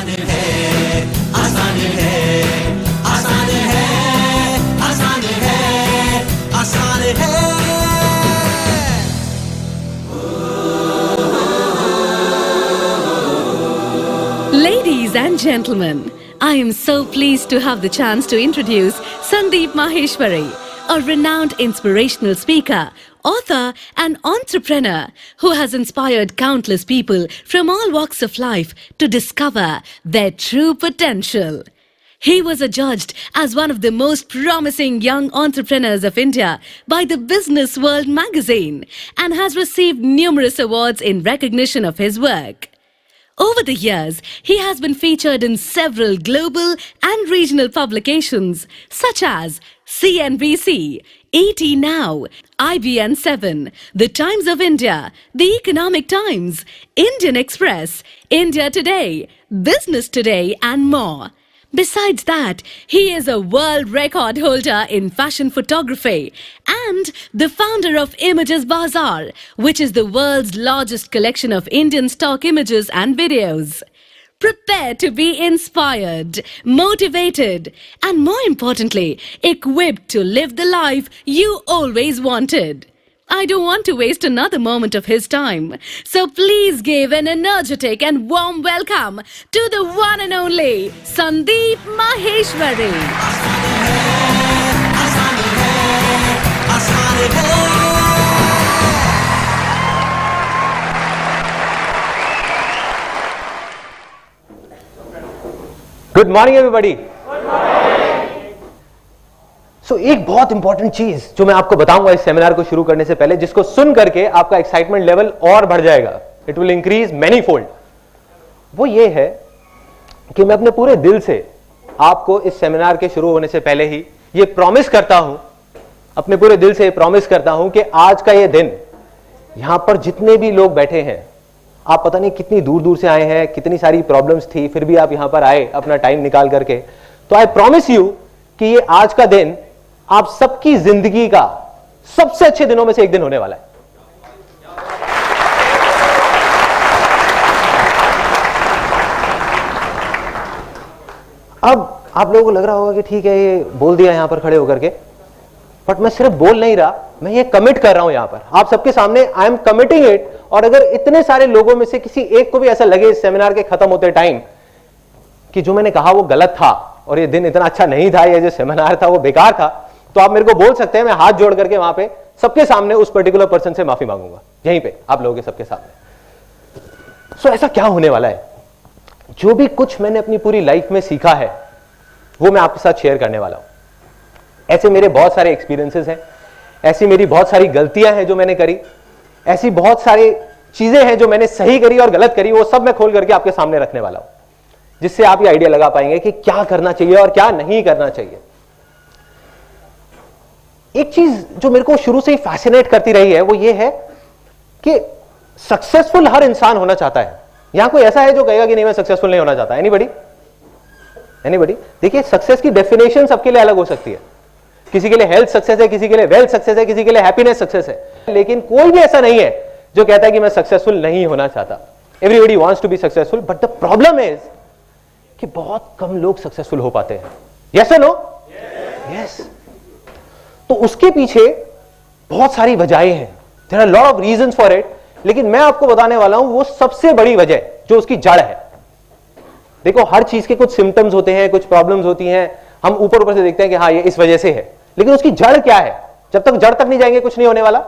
आसान है, आसान है, आसान है, आसान है, आसान है। Ladies and gentlemen, I am so pleased to have the chance to introduce Sandeep Maheshwari, a renowned inspirational speaker, author and entrepreneur who has inspired countless people from all walks of life to discover their true potential. He was adjudged as one of the most promising young entrepreneurs of India by the Business World magazine and has received numerous awards in recognition of his work. Over the years, he has been featured in several global and regional publications such as CNBC, ET Now, IBN 7, The Times of India, The Economic Times, Indian Express, India Today, Business Today and more. Besides that, he is a world record holder in fashion photography and the founder of Images Bazaar, which is the world's largest collection of Indian stock images and videos. Prepare to be inspired, motivated, and more importantly, equipped to live the life you always wanted. I don't want to waste another moment of his time. So please give an energetic and warm welcome to the one and only Sandeep Maheshwari. Good morning everybody. So एक बहुत important चीज जो मैं आपको बताऊंगा इस seminar को शुरू करने से पहले, जिसको सुन करके आपका एक्साइटमेंट लेवल और बढ़ जाएगा, it will increase many fold, वो ये है कि मैं अपने पूरे दिल से आपको इस सेमिनार के शुरू होने से पहले ही ये प्रॉमिस करता हूं, अपने पूरे दिल से प्रॉमिस करता हूं कि आज का ये दिन, यहां पर जितने भी लोग बैठे हैं, आप पता नहीं कितनी दूर दूर से आए हैं, कितनी सारी प्रॉब्लम्स थी, फिर भी आप यहां पर आए अपना टाइम निकाल करके, तो आई प्रॉमिस यू कि ये आज का दिन आप सबकी जिंदगी का सबसे अच्छे दिनों में से एक दिन होने वाला है। अब आप लोगों को लग रहा होगा कि ठीक है ये बोल दिया यहां पर खड़े होकर के, बट मैं सिर्फ बोल नहीं रहा, मैं ये कमिट कर रहा हूं यहां पर आप सबके सामने, आई एम कमिटिंग इट। और अगर इतने सारे लोगों में से किसी एक को भी ऐसा लगे इस सेमिनार के खत्म होते टाइम कि जो मैंने कहा वो गलत था और ये दिन इतना अच्छा नहीं था, ये जो सेमिनार था वो बेकार था, तो आप मेरे को बोल सकते हैं, मैं हाथ जोड़ करके वहां पे सबके सामने उस पर्टिकुलर पर्सन से माफी मांगूंगा, यहीं पे आप लोगों के सबके सामने। सो ऐसा क्या होने वाला है, जो भी कुछ मैंने अपनी पूरी लाइफ में सीखा है वो मैं आपके साथ शेयर करने वाला हूं। ऐसे मेरे बहुत सारे एक्सपीरियंसेस हैं, ऐसी मेरी बहुत सारी गलतियां हैं जो मैंने करी, ऐसी बहुत सारी चीजें हैं जो मैंने सही करी और गलत करी, वो सब मैं खोल करके आपके सामने रखने वाला हूं, जिससे आप ये आइडिया लगा पाएंगे कि क्या करना चाहिए और क्या नहीं करना चाहिए। एक चीज जो मेरे को शुरू से ही फैसिनेट करती रही है वो ये है कि सक्सेसफुल हर इंसान होना चाहता है। यहां कोई ऐसा है जो कहेगा कि नहीं मैं सक्सेसफुल नहीं होना चाहता? एनीबॉडी? एनीबॉडी? देखिए, सक्सेस की डेफिनेशन सबके लिए अलग हो सकती है, किसी के लिए हेल्थ सक्सेस है, किसी के लिए वेल्थ सक्सेस है, किसी के लिए हैप्पीनेस सक्सेस है, लेकिन कोई भी ऐसा नहीं है जो कहता है कि मैं सक्सेसफुल नहीं होना चाहता। Everybody wants to be successful, but the problem is कि बहुत कम लोग सक्सेसफुल हो पाते हैं। यस और नो? यस। तो उसके पीछे बहुत सारी वजहें हैं, there are lot of reasons for it, लेकिन मैं आपको बताने वाला हूं वो सबसे बड़ी वजह जो उसकी जड़ है। देखो, हर चीज के कुछ सिम्टम्स होते हैं, कुछ प्रॉब्लम्स होती हैं, हम ऊपर ऊपर से देखते हैं कि हाँ ये इस वजह से है, लेकिन उसकी जड़ क्या है? जब तक जड़ तक नहीं जाएंगे कुछ नहीं होने वाला।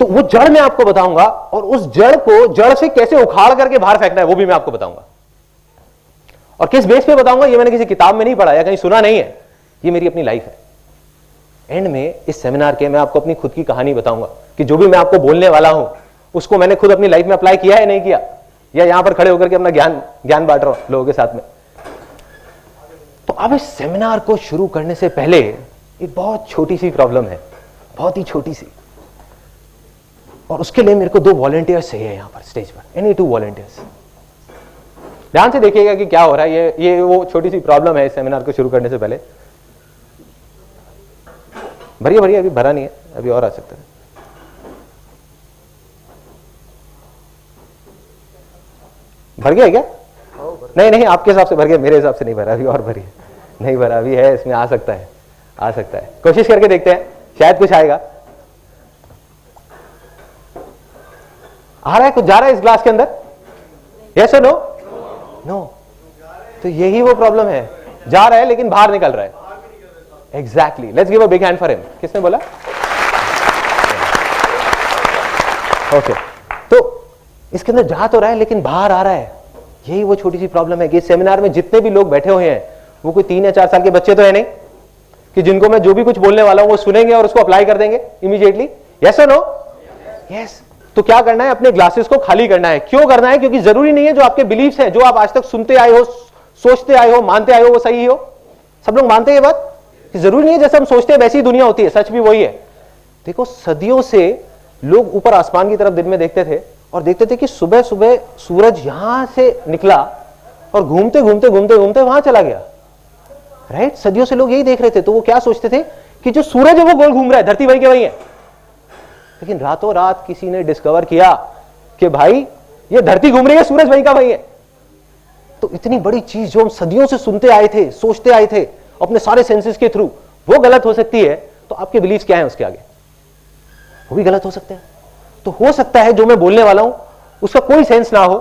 तो वो जड़ मैं आपको बताऊंगा, और उस जड़ को जड़ से कैसे उखाड़ करके बाहर फेंकना है वो भी मैं आपको बताऊंगा। और किस बेस पे बताऊंगा ये मैंने किसी किताब में नहीं पढ़ा या कहीं सुना नहीं है, ये मेरी अपनी लाइफ है। एंड में इस सेमिनार के मैं आपको अपनी खुद की कहानी बताऊंगा कि जो भी मैं आपको बोलने वाला हूं उसको मैंने खुद अपनी लाइफ में अप्लाई किया है नहीं किया, या यहां पर खड़े होकर के अपना ज्ञान बांट रहा हूं लोगों के साथ में। तो अब इस सेमिनार को शुरू करने से पहले एक बहुत छोटी सी प्रॉब्लम है, बहुत ही छोटी सी, और उसके लिए मेरे को 2 वॉलंटियर्स चाहिए यहां पर स्टेज पर। Any 2 volunteers. ध्यान से देखिएगा कि क्या हो रहा है। ये वो छोटी सी प्रॉब्लम है इस सेमिनार को शुरू करने से पहले। भरिए भरिए, अभी भरा नहीं है, अभी और आ सकता है। भर गया क्या? नहीं नहीं, आपके हिसाब से भर गया, मेरे हिसाब से नहीं भरा, अभी और भरिए, नहीं भरा अभी है, इसमें आ सकता है, आ सकता है, कोशिश करके देखते हैं, शायद कुछ आएगा। आ रहा है कुछ, जा रहा है इस ग्लास के अंदर? यस और नो? नो। तो यही वो प्रॉब्लम है, जा रहा है लेकिन बाहर निकल रहा है। Exactly, let's give a big hand for him. किसने बोला? ओके, तो इसके अंदर जा तो रहा है लेकिन बाहर आ रहा है, यही वो छोटी सी प्रॉब्लम है कि इस सेमिनार में जितने भी लोग बैठे हुए हैं वो कोई 3 या 4 साल के बच्चे तो है नहीं कि जिनको मैं जो भी कुछ बोलने वाला हूं वो सुनेंगे और उसको अप्लाई कर देंगे इमीडिएटली। यस और नो? यस। तो क्या करना है? अपने ग्लासेस को खाली करना है। क्यों करना है? क्योंकि जरूरी नहीं है जो आपके बिलीफ्स हैं, जो आप आज तक सुनते आए हो, सोचते आए हो, मानते आए हो, वो सही हो। सब लोग मानते हैं ये बात कि जरूरी नहीं है जैसे हम सोचते हैं वैसी ही दुनिया होती है, सच भी वही है। देखो, सदियों से लोग ऊपर आसमान की तरफ दिन में देखते थे और देखते थे कि सुबह सुबह सूरज यहां से निकला और घूमते घूमते घूमते घूमते वहां चला गया। राइट? सदियों से लोग यही देख रहे थे। तो वो क्या सोचते थे कि जो सूरज है वो गोल घूम रहा है, धरती वही के वही है। लेकिन रातों रात किसी ने डिस्कवर किया कि भाई ये धरती घूम रही है, सूरज वही का वही है। तो इतनी बड़ी चीज जो हम सदियों से सुनते आए थे, सोचते आए थे अपने सारे सेंसेस के थ्रू, वो गलत हो सकती है। तो आपके बिलीफ क्या है उसके आगे? वो भी गलत हो सकते हैं। तो हो सकता है जो मैं बोलने वाला हूं उसका कोई सेंस ना हो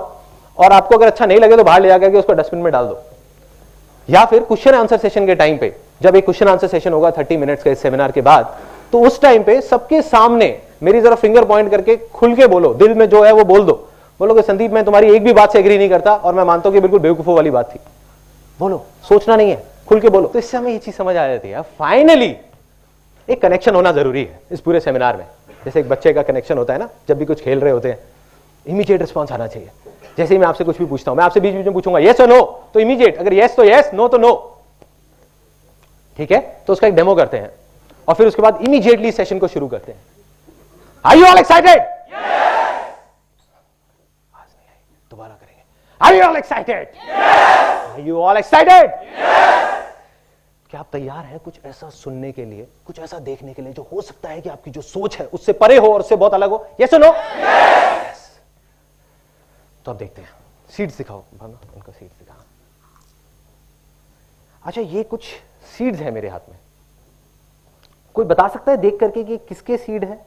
और आपको अगर अच्छा नहीं लगे तो बाहर ले जाकर के उसको डस्टबिन में डाल दो। या फिर क्वेश्चन आंसर सेशन के टाइम पे, जब एक क्वेश्चन आंसर सेशन होगा 30 मिनट्स का इस सेमिनार के बाद, तो उस टाइम पे सबके सामने मेरी जरा फिंगर पॉइंट करके खुल के बोलो, दिल में जो है वो बोल दो। बोलोगे संदीप मैं तुम्हारी एक भी बात से एग्री नहीं करता और मैं मानता हूं कि बिल्कुल बेवकूफों वाली बात थी। बोलो, सोचना नहीं है, खुल के बोलो। तो इससे हमें ये चीज समझ आ जाती है फाइनली एक कनेक्शन होना जरूरी है इस पूरे सेमिनार में। जैसे एक बच्चे का कनेक्शन होता है ना, जब भी कुछ खेल रहे होते हैं, इमीडिएट रिस्पॉन्स आना चाहिए। जैसे ही मैं आपसे कुछ भी पूछता हूं, मैं आपसे बीच बीच में पूछूंगा यस और नो, तो इमीडिएट, अगर यस तो यस, नो तो नो। ठीक है? तो उसका एक डेमो करते हैं और फिर उसके बाद इमीडिएटली सेशन को शुरू करते हैं। Are you all excited? दोबारा करेंगे। Are you all excited? Are you all excited? क्या आप तैयार हैं कुछ ऐसा सुनने के लिए, कुछ ऐसा देखने के लिए जो हो सकता है कि आपकी जो सोच है उससे परे हो और उससे बहुत अलग हो? यस और नो? यस। तो अब देखते हैं, सीड्स दिखाओ उनका, सीड्स दिखा। अच्छा, ये कुछ सीड्स है मेरे हाथ में, कोई बता सकता है देख करके कि किसके सीड है?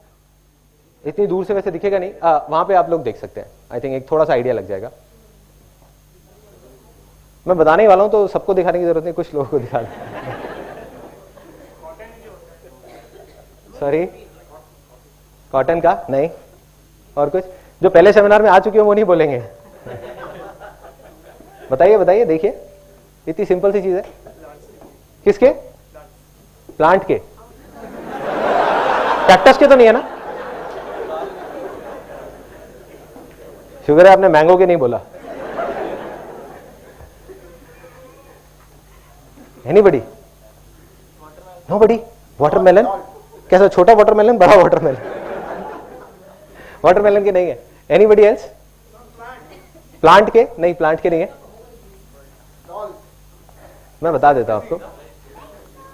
इतनी दूर से वैसे दिखेगा नहीं, वहां पे आप लोग देख सकते हैं। आई थिंक एक थोड़ा सा आइडिया लग जाएगा। मैं बताने ही वाला हूं तो सबको दिखाने की जरूरत नहीं, कुछ लोगों को दिखा दो। सॉरी, कॉटन का नहीं, और कुछ जो पहले सेमिनार में आ चुके हो वो नहीं बोलेंगे। बताइए बताइए, देखिए इतनी सिंपल सी चीज है। किसके? प्लांट के? कैक्टस के तो नहीं है ना? शुगर है आपने मैंगो के नहीं बोला। एनीबडी? नोबडी? वाटरमेलन? कैसा, छोटा वाटरमेलन, बड़ा वाटरमेलन? वाटरमेलन के नहीं है। Anybody else? प्लांट के? नहीं, प्लांट के नहीं है। मैं बता देता हूं आपको।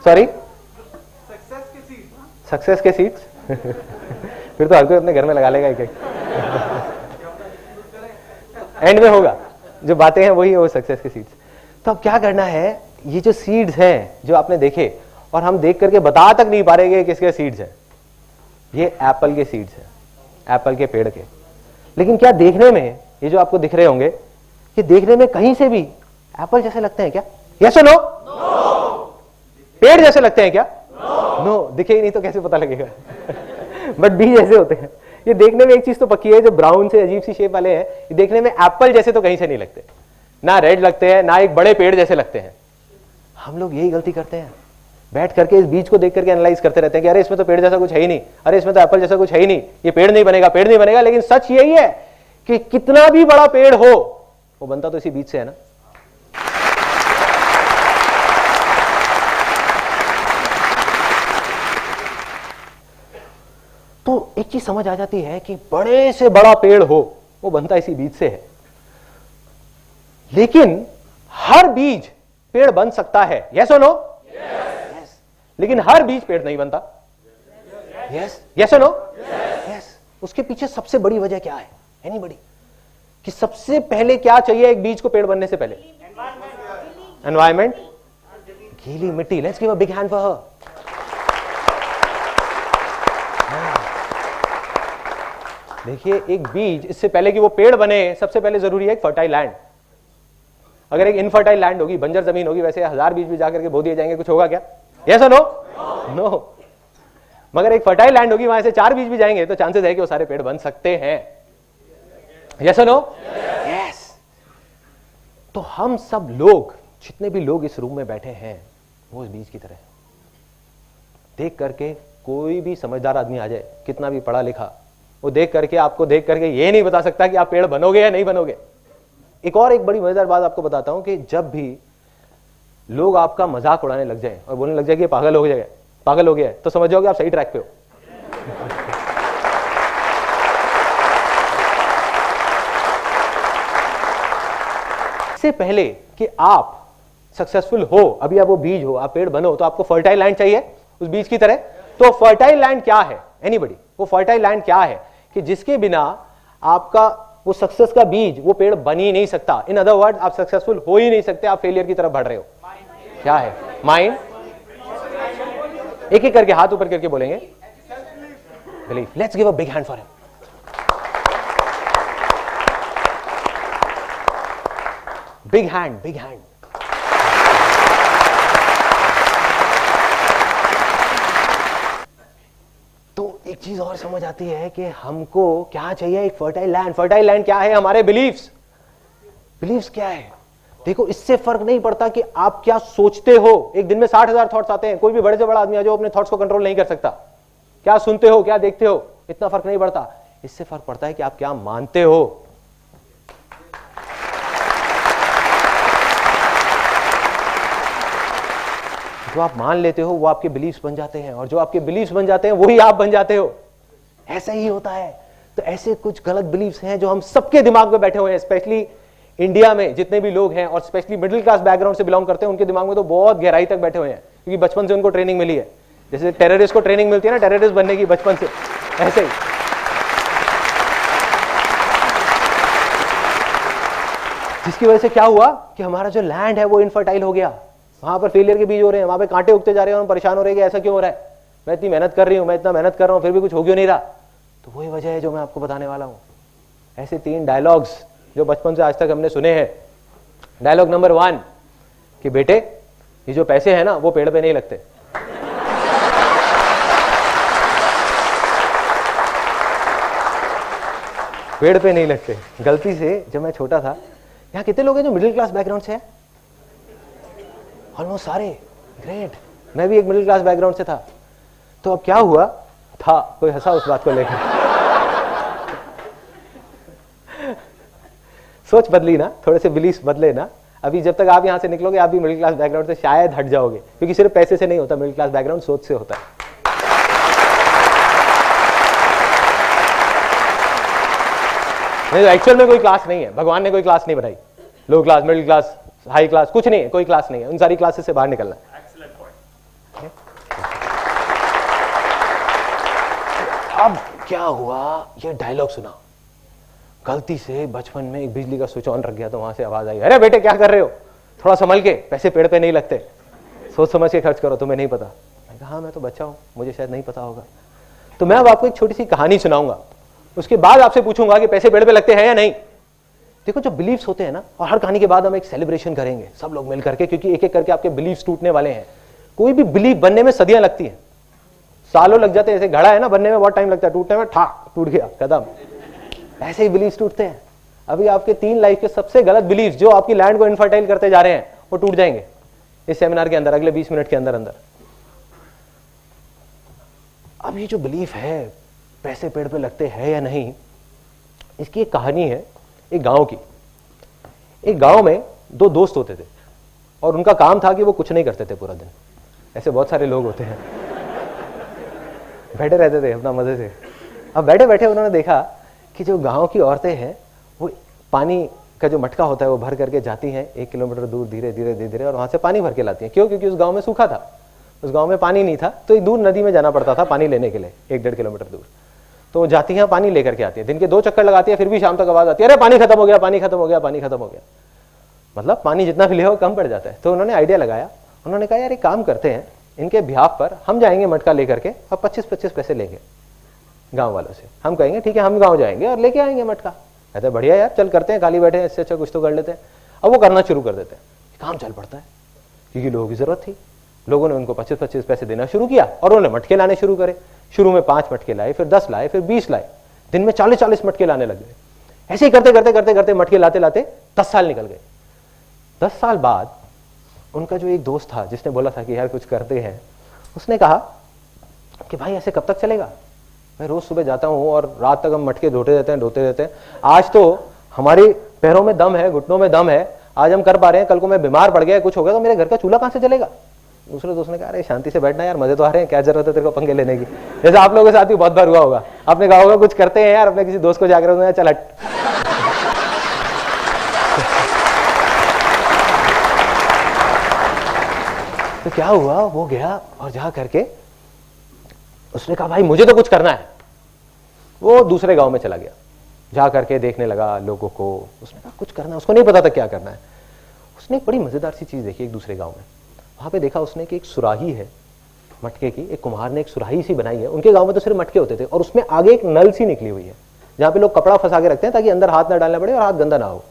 सॉरी, सक्सेस के सीड्स। फिर तो हर कोई अपने घर में लगा लेगा एक एक। एंड में होगा, जो बातें हैं वही है वो सक्सेस के सीड्स। तो अब क्या करना है, ये जो सीड्स हैं जो आपने देखे और हम देख करके बता तक नहीं पा रहे कि किसके सीड्स हैं, ये एप्पल के सीड्स हैं, एप्पल के पेड़ के। लेकिन क्या देखने में ये जो आपको दिख रहे होंगे, ये देखने में कहीं से भी एप्पल जैसे लगते हैं क्या? यस और नो? पेड़ जैसे लगते हैं क्या? नो। दिखे ही नहीं तो कैसे पता लगेगा? बट बीज जैसे होते हैं। ये देखने में एक चीज तो पक्की है, जो ब्राउन से अजीब सी शेप वाले हैं, ये देखने में एप्पल जैसे तो कहीं से नहीं लगते, ना रेड लगते हैं, ना एक बड़े पेड़ जैसे लगते हैं। हम लोग यही गलती करते हैं, बैठ करके इस बीज को देख करके एनालाइज करते रहते हैं कि अरे इसमें तो पेड़ जैसा कुछ है ही नहीं, अरे इसमें तो एप्पल जैसा कुछ है ही नहीं, ये पेड़ नहीं बनेगा, पेड़ नहीं बनेगा। लेकिन सच यही है कि कितना भी बड़ा पेड़ हो वो बनता तो इसी बीज से है ना। तो एक चीज समझ आ जाती है कि बड़े से बड़ा पेड़ हो वो बनता इसी बीज से है। लेकिन हर बीज पेड़ बन सकता है। यस और नो? यस। लेकिन हर बीज पेड़ नहीं बनता। यस। यस और नो? यस। उसके पीछे सबसे बड़ी वजह क्या है? एनीबडी? कि सबसे पहले क्या चाहिए एक बीज को पेड़ बनने से पहले? एनवायरमेंट, गीली मिट्टी। Let's give a big hand for her. देखिए, एक बीज, इससे पहले कि वो पेड़ बने, सबसे पहले जरूरी है एक फर्टाइल लैंड। अगर एक इनफर्टाइल लैंड होगी, बंजर जमीन होगी, वैसे 1000 बीज भी जाकर के बो दिए जाएंगे, कुछ होगा क्या? यस और नो? नो। मगर एक फर्टाइल लैंड होगी, वहां से 4 बीज भी जाएंगे तो चांसेस है कि वो सारे पेड़ बन सकते हैं। यस और नो? यस। तो हम सब लोग, जितने भी लोग इस रूम में बैठे हैं, वो इस बीज की तरह देख करके, कोई भी समझदार आदमी आ जाए, कितना भी पढ़ा लिखा, वो देख करके, आपको देख करके ये नहीं बता सकता कि आप पेड़ बनोगे या नहीं बनोगे। एक बड़ी मजेदार बात आपको बताता हूं कि जब भी लोग आपका मजाक उड़ाने लग जाए और बोलने लग जाए कि पागल हो गया है, तो समझ जाओगे आप सही ट्रैक पे हो। इससे पहले कि आप सक्सेसफुल हो, अभी आप वो बीज हो, आप पेड़ बनो, तो आपको फर्टाइल लैंड चाहिए उस बीज की तरह। तो फर्टाइल लैंड क्या है? एनीबॉडी? वो फर्टाइल लैंड क्या है कि जिसके बिना आपका वो सक्सेस का बीज, वो पेड़ बन ही नहीं सकता। इन अदर वर्ड, आप सक्सेसफुल हो ही नहीं सकते, आप फेलियर की तरफ बढ़ रहे हो। क्या है? माइंड। एक एक करके हाथ ऊपर करके बोलेंगे, belief. Let's give a big hand for him. Big hand, big hand. तो एक चीज और समझ आती है कि हमको क्या चाहिए? एक फर्टाइल लैंड। फर्टाइल लैंड क्या है? हमारे बिलीफ्स। बिलीफ्स क्या है? देखो, इससे फर्क नहीं पड़ता कि आप क्या सोचते हो। एक दिन में 60,000 थॉट्स आते हैं। कोई भी बड़े से बड़ा आदमी आ जाओ, अपने थॉट्स को कंट्रोल नहीं कर सकता। क्या सुनते हो, क्या देखते हो, इतना फर्क नहीं पड़ता। इससे फर्क पड़ता है कि आप क्या मानते हो। जो आप मान लेते हो वो आपके बिलीफ्स बन जाते हैं, और जो आपके बिलीफ्स बन जाते हैं वही आप बन जाते हो। ऐसा ही होता है। तो ऐसे कुछ गलत बिलीफ्स हैं जो हम सबके दिमाग में बैठे हुए हैं, स्पेशली इंडिया में जितने भी लोग हैं, और स्पेशली मिडिल क्लास बैकग्राउंड से बिलोंग करते हैं, उनके दिमाग में तो बहुत गहराई तक बैठे हुए हैं, क्योंकि बचपन से उनको ट्रेनिंग मिली है। जैसे टेररिस्ट को ट्रेनिंग मिलती है ना, टेररिस्ट बनने की बचपन से, ऐसे ही। जिसकी वजह से क्या हुआ कि हमारा जो लैंड है वो इनफर्टाइल हो गया। वहां पर फेलियर के बीज हो रहे हैं, वहां पे कांटे उगते जा रहे हैं, हम परेशान हो रहे हैं कि ऐसा क्यों हो रहा है, मैं इतनी मेहनत कर रही हूं, मैं इतना मेहनत कर रहा हूं, फिर भी कुछ हो क्यों नहीं रहा। तो वही वजह है जो मैं आपको बताने वाला हूं। ऐसे 3 डायलॉग्स जो बचपन से आज तक हमने सुने हैं। डायलॉग नंबर 1 कि बेटे, ये जो पैसे हैं ना, वो पेड़ पे नहीं लगते। पेड़ पे नहीं लगते। गलती से जब मैं छोटा था, यहां कितने लोग हैं जो मिडिल क्लास बैकग्राउंड से हैं? ऑलमोस्ट सारे। ग्रेट। मैं भी एक मिडिल क्लास बैकग्राउंड से था। तो अब क्या हुआ था, कोई हंसा उस बात को लेकर। सोच बदली ना, थोड़े से बिलीफ बदले ना। अभी जब तक आप यहां से निकलोगे, आप भी मिडिल क्लास बैकग्राउंड से शायद हट जाओगे, क्योंकि सिर्फ पैसे से नहीं होता मिडिल क्लास बैकग्राउंड, सोच से होता है। नहीं, एक्चुअल में कोई क्लास नहीं है। भगवान ने कोई क्लास नहीं बनाई। Low class, middle class, high class, कुछ नहीं है, कोई क्लास नहीं है। उन सारी क्लासेस से बाहर निकलना है। अब क्या हुआ, ये डायलॉग सुना, गलती से बचपन में एक बिजली का स्विच ऑन रख गया, तो वहां से आवाज आई, अरे बेटे क्या कर रहे हो, थोड़ा संभल के, पैसे पेड़ पे नहीं लगते, सोच समझ के खर्च करो, तुम्हें नहीं पता। मैं कहा हाँ, मैं तो बच्चा हूं, मुझे शायद नहीं पता होगा। तो मैं अब आपको एक छोटी सी कहानी सुनाऊंगा, उसके बाद आपसे पूछूंगा कि पैसे पेड़ पे लगते हैं या नहीं। देखो, जो बिलीफ्स होते हैं ना, और हर कहानी के बाद हम एक सेलिब्रेशन करेंगे सब लोग मिल करके, क्योंकि एक एक करके आपके बिलीफ्स टूटने वाले हैं। कोई भी बिलीफ बनने में सदियां लगती हैं, सालों लग जाते हैं। जैसे घड़ा है ना, बनने में बहुत टाइम लगता है, टूटने में ठाक टूट गया, खत्म। ऐसे ही बिलीफ टूटते हैं। अभी आपके 3 लाइफ के सबसे गलत बिलीफ जो आपकी लैंड को इनफर्टाइल करते जा रहे हैं, वो टूट जाएंगे इस सेमिनार के अंदर, अगले 20 मिनट के अंदर अंदर। अब ये जो बिलीफ है पैसे पेड़ पे लगते हैं या नहीं, इसकी एक कहानी है एक गांव की। एक गांव में 2 दोस्त होते थे, और उनका काम था कि वो कुछ नहीं करते थे पूरा दिन। ऐसे बहुत सारे लोग होते हैं, बैठे रहते थे अपना मजे से। अब बैठे बैठे उन्होंने देखा कि जो गांव की औरतें हैं, वो पानी का जो मटका होता है वो भर करके जाती हैं 1 किलोमीटर दूर, धीरे धीरे धीरे धीरे, और वहां से पानी भर के लाती हैं। क्यों? क्योंकि उस गांव में सूखा था, उस गांव में पानी नहीं था, तो एक दूर नदी में जाना पड़ता था पानी लेने के लिए, 1-1.5 किलोमीटर दूर। तो वो जाती हैं, पानी लेकर के आती है, दिन के 2 चक्कर लगाती है, फिर भी शाम तक आवाज आती है, अरे पानी खत्म हो गया, पानी खत्म हो गया, पानी खत्म हो गया। मतलब पानी जितना भी ले हो कम पड़ जाता है। तो उन्होंने आइडिया लगाया, उन्होंने कहा यार एक काम करते हैं, इनके बिहाफ पर हम जाएंगे मटका लेकर के और 25-25 पैसे लेंगे गांव वालों से। हम कहेंगे ठीक है हम गांव जाएंगे और लेके आएंगे मटका। कहते हैं बढ़िया यार, चल करते हैं, खाली बैठे हैं, इससे अच्छा कुछ तो कर लेते हैं। अब वो करना शुरू कर देते हैं, काम चल पड़ता है क्योंकि लोगों की जरूरत थी। लोगों ने उनको 25-25 पैसे देना शुरू किया और उन्होंने मटके लाने शुरू करे। शुरू में 5 मटके लाए, फिर 10 लाए, फिर 20 लाए, दिन में 40-40 मटके लाने लग गए। ऐसे ही करते करते करते करते मटके लाते लाते 10 साल निकल गए। 10 साल बाद उनका जो एक दोस्त था जिसने बोला था कि यार कुछ करते हैं, उसने कहा कि भाई ऐसे कब तक चलेगा, मैं रोज सुबह जाता हूं और रात तक हम मटके धोते रहते हैं। आज तो हमारे पैरों में दम है, घुटनों में दम है, आज हम कर पा रहे हैं, कल को मैं बीमार पड़ गया, कुछ हो गया तो मेरे घर का चूल्हा कहां से चलेगा। दूसरे दोस्त ने कहा अरे शांति से बैठना यार, मजे तो आ रहे हैं, क्या जरूरत है तेरे को पंगे लेने की। जैसे आप लोगों के साथ भी बहुत बार हुआ होगा, आपने कहा होगा कुछ करते हैं यार, अपने किसी दोस्त को जाकर चल हट। तो क्या हुआ, वो गया और जा करके उसने कहा भाई मुझे तो कुछ करना है। वो दूसरे गांव में चला गया, जा करके देखने लगा लोगों को। उसने कहा कुछ करना है, उसको नहीं पता था क्या करना है। उसने एक बड़ी मजेदार सी चीज देखी एक दूसरे गांव में। वहां पे देखा उसने कि एक सुराही है मटके की, एक कुम्हार ने एक सुराही सी बनाई है। उनके गांव में तो सिर्फ मटके होते थे और उसमें आगे एक नल सी निकली हुई है जहां पे लोग कपड़ा फंसा के रखते हैं ताकि अंदर हाथ ना डालना पड़े और हाथ गंदा ना हो।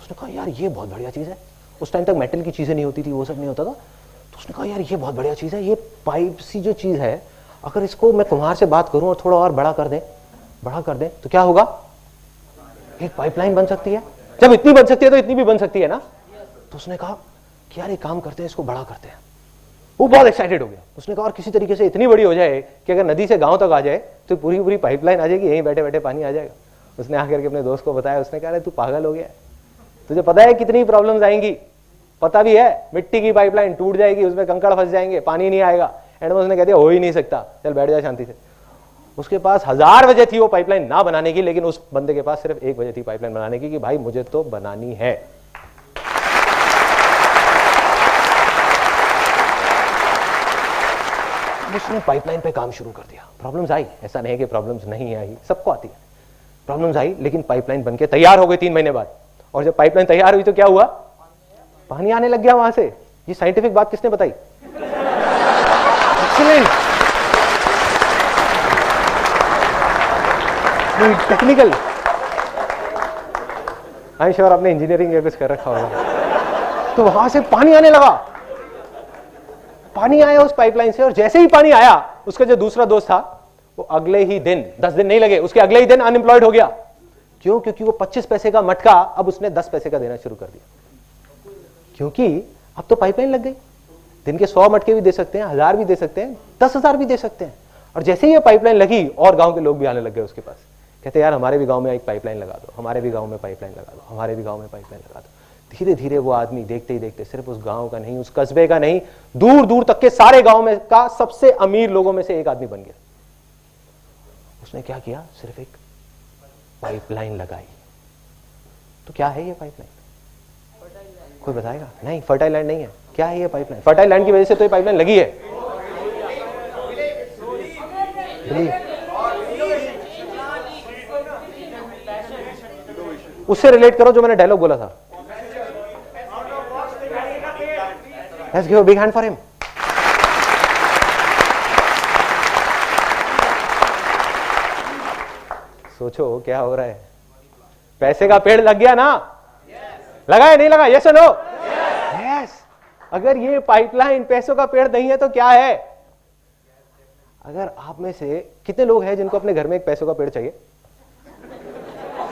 उसने कहा यार ये बहुत बढ़िया चीज है। उस टाइम तक मेटल की चीजें नहीं होती थी, वो सब नहीं होता था। तो उसने कहा यार ये बहुत बढ़िया चीज है, ये पाइप सी जो चीज है, अगर इसको मैं कुम्हार से बात करूं और थोड़ा और बड़ा कर दें तो क्या होगा, एक पाइपलाइन बन सकती है। जब इतनी बन सकती है तो इतनी भी बन सकती है ना। तो उसने कहा कि यार एक काम करते हैं, इसको बड़ा करते हैं। वो बहुत एक्साइटेड हो गया। उसने कहा और किसी तरीके से इतनी बड़ी हो जाए कि अगर नदी से गांव तक आ जाए तो पूरी पूरी पाइपलाइन आ जाएगी, यहीं बैठे बैठे पानी आ जाएगा। उसने आकर के अपने दोस्त को बताया। उसने कहा तू पागल हो गया, तुझे पता है कितनी प्रॉब्लम्स आएंगी, पता भी है, मिट्टी की पाइपलाइन टूट जाएगी, उसमें कंकड़ फंस जाएंगे, पानी नहीं आएगा। एंड में उसने कह दिया हो ही नहीं सकता, चल बैठ जा शांति से। उसके पास 1000 वजह थी वो पाइपलाइन ना बनाने की, लेकिन उस बंदे के पास सिर्फ एक वजह थी पाइपलाइन बनाने की कि भाई मुझे तो बनानी है। उसने पाइपलाइन पे काम शुरू कर दिया। प्रॉब्लम्स आई, ऐसा नहीं है कि प्रॉब्लम्स नहीं आई, सबको आती है। प्रॉब्लम्स आई लेकिन पाइपलाइन बनके तैयार हो गई 3 महीने बाद। और जब पाइपलाइन तैयार हुई तो क्या हुआ, पानी आने लग गया वहां से। ये साइंटिफिक बात किसने बताई? Excellent, technical. I am sure आपने इंजीनियरिंग या कुछ कर रखा होगा। तो वहां से पानी आने लगा, पानी आया उस पाइपलाइन से। और जैसे ही पानी आया, उसका जो दूसरा दोस्त था वो अगले ही दिन, 10 दिन नहीं लगे, उसके अगले ही दिन अनएम्प्लॉयड हो गया। क्यों? क्योंकि वो 25 पैसे का मटका अब उसने 10 पैसे का देना शुरू कर दिया। क्योंकि अब तो पाइपलाइन लग गई। दिन के 100 मटके भी दे सकते हैं, 1000 भी दे सकते हैं, 10,000 भी दे सकते हैं। और जैसे ही ये पाइपलाइन लगी और गांव के लोग भी आने लग गए उसके पास। कहते यार हमारे भी गांव में एक पाइपलाइन लगा दो, हमारे भी गांव में पाइपलाइन लगा दो, हमारे भी गांव में पाइपलाइन लगा दो। धीरे धीरे वो आदमी देखते ही देखते सिर्फ उस गांव का नहीं, उस कस्बे का नहीं, दूर दूर तक के सारे गांव में का सबसे अमीर लोगों में से एक आदमी बन गया। उसने क्या किया, सिर्फ एक पाइपलाइन लगाई। तो क्या है ये पाइपलाइन? कोई बताएगा? नहीं, फर्टाइल लैंड नहीं है। क्या है ये पाइपलाइन? फर्टाइल लैंड की वजह से तो ये पाइपलाइन लगी है। उससे रिलेट करो जो मैंने डायलॉग बोला था। Let's give a big hand for him. सोचो क्या हो रहा है। पैसे का पेड़ लग गया ना? लगा है नहीं लगा? यस और नो? यस। अगर ये पाइपलाइन पैसों का पेड़ नहीं है तो क्या है? अगर आप में से कितने लोग हैं जिनको अपने घर में एक पैसों का पेड़ चाहिए?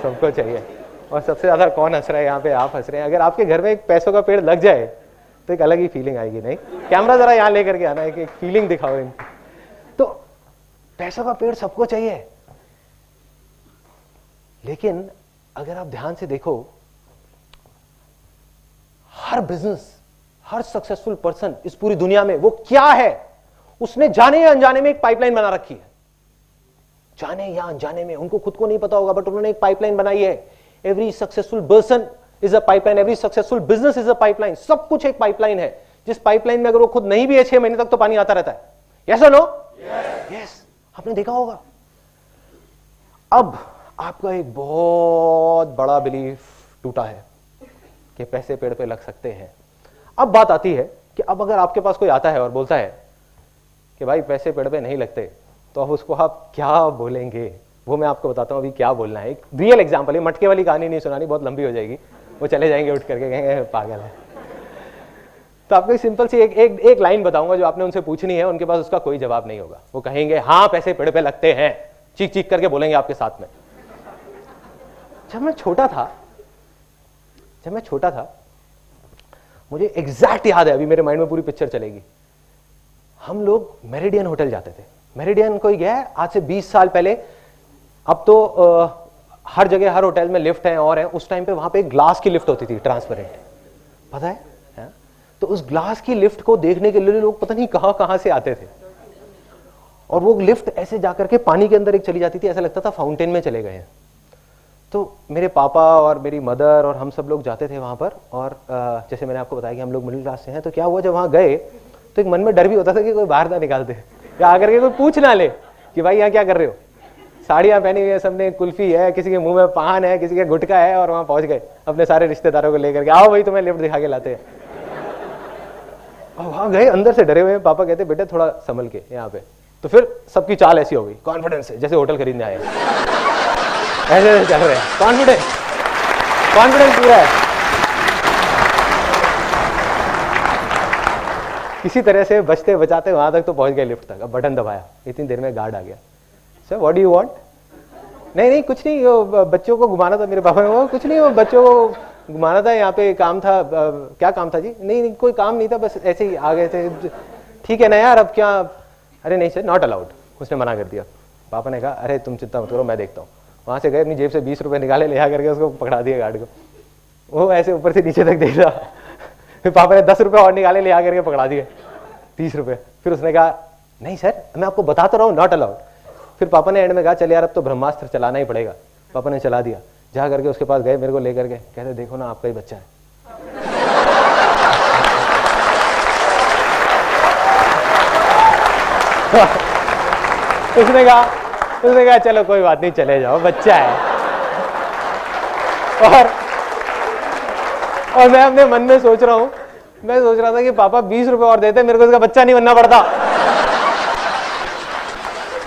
सबको चाहिए। और सबसे ज्यादा कौन हंस रहा है यहाँ पे? आप हंस रहे हैं। अगर आपके घर में एक पैसों का पेड़ लग जाए तो एक अलग ही फीलिंग आएगी। नहीं, कैमरा जरा यहां लेकर के आना है कि एक फीलिंग दिखाओ इनको। तो पैसों का पेड़ सबको चाहिए, लेकिन अगर आप ध्यान से देखो, हर बिजनेस, हर सक्सेसफुल पर्सन इस पूरी दुनिया में वो क्या है, उसने जाने या अनजाने में एक पाइपलाइन बना रखी है। जाने या अनजाने में, उनको खुद को नहीं पता होगा, बट उन्होंने एक पाइपलाइन बनाई है। Every successful person is a pipeline, every successful business is a pipeline. सब कुछ एक पाइपलाइन है, जिस पाइपलाइन में अगर वो खुद नहीं भी है 6 महीने तक तो पानी आता रहता है। यस और नो? यस। आपने देखा होगा। अब आपका एक बहुत बड़ा बिलीफ टूटा है कि पैसे पेड़ पे लग सकते हैं। अब बात आती है कि अब अगर आपके पास कोई आता है और बोलता है कि भाई पैसे पेड़ पे नहीं लगते, तो अब उसको आप क्या बोलेंगे? वो मैं आपको बताता हूँ अभी क्या बोलना है। एक रियल एग्जांपल है, मटके वाली कहानी नहीं सुनानी, बहुत लंबी हो जाएगी, वो चले जाएंगे उठ करके, कहेंगे पागल है। तो आपको सिंपल सी एक लाइन बताऊंगा जो आपने उनसे पूछनी है, उनके पास उसका कोई जवाब नहीं होगा। वो कहेंगे हाँ पैसे पेड़ पे लगते हैं, चीख चीख करके बोलेंगे आपके साथ में। जब मैं छोटा था मुझे एग्जैक्ट याद है, अभी मेरे माइंड में पूरी पिक्चर चलेगी। हम लोग मेरिडियन होटल जाते थे। मेरिडियन कोई गया है आज से 20 साल पहले, अब तो हर जगह हर होटल में लिफ्ट हैं और हैं। उस टाइम पे वहां पे ग्लास की लिफ्ट होती थी, ट्रांसपेरेंट, पता है? तो उस ग्लास की लिफ्ट को देखने के लिए लोग पता नहीं कहां कहां से आते थे, और वो लिफ्ट ऐसे जाकर के पानी के अंदर एक चली जाती थी, ऐसा लगता था फाउंटेन में चले गए हैं। तो मेरे पापा और मेरी मदर और हम सब लोग जाते थे वहां पर, और जैसे मैंने आपको बताया कि हम लोग मिडिल क्लास से हैं, तो क्या हुआ जब वहां गए तो एक मन में डर भी होता था कि कोई बाहर ना निकाल दे, या आकर के कोई पूछ ना ले कि भाई यहाँ क्या कर रहे हो। साड़ियाँ पहनी हुई है सबने, कुल्फी है, किसी के मुंह में पान है, किसी के गुटखा है, और वहां पहुंच गए अपने सारे रिश्तेदारों को लेकर के, आओ भाई तुम्हें लिफ्ट दिखा के लाते हैं। और वहां गए अंदर से डरे हुए, पापा कहते बेटे थोड़ा संभल के यहाँ पे। तो फिर सबकी चाल ऐसी हो गई, कॉन्फिडेंस से, जैसे होटल खरीदने आए ऐसे चल रहे हैं, कॉन्फिडेंस पूरा है। किसी तरह से बचते बचाते वहां तक तो पहुंच गए लिफ्ट तक। अब बटन दबाया, इतनी देर में गार्ड आ गया। Sir what do you want? नहीं कुछ नहीं, वो बच्चों को घुमाना था, मेरे पापा ने, वो कुछ नहीं, वो बच्चों को घुमाना था, यहाँ पे काम था। क्या काम था जी? नहीं कोई काम नहीं था, बस ऐसे ही आ गए थे। ठीक है ना यार, अब क्या? अरे नहीं सर नॉट अलाउड, उसने मना कर दिया। पापा ने कहा अरे तुम चिंता मत करो, मैं देखता हूँ। वहां से गए, अपनी जेब से 20 रुपए निकाले, ले आ करके उसको पकड़ा दिया गार्ड को। वो ऐसे ऊपर से नीचे तक देख रहा। फिर पापा ने 10 रुपए और निकाले, ले आ करके पकड़ा दिए 30 रुपए। फिर उसने कहा नहीं सर मैं आपको बता तो रहा हूँ नॉट अलाउड। फिर पापा ने एंड में कहा चल यार अब तो ब्रह्मास्त्र चलाना ही पड़ेगा। पापा ने चला दिया। जा करके उसके पास गए, मेरे को लेकर के कहते देखो ना आपका ही बच्चा है। उसने कहा चलो कोई बात नहीं, चले जाओ, बच्चा है। और मैं अपने मन में सोच रहा था कि पापा 20 रुपए और देते, मेरे को इसका बच्चा नहीं बनना पड़ता।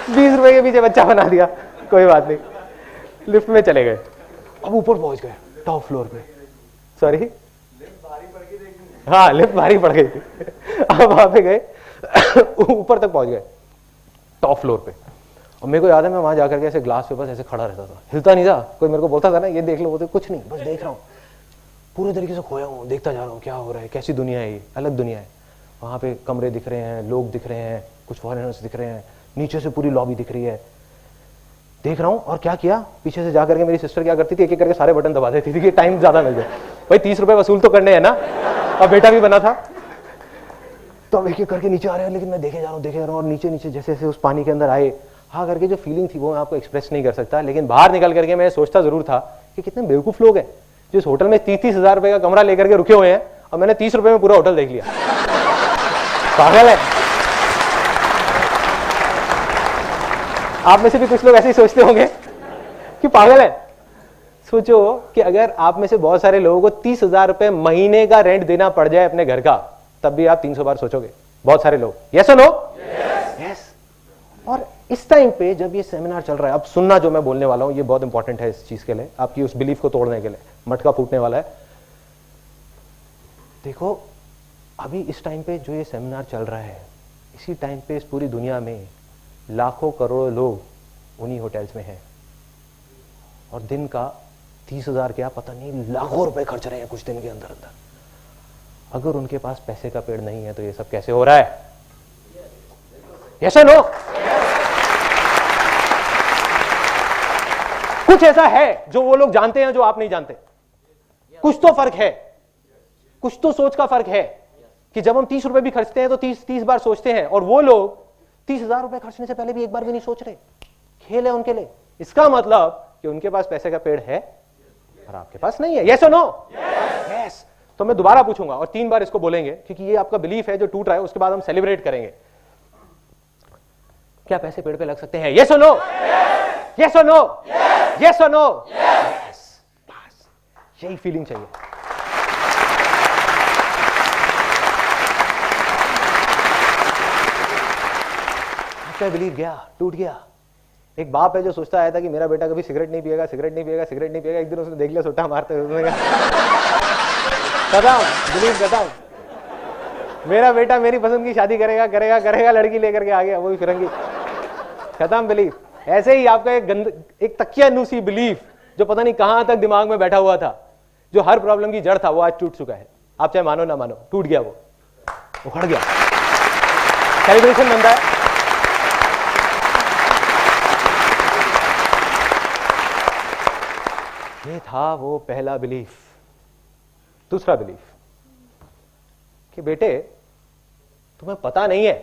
20 रुपए के पीछे बच्चा बना दिया, कोई बात नहीं। लिफ्ट में चले गए, अब ऊपर पहुंच गए, टॉप फ्लोर पे। सॉरी हाँ लिफ्ट भारी पड़ गई थी। अब वहां पे गए, ऊपर तक पहुंच गए, टॉप फ्लोर पे। और मेरे को याद है मैं वहां जाकर के ऐसे ग्लास पे बस ऐसे खड़ा रहता था, हिलता नहीं था। कोई मेरे को बोलता था ना ये देख लो, बोलते कुछ नहीं, बस देख रहा हूँ, पूरे तरीके से खोया हूँ, देखता जा रहा हूँ क्या हो रहा है, कैसी दुनिया है ये, अलग दुनिया है। वहां पे कमरे दिख रहे हैं, लोग दिख रहे हैं, कुछ फॉरेनर्स दिख रहे हैं, नीचे से पूरी लॉबी दिख रही है, देख रहा हूँ। और क्या किया, पीछे से जाकर के मेरी सिस्टर क्या करती थी, एक एक करके सारे बटन दबा देती थी कि टाइम ज्यादा मिल जाए। भाई 30 रुपए वसूल तो करने हैं ना, और बेटा भी बना था। तो अब एक एक करके नीचे आ रहे हैं, लेकिन मैं देखे जा रहा हूँ, और नीचे नीचे जैसे जैसे उस पानी के अंदर आए, हाँ करके जो फीलिंग थी वो मैं आपको एक्सप्रेस नहीं कर सकता। लेकिन बाहर निकल करके मैं सोचता जरूर था कि कितने बेवकूफ लोग हैं जो इस होटल में 30-30 हजार रुपए का कमरा लेकर के रुके हुए हैं, और मैंने 30 रुपए में पूरा होटल देख लिया। पागल है। आप में से भी कुछ लोग ऐसे ही सोचते होंगे कि पागल है। सोचो कि अगर आप में से बहुत सारे लोगों को 30,000 रुपए महीने का रेंट देना पड़ जाए अपने घर का, तब भी आप 300 बार सोचोगे। बहुत सारे लोग, यस और नो? यस। और इस टाइम पे जब ये सेमिनार चल रहा है, अब सुनना जो मैं बोलने वाला हूं ये बहुत इंपॉर्टेंट है इस चीज के लिए, आपकी उस बिलीफ को तोड़ने के लिए, मटका फूटने वाला है। देखो अभी इस टाइम पे जो ये सेमिनार चल रहा है, इसी टाइम पे इस पूरी दुनिया में लाखों करोड़ों लोग उन्हीं होटल्स में हैं, और दिन का 30,000 क्या पता नहीं लाखों रुपए खर्च रहे हैं कुछ दिन के अंदर अंदर। अगर उनके पास पैसे का पेड़ नहीं है तो ये सब कैसे हो रहा है? यस और नो? कुछ ऐसा है जो वो लोग जानते हैं जो आप नहीं जानते। कुछ तो फर्क है, कुछ तो सोच का फर्क है कि जब हम 30 रुपए भी खर्चते हैं तो 30 बार सोचते हैं, और वो लोग 30,000 रुपए खर्चने से पहले भी एक बार भी नहीं सोच रहे। खेल है उनके लिए। इसका मतलब कि उनके पास पैसे का पेड़ है और आपके पास नहीं है। यस और नो? यस। तो मैं दोबारा पूछूंगा और 3 बार इसको बोलेंगे, क्योंकि ये आपका बिलीफ है जो टूट रहा है। उसके बाद हम सेलिब्रेट करेंगे। क्या पैसे पेड़ पे लग सकते हैं? यस और नो? यस और नो? यस और नो? यस। बस यही फीलिंग चाहिए। आपका बिलीव गया, टूट गया। एक बाप है जो सोचता आया था कि मेरा बेटा कभी सिगरेट नहीं पिएगा, सिगरेट नहीं पिएगा, सिगरेट नहीं पिएगा। एक दिन उसने देख लिया सुट्टा मारते हुए, उसने कहा खत्म, बिलीव खत्म। मेरा बेटा मेरी पसंद की शादी करेगा करेगा करेगा, लड़की लेकर के आ गया, वो भी फिरंगी, खत्म बिलीव। ऐसे ही आपका एक तकियानुसी बिलीफ जो पता नहीं कहां तक दिमाग में बैठा हुआ था, जो हर प्रॉब्लम की जड़ था, वो आज टूट चुका है। आप चाहे मानो ना मानो, टूट गया, वो उखड़ गया। सेलिब्रेशन बनता है। ये था वो पहला बिलीफ। दूसरा बिलीफ कि बेटे तुम्हें पता नहीं है,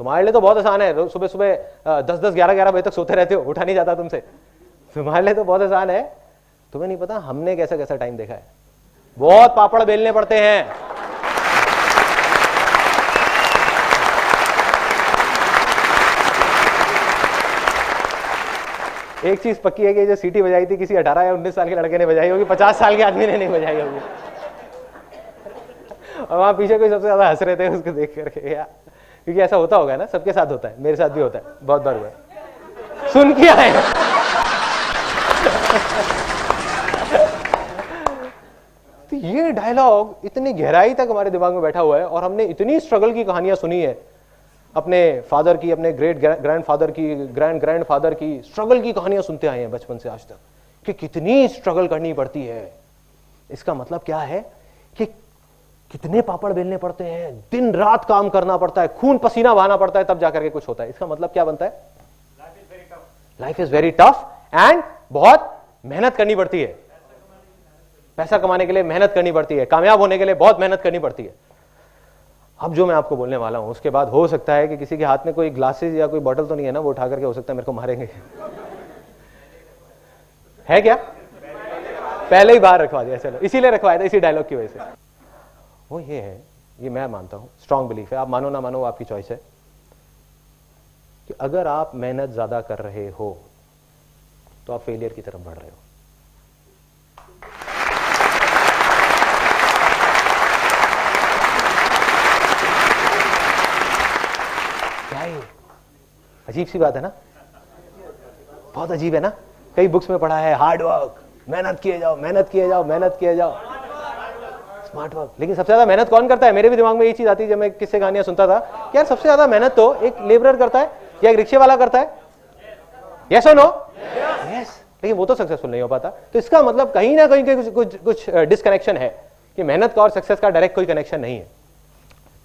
तुम्हारे लिए तो बहुत आसान है, सुबह सुबह 10-10, 11-11 बजे तक सोते रहते हो, उठा नहीं जाता तुमसे, तुम्हारे लिए तो बहुत आसान है। तुम्हें नहीं पता हमने कैसा कैसा टाइम देखा है, बहुत पापड़ बेलने पड़ते हैं। एक चीज पक्की है कि जो सीटी बजाई थी किसी 18 या 19 साल के लड़के ने बजाई होगी, 50 साल के आदमी ने नहीं बजाई होगी। और वहां पीछे कोई सबसे ज्यादा हंस रहे थे उसको देख करके, यार क्योंकि ऐसा होता होगा ना, सबके साथ होता है, मेरे साथ भी होता है, बहुत बार हुआ है, सुन किया है। तो ये डायलॉग इतनी गहराई तक हमारे दिमाग में बैठा हुआ है, और हमने इतनी स्ट्रगल की कहानियां सुनी है, अपने फादर की, अपने ग्रेट ग्रैंडफादर की, ग्रैंडफादर की स्ट्रगल की कहानियां सुनते आए हैं बचपन से आज तक, कि कितनी स्ट्रगल करनी पड़ती है। इसका मतलब क्या है कि कितने पापड़ बेलने पड़ते हैं, दिन रात काम करना पड़ता है, खून पसीना बहाना पड़ता है, तब जाकर के कुछ होता है। इसका मतलब क्या बनता है? Life is very tough and बहुत मेहनत करनी पड़ती है। पैसा कमाने के लिए मेहनत करनी पड़ती है, कामयाब होने के लिए बहुत मेहनत करनी पड़ती है। अब जो मैं आपको बोलने वाला हूं उसके बाद हो सकता है कि किसी के हाथ में कोई ग्लासेस या कोई बॉटल तो नहीं है ना, वो उठा करके हो सकता है मेरे को मारेंगे। है क्या? पहले ही बाहर रखवा दिया, चलो इसीलिए रखवाया था, इसी डायलॉग की वजह से। वो ये है, ये मैं मानता हूं, स्ट्रांग बिलीफ है, आप मानो ना मानो वो आपकी चॉइस है, कि अगर आप मेहनत ज्यादा कर रहे हो तो आप फेलियर की तरफ बढ़ रहे हो। अजीब सी बात है ना, बहुत अजीब है ना। कई बुक्स में पढ़ा है हार्ड वर्क, मेहनत किए जाओ, मेहनत किए जाओ, मेहनत किए जाओ, स्मार्ट वर्क। लेकिन सबसे ज्यादा मेहनत कौन करता है? मेरे भी दिमाग में ये चीज आती है जब मैं किससे कहानियां सुनता था कि यार सबसे ज्यादा मेहनत तो एक लेबरर करता है या एक रिक्शे वाला करता है। यस और नो? यस। लेकिन वो तो सक्सेसफुल नहीं हो पाता। तो इसका मतलब कहीं ना कहीं कुछ डिसकनेक्शन है कि मेहनत का और सक्सेस का डायरेक्ट कोई कनेक्शन नहीं है।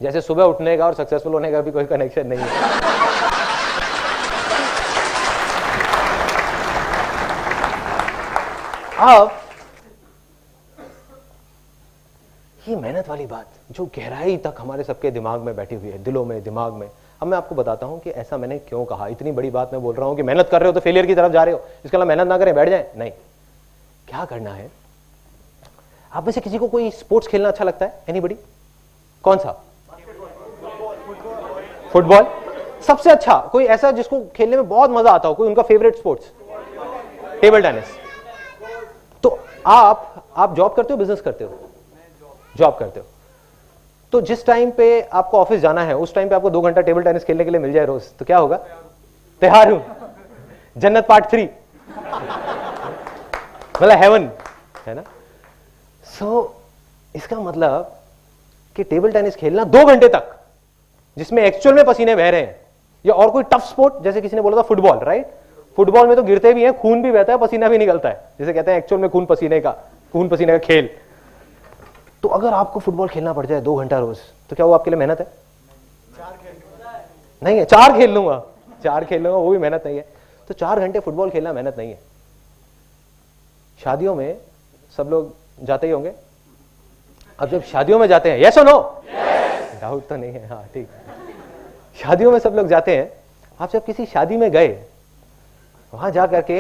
जैसे सुबह उठने का और सक्सेसफुल होने का भी कोई कनेक्शन नहीं है। अब ये मेहनत वाली बात जो गहराई तक हमारे सबके दिमाग में बैठी हुई है, दिलों में, दिमाग में। अब मैं आपको बताता हूं कि ऐसा मैंने क्यों कहा। इतनी बड़ी बात मैं बोल रहा हूं कि मेहनत कर रहे हो तो फेलियर की तरफ जा रहे हो, इसका मतलब मेहनत ना करें बैठ जाए, नहीं। क्या करना है? आप में से किसी को कोई स्पोर्ट्स खेलना अच्छा लगता है? एनीबॉडी? कौन सा? फुटबॉल। सबसे अच्छा कोई ऐसा जिसको खेलने में बहुत मजा आता हो, कोई उनका फेवरेट स्पोर्ट्स? Table tennis. तो आप जॉब करते हो, बिजनेस करते हो? जॉब करते हो। तो जिस टाइम पे आपको ऑफिस जाना है उस टाइम पे आपको 2 घंटा टेबल टेनिस खेलने के लिए मिल जाए रोज, तो क्या होगा? तैयार हूं, जन्नत पार्ट 3, मतलब हेवन, है ना। सो इसका मतलब कि टेबल टेनिस खेलना 2 घंटे तक, जिसमें एक्चुअल में पसीने बह रहे हैं, या और कोई टफ स्पोर्ट, जैसे किसी ने बोला था फुटबॉल, राइट? फुटबॉल में तो गिरते भी हैं, खून भी बहता है, पसीना भी निकलता है, जिसे कहते हैं एक्चुअल में खून पसीने का खेल। तो अगर आपको फुटबॉल खेलना पड़ जाए 2 घंटा रोज, तो क्या वो आपके लिए मेहनत है? नहीं है। 4 खेल लूंगा, वो भी मेहनत नहीं है। तो 4 घंटे फुटबॉल खेलना मेहनत नहीं है। शादियों में सब लोग जाते ही होंगे। अब जब शादियों में जाते हैं, यस और नो? डाउट तो नहीं है, हाँ ठीक। शादियों में सब लोग जाते हैं। आप जब किसी शादी में गए, वहां जा करके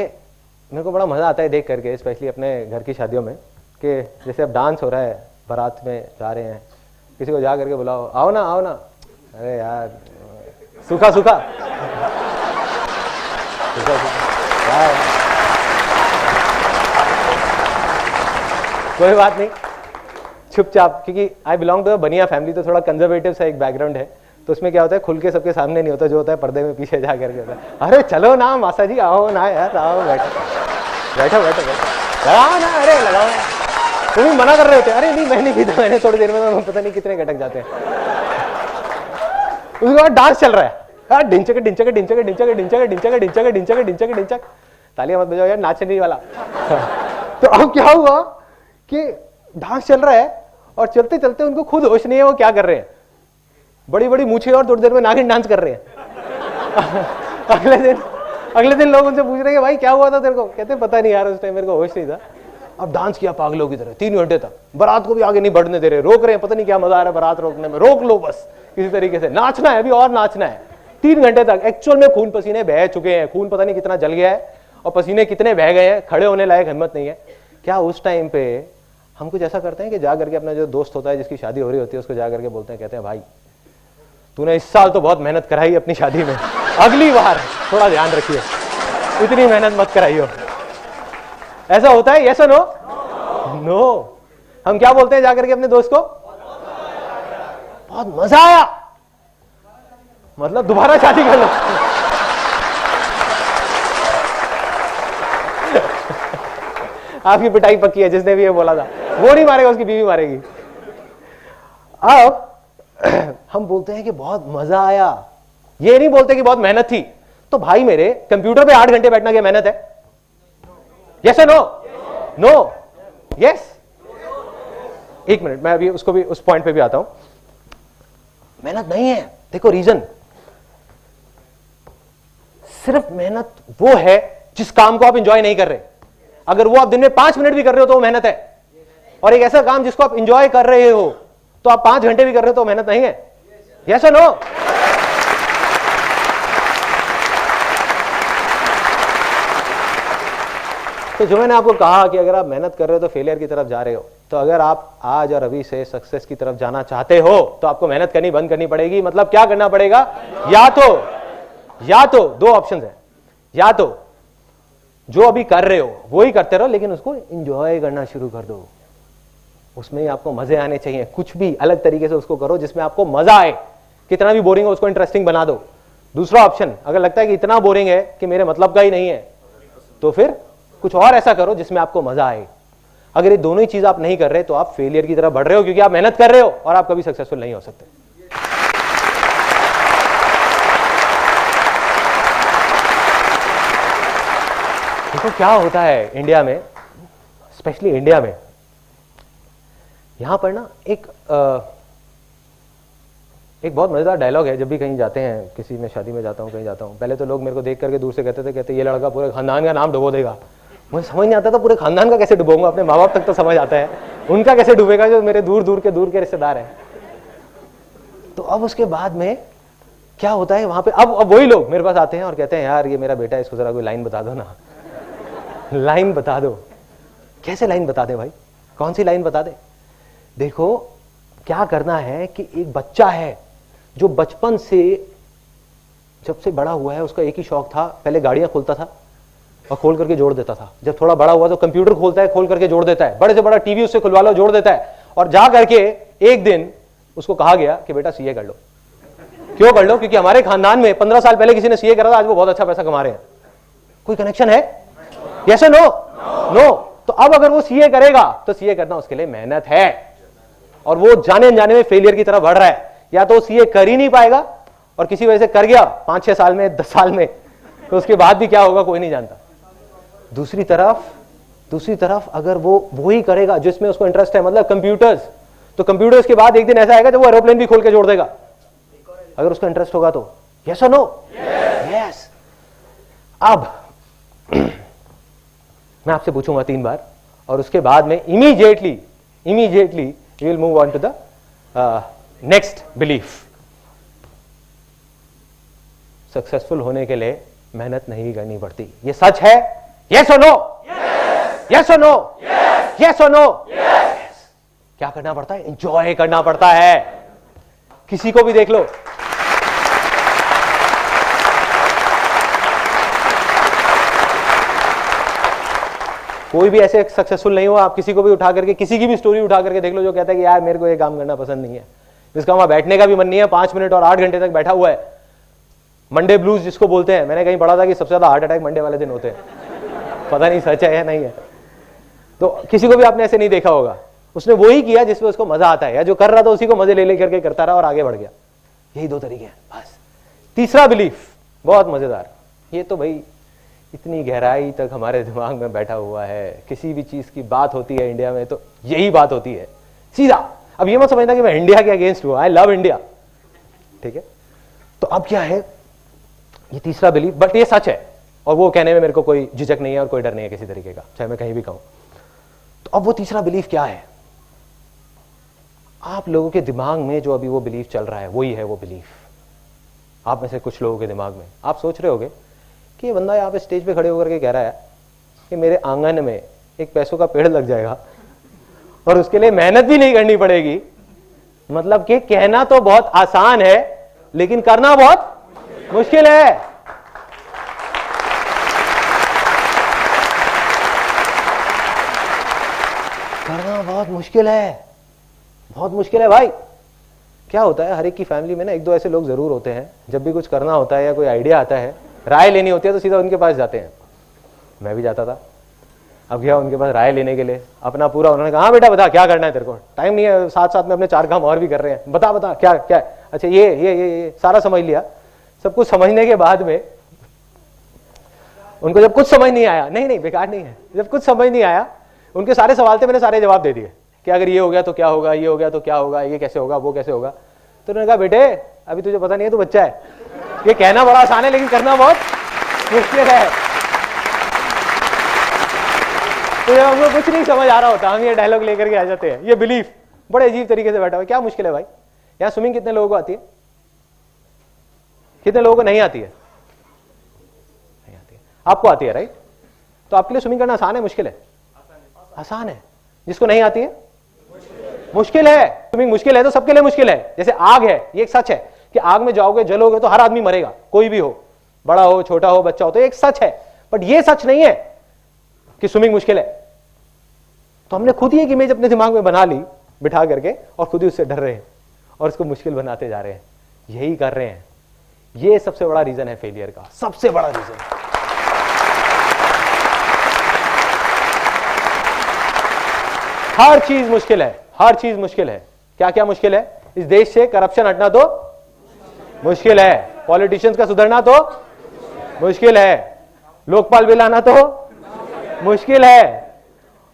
मेरे को बड़ा मजा आता है देख करके, स्पेशली अपने घर की शादियों में, कि जैसे अब डांस हो रहा है, बारात में जा रहे हैं, किसी को जा करके बुलाओ, आओ ना आओ ना, अरे यार सूखा सूखा कोई बात नहीं, चुपचाप, क्योंकि आई बिलोंग टू बनिया फैमिली, तो थोड़ा कंजर्वेटिव सा एक बैकग्राउंड है, तो उसमें क्या होता है, खुल के सबके सामने नहीं होता, जो होता है पर्दे में पीछे जा करके होता है, अरे चलो ना मासा जी, आओ ना यार, आओ बैठो बैठो बैठो बैठो, लगाओ ना, अरे लगाओ ना। तुम भी मना कर रहे होते, अरे नहीं मैं नहीं पीता, मैंने थोड़ी देर में पता नहीं कितने घटक जाते हैं। उसके बाद डांस चल रहा है, ढिंचक ढिंचक ढिंचक ढिंचक ढिंचक ढिंचक ढिंचक ढिंचक ढिंचक ढिंचक, तालियां मत बजाओ यार, नाचने वाला। तो अब क्या हुआ कि डांस चल रहा है और चलते चलते उनको खुद होश नहीं है वो क्या कर रहे हैं, बड़ी बड़ी मूछें और थोड़ी देर में नागिन डांस कर रहे हैं। अगले दिन लोग उनसे पूछ रहे हैं भाई क्या हुआ था तेरे को, कहते पता नहीं यार उस टाइम मेरे को होश नहीं था। अब डांस किया पागलों की तरह 3 घंटे तक, बारात को भी आगे नहीं बढ़ने दे रहे, रोक रहे हैं, पता नहीं क्या मजा आ रहा है बारात रोकने में, रोक लो बस किसी तरीके से, नाचना है अभी और नाचना है। 3 घंटे तक एक्चुअल में खून पसीने बह चुके हैं, खून पता नहीं कितना जल गया है और पसीने कितने बह गए हैं, खड़े होने लायक हिम्मत नहीं है। क्या उस टाइम पे हम कुछ ऐसा करते हैं कि जा करके अपना जो दोस्त होता है जिसकी शादी हो रही होती है उसको जा करके बोलते हैं, कहते हैं भाई तूने इस साल तो बहुत मेहनत कराई अपनी शादी में, अगली बार थोड़ा ध्यान रखिए, इतनी मेहनत मत कराइयो। ऐसा होता है? यस और नो? नो। हम क्या बोलते हैं जाकर के अपने दोस्त को, बहुत मजा आया, मतलब दोबारा शादी कर लो। आपकी पिटाई पक्की है, जिसने भी ये बोला था वो नहीं मारेगा, उसकी बीवी मारेगी। अब हम बोलते हैं कि बहुत मजा आया, ये नहीं बोलते कि बहुत मेहनत थी। तो भाई मेरे कंप्यूटर पे 8 घंटे बैठना क्या मेहनत है? यस और नो? नो? यस? एक मिनट, मैं अभी उसको भी उस पॉइंट पे भी आता हूं। मेहनत नहीं है, देखो रीजन, सिर्फ मेहनत वो है जिस काम को आप इंजॉय नहीं कर रहे। अगर वो आप दिन में 5 मिनट भी कर रहे हो तो वो मेहनत है, और एक ऐसा काम जिसको आप इंजॉय कर रहे हो तो आप 5 घंटे भी कर रहे हो तो मेहनत नहीं है। यस और नो? तो जो मैंने आपको कहा कि अगर आप मेहनत कर रहे हो तो फेलियर की तरफ जा रहे हो, तो अगर आप आज और अभी से सक्सेस की तरफ जाना चाहते हो तो आपको मेहनत करनी बंद करनी पड़ेगी। मतलब क्या करना पड़ेगा? या तो 2 ऑप्शन है, या तो जो अभी कर रहे हो वो ही करते रहो, लेकिन उसको एंजॉय करना शुरू कर दो, उसमें ही आपको मजे आने चाहिए। कुछ भी अलग तरीके से उसको करो जिसमें आपको मजा आए, कितना भी बोरिंग हो उसको इंटरेस्टिंग बना दो। दूसरा ऑप्शन, अगर लगता है कि इतना बोरिंग है कि मेरे मतलब का ही नहीं है, तो फिर कुछ और ऐसा करो जिसमें आपको मजा आए। अगर ये दोनों ही चीज आप नहीं कर रहे तो आप फेलियर की तरफ बढ़ रहे हो, क्योंकि आप मेहनत कर रहे हो और आप कभी सक्सेसफुल नहीं हो सकते। देखो क्या होता है इंडिया में, स्पेशली इंडिया में, यहां पर ना एक बहुत मजेदार डायलॉग है। जब भी कहीं जाते हैं, किसी में शादी में जाता हूं, कहीं जाता हूं, पहले तो लोग मेरे को देख करके दूर से कहते ये लड़का पूरे खानदान का नाम डुबो देगा। मुझे समझ नहीं आता था पूरे खानदान का कैसे डुबोऊंगा, अपने माँ बाप तक तो समझ आता है, उनका कैसे डूबेगा जो मेरे दूर के रिश्तेदार हैं। तो अब उसके बाद में क्या होता है वहां पे, अब वही लोग मेरे पास आते हैं और कहते हैं यार ये मेरा बेटा है, इसको जरा कोई लाइन बता दो ना, लाइन बता दो। कैसे लाइन बता दे भाई, कौन सी लाइन बता दे? देखो क्या करना है कि एक बच्चा है जो बचपन से जब से बड़ा हुआ है, उसका एक ही शौक था, पहले गाड़ियां खोलता था और खोल करके जोड़ देता था। जब थोड़ा बड़ा हुआ तो कंप्यूटर खोलता है, खोल करके जोड़ देता है, बड़े से बड़ा टीवी उससे खुलवा लो, जोड़ देता है। और जा करके एक दिन उसको कहा गया कि बेटा सीए कर लो। क्यों कर लो? क्योंकि हमारे खानदान में 15 साल पहले किसी ने सीए करा था, आज वो बहुत अच्छा पैसा कमा रहे हैं। कोई कनेक्शन है? यस और नो? नो। तो अब अगर वो सीए करेगा तो सीए करना उसके लिए मेहनत है, और वो जाने अनजाने में फेलियर की तरफ बढ़ रहा है। या तो सीए कर ही नहीं पाएगा, और किसी वजह से कर गया 5-6 साल में, 10 साल में, तो उसके बाद भी क्या होगा कोई नहीं जानता। दूसरी तरफ अगर वो ही करेगा जिसमें उसको इंटरेस्ट है, मतलब कंप्यूटर्स, तो कंप्यूटर्स के बाद एक दिन ऐसा आएगा जब वो एरोप्लेन भी खोल के जोड़ देगा, अगर उसको इंटरेस्ट होगा तो। यस और नो? यस। अब मैं आपसे पूछूंगा 3 बार, और उसके बाद में immediately you will move on to the next belief. Successful होने के लिए मेहनत नहीं करनी पड़ती, ये सच है? यस और नो? यस और नो? यस और नो? क्या करना पड़ता है? एंजॉय करना पड़ता है। किसी को भी देख लो, कोई भी ऐसे सक्सेसफुल नहीं हुआ, आप किसी को भी उठा करके, किसी की भी स्टोरी उठा करके देख लो जो कहता है कि यार मेरे को ये काम करना पसंद नहीं है, जिसका वहां बैठने का भी मन नहीं है, 5 मिनट और 8 घंटे तक बैठा हुआ है। मंडे ब्लूज जिसको बोलते हैं, मैंने कहीं पढ़ा था कि सबसे ज्यादा हार्ट अटैक मंडे वाले दिन होते हैं। पता नहीं सच है या नहीं है, तो किसी को भी आपने ऐसे नहीं देखा होगा। उसने वही किया जिसमें उसको मजा आता है, या जो कर रहा था उसी को मजे ले लेकर के करता रहा और आगे बढ़ गया। यही 2 तरीके हैं बस। तीसरा बिलीफ बहुत मजेदार, ये तो भाई इतनी गहराई तक हमारे दिमाग में बैठा हुआ है, किसी भी चीज की बात होती है इंडिया में तो यही बात होती है सीधा। अब ये मत समझना कि मैं इंडिया के अगेंस्ट हूं, आई लव इंडिया, ठीक है। तो अब क्या है, ये तीसरा बिलीफ, बट ये सच है और वो कहने में मेरे को कोई झिझक नहीं है और कोई डर नहीं है किसी तरीके का, चाहे मैं कहीं भी कहूं। तो अब वो तीसरा बिलीफ क्या है, आप लोगों के दिमाग में जो अभी वो बिलीफ चल रहा है वही है वो बिलीफ। आप में से कुछ लोगों के दिमाग में आप सोच रहे होगे कि ये बंदा यहाँ पे स्टेज पे खड़े होकर के कह रहा है कि मेरे आंगन में एक पैसों का पेड़ लग जाएगा और उसके लिए मेहनत भी नहीं करनी पड़ेगी। मतलब कि कहना तो बहुत आसान है लेकिन करना बहुत मुश्किल है। करना बहुत मुश्किल है, बहुत मुश्किल है भाई। क्या होता है, हर एक की फैमिली में ना 1-2 ऐसे लोग जरूर होते हैं, जब भी कुछ करना होता है या कोई आइडिया आता है, राय लेनी होती है तो सीधा उनके पास जाते हैं। मैं भी जाता था। अब गया उनके पास राय लेने के लिए, अपना पूरा, उन्होंने कहा हाँ बेटा बता क्या करना है, तेरे को टाइम नहीं है, साथ साथ में अपने 4 काम और भी कर रहे हैं, बता बता क्या क्या। अच्छा ये सारा समझ लिया। सब कुछ समझने के बाद में उनको जब कुछ समझ नहीं आया, नहीं बेकार नहीं है, जब कुछ समझ नहीं आया, उनके सारे सवाल थे, मैंने सारे जवाब दे दिए कि अगर ये हो गया तो क्या होगा, ये हो गया तो क्या होगा, ये कैसे होगा, वो कैसे होगा। तो उन्होंने कहा बेटे अभी तुझे पता नहीं है, तू बच्चा है, ये कहना बड़ा आसान है लेकिन करना बहुत मुश्किल है। तो जब हमको कुछ नहीं समझ आ रहा होता, हम ये डायलॉग लेकर के आ जाते हैं। ये बिलीफ बड़े अजीब तरीके से बैठा हुआ, क्या मुश्किल है भाई। यहाँ स्विमिंग कितने लोगों को आती है, कितने लोगों को नहीं आती है? नहीं आती है। आपको आती है राइट? तो आपके लिए स्विमिंग करना आसान है मुश्किल है? आसान है। जिसको नहीं आती है मुश्किल है। स्विमिंग मुश्किल है तो सबके लिए मुश्किल है। जैसे आग है, ये एक सच है कि आग में जाओगे जलोगे तो हर आदमी मरेगा, कोई भी हो, बड़ा हो छोटा हो बच्चा हो, तो एक सच है। बट ये सच नहीं है कि स्विमिंग मुश्किल है। तो हमने खुद ही एक इमेज अपने दिमाग में बना ली बिठा करके और खुद ही उससे डर रहे हैं और उसको मुश्किल बनाते जा रहे हैं। यही कर रहे हैं। ये सबसे बड़ा रीजन है फेलियर का, सबसे बड़ा रीजन। हर चीज मुश्किल है, हर चीज मुश्किल है। क्या क्या मुश्किल है? इस देश से करप्शन हटना तो मुश्किल है, पॉलिटिशियंस का सुधरना तो मुश्किल है, लोकपाल बिल आना तो मुश्किल है।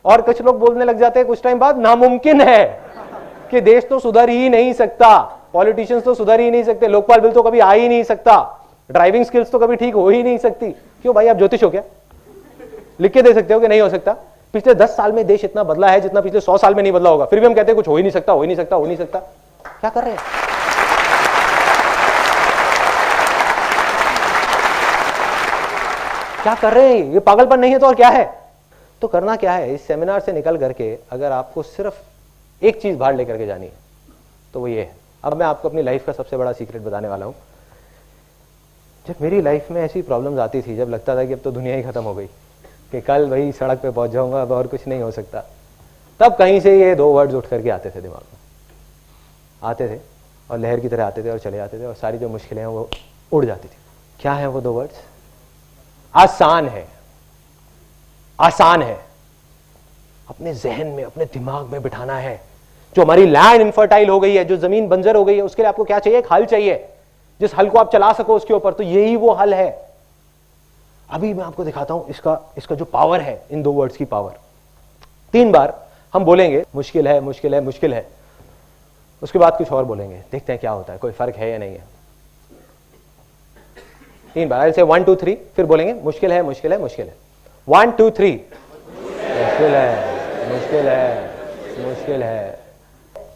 और कुछ लोग बोलने लग जाते हैं कुछ टाइम बाद नामुमकिन है कि देश तो सुधर ही नहीं सकता, पॉलिटिशियंस तो सुधर ही नहीं सकते, लोकपाल बिल तो कभी आ ही नहीं सकता, ड्राइविंग स्किल्स तो कभी ठीक हो ही नहीं सकती। क्यों भाई, आप ज्योतिष हो क्या? लिख के दे सकते हो कि नहीं हो सकता? पिछले 10 साल में देश इतना बदला है जितना पिछले 100 साल में नहीं बदला होगा, फिर भी हम कहते हैं कुछ हो ही नहीं सकता, हो ही नहीं सकता, हो नहीं सकता। क्या कर रहे हैं? क्या कर रहे हैं? ये पागलपन नहीं है तो और क्या है? तो करना क्या है, इस सेमिनार से निकल करके अगर आपको सिर्फ एक चीज बाहर लेकर के जानी है तो वो ये है। अब मैं आपको अपनी लाइफ का सबसे बड़ा सीक्रेट बताने वाला हूं। जब मेरी लाइफ में ऐसी प्रॉब्लम्स आती थी, जब लगता था कि अब तो दुनिया ही खत्म हो गई, कि कल वही सड़क पे पहुंच जाऊंगा, अब और कुछ नहीं हो सकता, तब कहीं से ये 2 वर्ड्स उठ करके आते थे दिमाग में, आते थे और लहर की तरह आते थे और चले जाते थे और सारी जो मुश्किलें हैं वो उड़ जाती थी। क्या है वो 2 वर्ड्स? आसान है। आसान है। अपने जहन में, अपने दिमाग में बिठाना है। जो हमारी लैंड इनफर्टाइल हो गई है, जो जमीन बंजर हो गई है, उसके लिए आपको क्या चाहिए? एक हल चाहिए, जिस हल को आप चला सको उसके ऊपर। तो यही वो हल है। अभी मैं आपको दिखाता हूं इसका जो पावर है, इन 2 वर्ड्स की पावर। 3 बार हम बोलेंगे मुश्किल है, मुश्किल है, मुश्किल है, उसके बाद कुछ और बोलेंगे, देखते हैं क्या होता है, कोई फर्क है या नहीं है। 3 बार से 1 2 3, फिर बोलेंगे मुश्किल है, मुश्किल है, मुश्किल है। 1 2 3, मुश्किल है, मुश्किल है, मुश्किल है।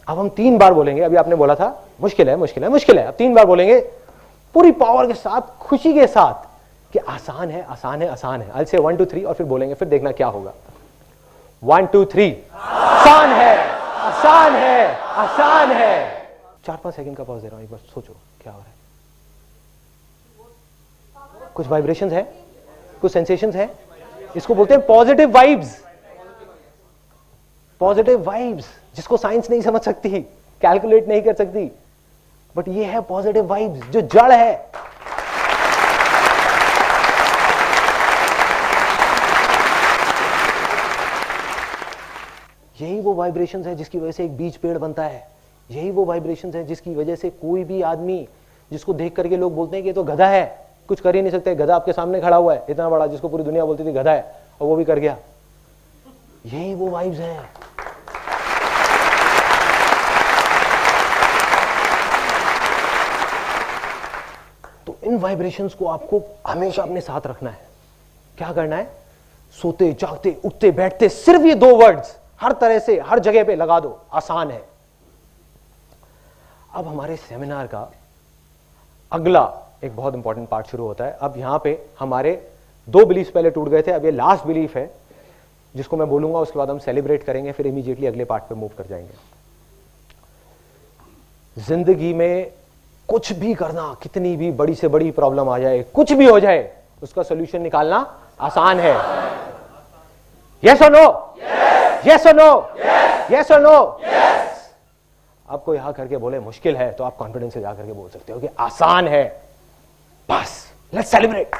अब हम 3 बार बोलेंगे। अभी आपने बोला था मुश्किल है, मुश्किल है, मुश्किल है। अब 3 बार बोलेंगे पूरी पावर के साथ, खुशी के साथ कि आसान है, आसान है, आसान है। से 1 2 3 और फिर बोलेंगे, फिर देखना क्या होगा। 1 2 3, आसान है, आसान है, आसान है। 4-5 सेकंड का पॉज दे रहा हूं, एक बार सोचो क्या हो रहा है। कुछ वाइब्रेशंस है, कुछ सेंसेशंस है। इसको बोलते हैं पॉजिटिव वाइब्स। पॉजिटिव वाइब्स जिसको साइंस नहीं समझ सकती, कैलकुलेट नहीं कर सकती। बट ये है पॉजिटिव वाइब्स, जो जड़ है। यही वो वाइब्रेशंस है जिसकी वजह से एक बीज पेड़ बनता है। यही वो वाइब्रेशंस है जिसकी वजह से कोई भी आदमी जिसको देख करके लोग बोलते हैं कि ये तो गधा है, कुछ कर ही नहीं सकते। गधा आपके सामने खड़ा हुआ है इतना बड़ा, जिसको पूरी दुनिया बोलती थी गधा है, और वो भी कर गया। यही वो वाइब्स हैं। तो इन वाइब्रेशंस को आपको हमेशा अपने साथ रखना है। क्या करना है? सोते जागते उठते बैठते सिर्फ ये दो वर्ड्स हर तरह से हर जगह पे लगा दो, आसान है। अब हमारे सेमिनार का अगला एक बहुत इंपॉर्टेंट पार्ट शुरू होता है। अब यहां पे हमारे दो बिलीफ पहले टूट गए थे, अब ये लास्ट बिलीफ है जिसको मैं बोलूंगा, उसके बाद हम सेलिब्रेट करेंगे, फिर इमीडिएटली अगले पार्ट पे मूव कर जाएंगे। जिंदगी में कुछ भी करना, कितनी भी बड़ी से बड़ी प्रॉब्लम आ जाए, कुछ भी हो जाए, उसका सोल्यूशन निकालना आसान है। यस और नो? यस और नो? यस और नो? आपको यहां करके बोले मुश्किल है, तो आप कॉन्फिडेंस से जाकर के बोल सकते हो कि आसान है। बस लेट्स सेलिब्रेट।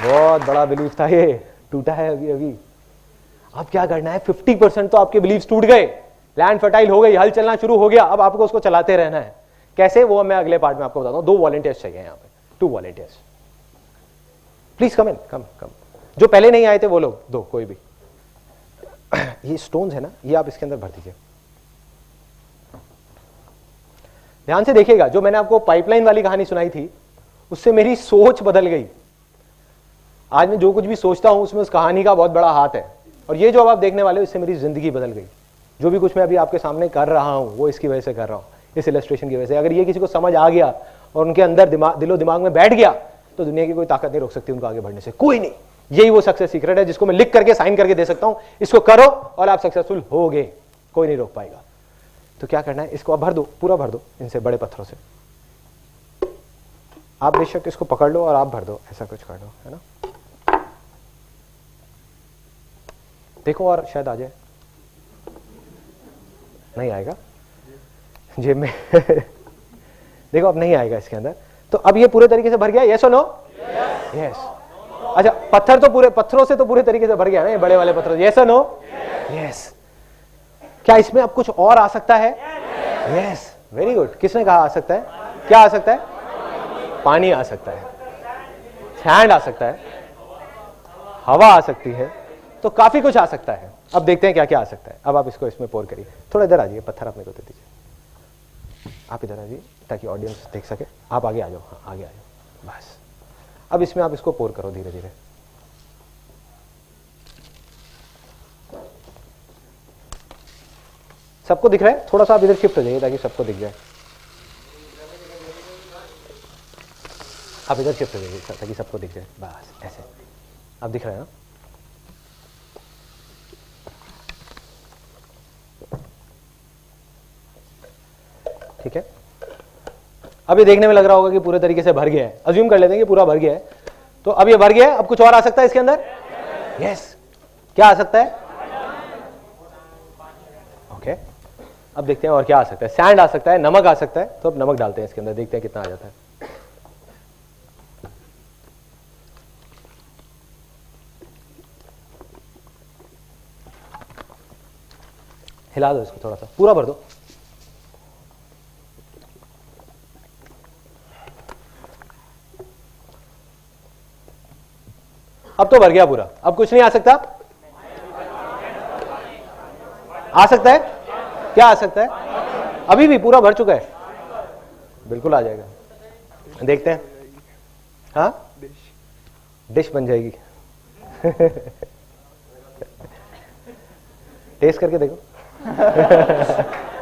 बहुत बड़ा बिलीफ था, ये टूटा है अभी अभी। अब क्या करना है? 50% तो आपके बिलीव्स टूट गए, लैंड फर्टाइल हो गई, हल चलना शुरू हो गया। अब आपको उसको चलाते रहना है। कैसे? वो मैं अगले पार्ट में आपको बताता हूं। 2 वॉलंटियर्स चाहिए यहां पे, 2 वॉलंटियर्स। प्लीज कम इन, कम। जो पहले नहीं आए थे वो लोग दो, कोई भी। ये स्टोन्स है ना, ये आप इसके अंदर भर दीजिए। ध्यान से देखिएगा, जो मैंने आपको पाइपलाइन वाली कहानी सुनाई थी उससे मेरी सोच बदल गई। आज मैं जो कुछ भी सोचता हूं उसमें उस कहानी का बहुत बड़ा हाथ है। और ये जो अब आप देखने वाले हो, इससे मेरी जिंदगी बदल गई। जो भी कुछ मैं अभी आपके सामने कर रहा हूं वो इसकी वजह से कर रहा हूं, इस इलस्ट्रेशन की वजह से। अगर ये किसी को समझ आ गया और उनके अंदर दिलो दिमाग में बैठ गया, तो दुनिया की कोई ताकत नहीं रोक सकती उनको आगे बढ़ने से, कोई नहीं। यही वो सक्सेस सीक्रेट है जिसको मैं लिख करके साइन करके दे सकता हूं। इसको करो और आप सक्सेसफुल होगे, कोई नहीं रोक पाएगा। तो क्या करना है? इसको आप भर दो, पूरा भर दो इनसे, बड़े पत्थरों से। आप बेशक इसको पकड़ लो और आप भर दो, ऐसा कुछ कर दो, है ना। देखो और शायद आ जाए। नहीं आएगा जेब में। देखो अब नहीं आएगा इसके अंदर। तो अब ये पूरे तरीके से भर गया, यस और नो? यस। अच्छा, पत्थर तो पूरे, पत्थरों से तो पूरे तरीके से भर गया ना, ये बड़े वाले पत्थर, यस और नो? यस। क्या इसमें अब कुछ और आ सकता है? Yes, very good. किसने कहा आ सकता है? क्या आ सकता है? पानी आ सकता है, सैंड आ सकता है, हवा आ सकती है, तो काफी कुछ आ सकता है। अब देखते हैं क्या क्या आ सकता है। अब आप इसको इसमें पोर करिए। थोड़ा इधर आ जाइए, पत्थर अपने को दे दीजिए। आप इधर आ जाइए ताकि ऑडियंस देख सके। आप आगे आ जाओ, हाँ आगे आ जाओ, बस। अब इसमें आप इसको पोर करो धीरे धीरे। सबको दिख रहा है? थोड़ा सा आप इधर शिफ्ट हो जाइए ताकि सबको दिख जाए। आप इधर शिफ्ट हो जाइए ताकि सबको दिख जाए, बस ऐसे। अब दिख रहा है ना? ठीक है। अब ये देखने में लग रहा होगा कि पूरे तरीके से भर गया है। अज्यूम कर लेते हैं कि पूरा भर गया है। तो अब ये भर गया है। अब कुछ और आ सकता है इसके अंदर? यस। क्या आ सकता है? ओके। अब देखते हैं और क्या आ सकता है। सैंड आ सकता है, नमक आ सकता है। तो अब नमक डालते हैं इसके अंदर, देखते हैं कितना आ जाता है। हिला दो इसको, थोड़ा सा पूरा भर दो। अब तो भर गया पूरा, अब कुछ नहीं आ सकता? आ सकता है? क्या आ सकता है? अभी भी पूरा भर चुका है, बिल्कुल आ जाएगा। देखते हैं। हाँ, डिश बन जाएगी। टेस्ट करके देखो।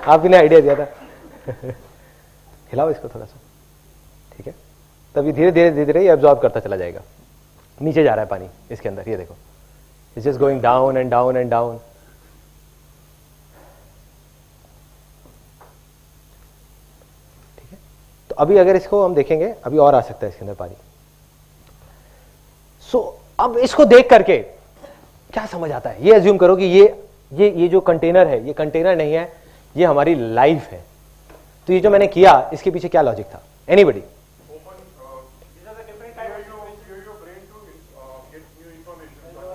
आपने आइडिया दिया था। हिलाओ इसको थोड़ा सा, ठीक है। तभी धीरे धीरे धीरे धीरे ये एब्जॉर्ब करता चला जाएगा। नीचे जा रहा है पानी इसके अंदर, ये देखो, it's just going down and down and down. ठीक है। तो अभी अगर इसको हम देखेंगे, अभी और आ सकता है इसके अंदर पानी। सो अब इसको देख करके क्या समझ आता है? ये अज्यूम करो कि ये जो कंटेनर है, ये कंटेनर नहीं है, ये हमारी लाइफ है। तो ये जो मैंने किया, इसके पीछे क्या लॉजिक था? Anybody?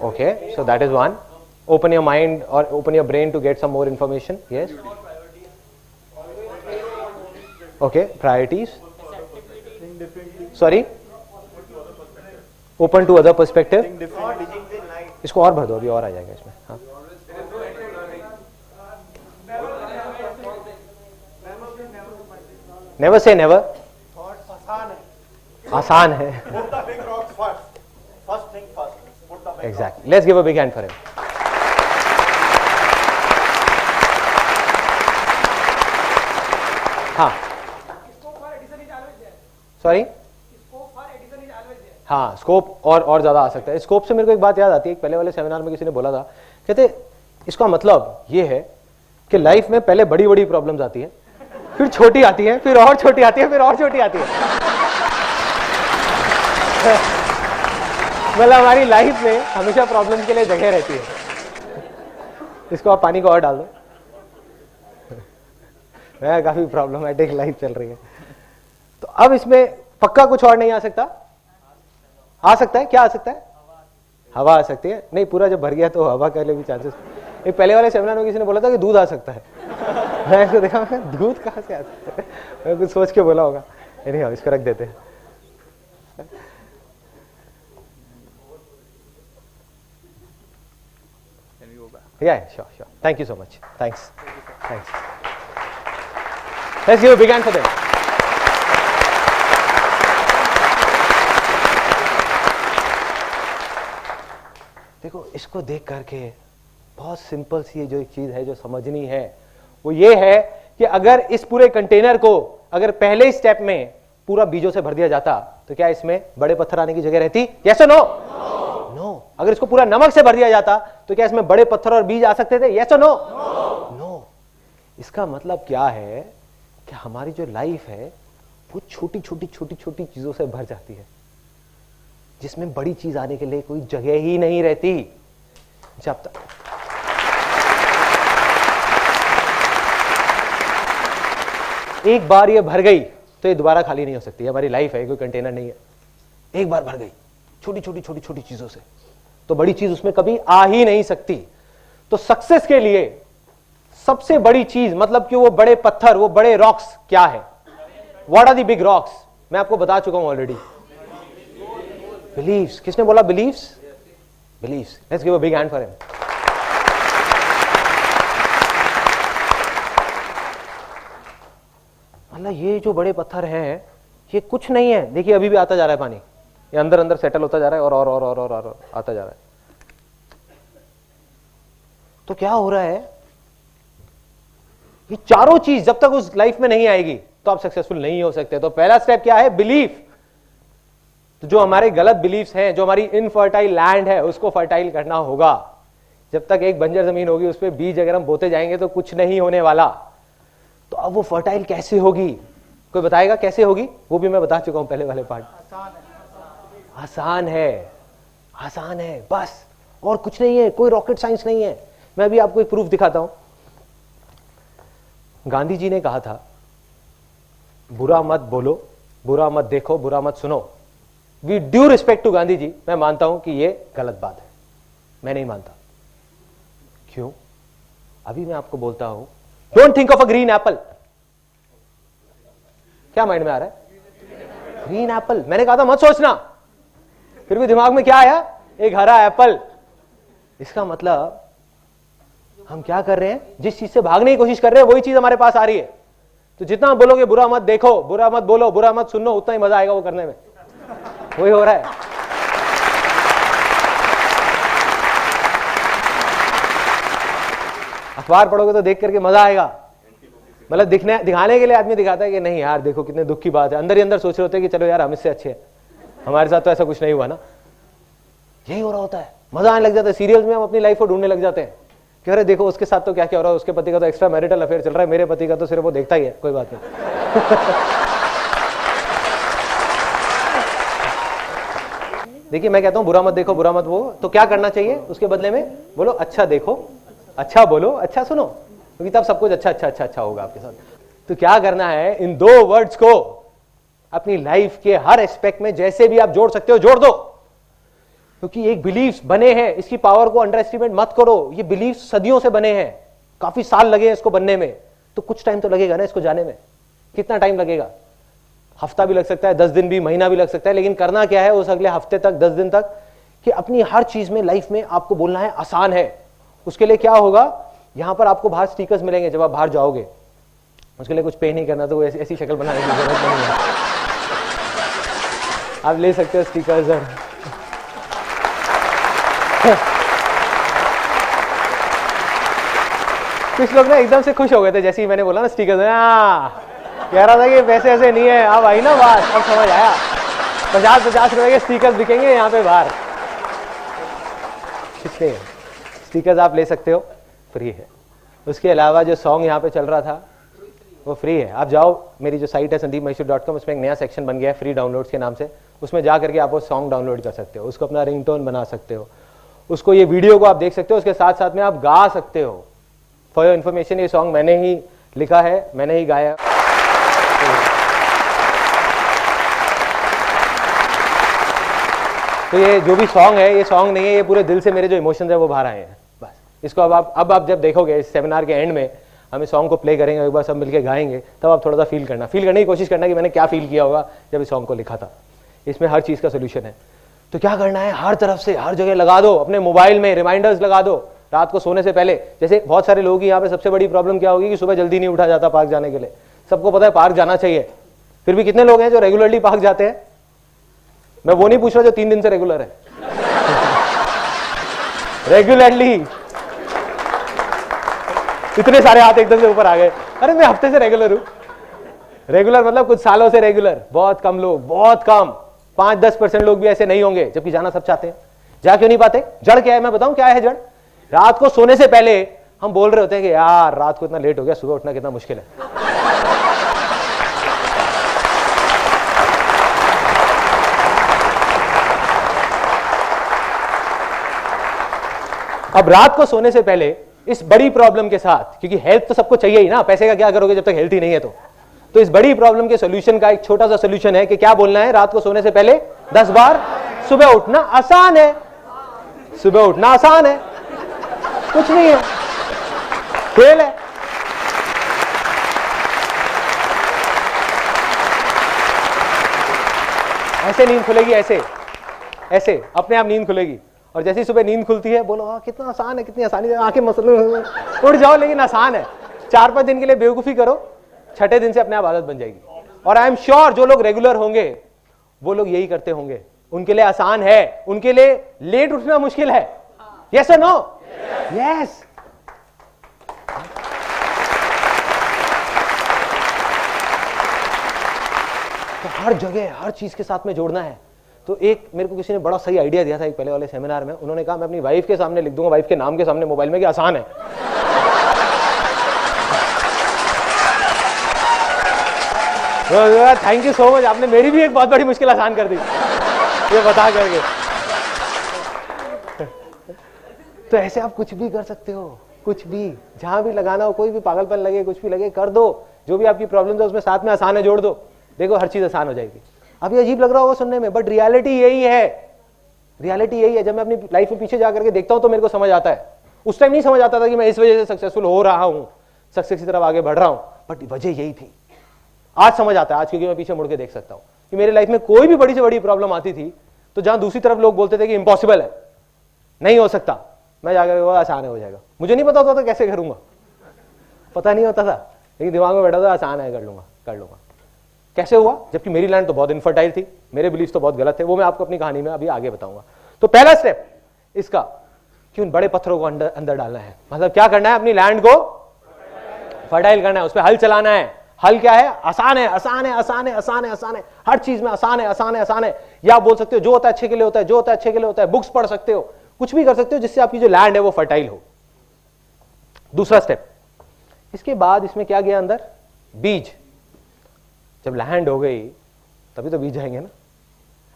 Okay, so that is one. Open your mind or open your brain to get some more information. Yes. Okay, priorities. Sorry. Open to other perspective. इसको और भर दो, अभी और आ जाएगा इसमें. हाँ. Never say never. आसान है. Exactly. Let's give a big hand for him. हाँ. Sorry? हाँ, स्कोप और ज्यादा आ सकता है। स्कोप से मेरे को एक बात याद आती है, पहले वाले सेमिनार में किसी ने बोला था, कहते इसका मतलब ये है कि लाइफ में पहले बड़ी बड़ी प्रॉब्लम्स आती है, फिर छोटी आती है, फिर और छोटी आती है, फिर और छोटी आती है। मतलब हमारी लाइफ में हमेशा प्रॉब्लम के लिए जगह रहती है। इसको आप पानी को और डाल दो। काफी प्रॉब्लमेटिक लाइफ चल रही है। तो अब इसमें पक्का कुछ और नहीं आ सकता? आ सकता है। क्या आ सकता है? हवा आ सकती है। नहीं, पूरा जब भर गया तो हवा के लिए भी चांसेस। एक पहले वाले सेमिनार में किसी ने बोला था कि दूध आ सकता है। मैं इसको देखा, दूध कहाँ से आ सकता है? मैं कुछ सोच के बोला होगा। नहीं, इसको रख देते हैं। Yeah, sure. Thank you so much. Thanks. Let's give a big hand for them. देखो, इसको देख करके बहुत सिंपल सी जो एक चीज है जो समझनी है, वो ये है कि अगर इस पूरे कंटेनर को अगर पहले ही स्टेप में पूरा बीजों से भर दिया जाता तो क्या इसमें बड़े पत्थर आने की जगह रहती? यस और नो? नो। अगर इसको पूरा नमक से भर दिया जाता तो क्या इसमें बड़े पत्थर और बीज आ सकते थे? यस और नो? नो। इसका मतलब क्या है कि हमारी जो लाइफ है वो छोटी छोटी चीजों से भर जाती है, जिसमें बड़ी चीज आने के लिए कोई जगह ही नहीं रहती। जब तक एक बार ये भर गई तो ये दोबारा खाली नहीं हो सकती। हमारी लाइफ है, कोई कंटेनर नहीं है। एक बार भर गई छोटी छोटी चीजों से, तो बड़ी चीज उसमें कभी आ ही नहीं सकती। तो सक्सेस के लिए सबसे बड़ी चीज, मतलब कि वो बड़े पत्थर, वो बड़े रॉक्स क्या है? What are the big rocks? मैं आपको बता चुका हूं ऑलरेडी। बिलीव्स। किसने बोला believes? Believes. Let's give a big hand for him. मतलब ये जो बड़े पत्थर हैं ये कुछ नहीं है। देखिए अभी भी आता जा रहा है पानी, ये अंदर अंदर सेटल होता जा रहा है और आता जा रहा है। तो क्या हो रहा है? ये चारों चीज जब तक उस लाइफ में नहीं आएगी तो आप सक्सेसफुल नहीं हो सकते। तो पहला स्टेप क्या है? बिलीफ। तो जो हमारे गलत बिलीफ्स हैं, जो हमारी इनफर्टाइल लैंड है, उसको फर्टाइल करना होगा। जब तक एक बंजर जमीन होगी उस पर बीज अगर हम बोते जाएंगे तो कुछ नहीं होने वाला। तो अब वो फर्टाइल कैसे होगी? कोई बताएगा कैसे होगी? वो भी मैं बता चुका हूं पहले वाले पार्ट। आसान है, आसान है बस, और कुछ नहीं है, कोई रॉकेट साइंस नहीं है। मैं अभी आपको एक प्रूफ दिखाता हूं। गांधी जी ने कहा था, बुरा मत बोलो, बुरा मत देखो, बुरा मत सुनो। We due respect to Gandhi ji, मैं मानता हूं कि यह गलत बात है। मैं नहीं मानता। क्यों? अभी मैं आपको बोलता हूं, don't think of a green Apple. क्या माइंड में आ रहा है? Green Apple. मैंने कहा था मत सोचना, फिर भी दिमाग में क्या आया? एक हरा एप्पल। इसका मतलब हम क्या कर रहे हैं? जिस चीज से भागने की कोशिश कर रहे हैं वही चीज हमारे पास आ रही है। तो जितना बोलोगे बुरा मत देखो, बुरा मत बोलो, बुरा मत सुनो, उतना ही मजा आएगा वो करने में। वही हो रहा है। अखबार पढ़ोगे तो देख करके मजा आएगा। मतलब दिखाने के लिए आदमी दिखाता है कि नहीं यार देखो कितने दुख की बात है, अंदर ही अंदर सोच रहे होते हैं कि चलो यार हम इससे अच्छे हैं, हमारे साथ तो ऐसा कुछ नहीं हुआ ना। यही हो रहा होता है, मजा आने लग जाता है। सीरियल्स में हम अपनी लाइफ को ढूंढने लग जाते हैं कि अरे देखो उसके साथ तो क्या क्या हो रहा है, उसके पति का तो एक्स्ट्रा मैरिटल अफेयर चल रहा है, मेरे पति का तो सिर्फ वो देखता ही है, कोई बात नहीं। देखिए मैं कहता हूं बुरा मत देखो, बुरा मत वो, तो क्या करना चाहिए उसके बदले में? बोलो अच्छा देखो, अच्छा बोलो, अच्छा सुनो, क्योंकि तब सब कुछ अच्छा अच्छा अच्छा अच्छा होगा आपके साथ। तो क्या करना है, इन 2 वर्ड्स को अपनी लाइफ के हर एस्पेक्ट में जैसे भी आप जोड़ सकते हो जोड़ दो, क्योंकि एक बिलीफ बने हैं, इसकी पावर को अंडर एस्टिमेट मत करो। ये बिलीफ सदियों से बने हैं, काफी साल लगे हैं इसको बनने में, तो कुछ टाइम तो लगेगा ना इसको जाने में। कितना टाइम लगेगा? हफ्ता भी लग सकता है, 10 दिन भी, महीना भी लग सकता है, लेकिन करना क्या है उस अगले हफ्ते तक, 10 दिन तक, कि अपनी हर चीज में लाइफ में आपको बोलना है आसान है। उसके लिए क्या होगा, यहां पर आपको बाहर स्टिकर्स मिलेंगे जब आप बाहर जाओगे, उसके लिए कुछ पे नहीं करना, तो ऐसी शक्ल बनाने की जरूरत नहीं है, आप ले सकते हो स्टिकर्स। और कुछ लोग ना एकदम से खुश हो गए थे जैसे ही मैंने बोला ना स्टिकर्स, कह रहा था कि पैसे ऐसे नहीं है। अब आई ना बात, अब समझ आया, 50-50 रुपए के स्टिकर्स बिकेंगे यहाँ पे बाहर। कितने स्टिकर्स आप ले सकते हो, फ्री है। उसके अलावा जो सॉन्ग यहाँ पे चल रहा था वो फ्री है। आप जाओ, मेरी जो साइट है sandeepmaheshwari.com, उसमें एक नया सेक्शन बन गया है फ्री डाउनलोड्स के नाम से, उसमें जा करके आप वो सॉन्ग डाउनलोड कर सकते हो, उसको अपना रिंगटोन बना सकते हो, उसको, ये वीडियो को आप देख सकते हो, उसके साथ साथ में आप गा सकते हो। फॉर योर इन्फॉर्मेशन, ये सॉन्ग मैंने ही लिखा है, मैंने ही गाया। तो ये जो भी सॉन्ग है, ये सॉन्ग नहीं है, ये पूरे दिल से मेरे जो इमोशंस है वो बाहर आए हैं बस। इसको अब आप जब देखोगे इस सेमिनार के एंड में, हम इस सॉन्ग को प्ले करेंगे, एक बार सब मिलके गाएंगे, तब आप थोड़ा सा फील करने की कोशिश करना कि मैंने क्या फील किया होगा जब इस सॉन्ग को लिखा था। इसमें हर चीज़ का सोल्यूशन है। तो क्या करना है, हर तरफ से हर जगह लगा दो, अपने मोबाइल में रिमाइंडर्स लगा दो रात को सोने से पहले। जैसे बहुत सारे लोगों की यहाँ पे सबसे बड़ी प्रॉब्लम क्या होगी कि सुबह जल्दी नहीं उठा जाता पार्क जाने के लिए। सबको पता है पार्क जाना चाहिए, फिर भी कितने लोग हैं जो रेगुलरली पार्क जाते हैं? मैं वो नहीं पूछ रहा जो 3 दिन से रेगुलर है, रेगुलरली। इतने सारे हाथ एकदम से ऊपर आ गए, अरे मैं हफ्ते से रेगुलर हूं। रेगुलर मतलब कुछ सालों से रेगुलर, बहुत कम लोग, बहुत कम, 5-10% लोग भी ऐसे नहीं होंगे, जबकि जाना सब चाहते हैं। जा क्यों नहीं पाते? जड़ क्या है, मैं बताऊं क्या है जड़? रात को सोने से पहले हम बोल रहे होते हैं कि यार रात को इतना लेट हो गया, सुबह उठना कितना मुश्किल है। अब रात को सोने से पहले इस बड़ी प्रॉब्लम के साथ, क्योंकि हेल्थ तो सबको चाहिए ही ना, पैसे का क्या करोगे जब तक हेल्थ ही नहीं है। तो इस बड़ी प्रॉब्लम के सॉल्यूशन का एक छोटा सा सॉल्यूशन है कि क्या बोलना है, रात को सोने से पहले 10 बार सुबह उठना आसान है। सुबह उठना आसान है, कुछ नहीं है, खेल है। ऐसे नींद खुलेगी, ऐसे ऐसे अपने आप नींद खुलेगी। और जैसे ही सुबह नींद खुलती है, बोलो हाँ कितना आसान है, कितनी आसानी से आंखें मसल उठ जाओ, लेकिन आसान है। 4-5 दिन के लिए बेवकूफी करो, 6ठे दिन से अपने आप आदत बन जाएगी। और आई एम श्योर जो लोग रेगुलर होंगे वो लोग यही करते होंगे, उनके लिए आसान है, उनके लिए लेट उठना मुश्किल है। यस और नो? यस। तो हर जगह हर चीज के साथ में जोड़ना है। तो एक मेरे को किसी ने बड़ा सही आइडिया दिया था एक पहले वाले सेमिनार में, उन्होंने कहा मैं अपनी वाइफ के सामने लिख दूंगा, वाइफ के नाम के सामने मोबाइल में, कि आसान है। थैंक यू सो मच, आपने मेरी भी एक बहुत बड़ी मुश्किल आसान कर दी ये बता करके। तो ऐसे आप कुछ भी कर सकते हो, कुछ भी, जहां भी लगाना हो, कोई भी पागलपन लगे, कुछ भी लगे, कर दो। जो भी आपकी प्रॉब्लम है उसमें साथ में आसान है जोड़ दो, देखो हर चीज आसान हो जाएगी। अभी अजीब लग रहा होगा सुनने में, बट रियलिटी यही है। रियलिटी यही है। जब मैं अपनी लाइफ में पीछे जाकर के देखता हूं तो मेरे को समझ आता है। उस टाइम नहीं समझ आता था कि मैं इस वजह से सक्सेसफुल हो रहा हूं, सक्सेस की तरफ आगे बढ़ रहा हूं, बट वजह यही थी। आज समझ आता है, आज क्योंकि मैं पीछे मुड़ के देख सकता हूं कि मेरी लाइफ में कोई भी बड़ी से बड़ी प्रॉब्लम आती थी तो जहां दूसरी तरफ लोग बोलते थे कि इम्पॉसिबल है, नहीं हो सकता, मैं जाकर वो आसान है, हो जाएगा। मुझे नहीं पता होता था कैसे करूंगा, पता नहीं होता था, लेकिन दिमाग में बैठा था आसान है, कर लूंगा कर लूंगा। कैसे हुआ? जबकि मेरी लैंड तो बहुत इनफर्टाइल थी, मेरे बिलीफ तो बहुत गलत थे, वो मैं आपको अपनी कहानी में अभी आगे बताऊंगा। तो पहला स्टेप इसका कि उन बड़े पत्थरों को अंदर डालना है। मतलब क्या करना है? अपनी लैंड को फर्टाइल करना है, उस पर हल चलाना है। हल क्या है? आसान है, आसान है, आसान है, आसान है, आसान है, हर चीज में आसान है, आसान है, आसान है। या आप बोल सकते हो जो होता है अच्छे के लिए होता है, जो होता है अच्छे के लिए होता है। बुक्स पढ़ सकते हो, कुछ भी कर सकते हो जिससे आपकी जो लैंड है वो फर्टाइल हो। दूसरा स्टेप, इसके बाद इसमें क्या गया अंदर? बीज। जब लैंड हो गई तभी तो बीज जाएंगे ना।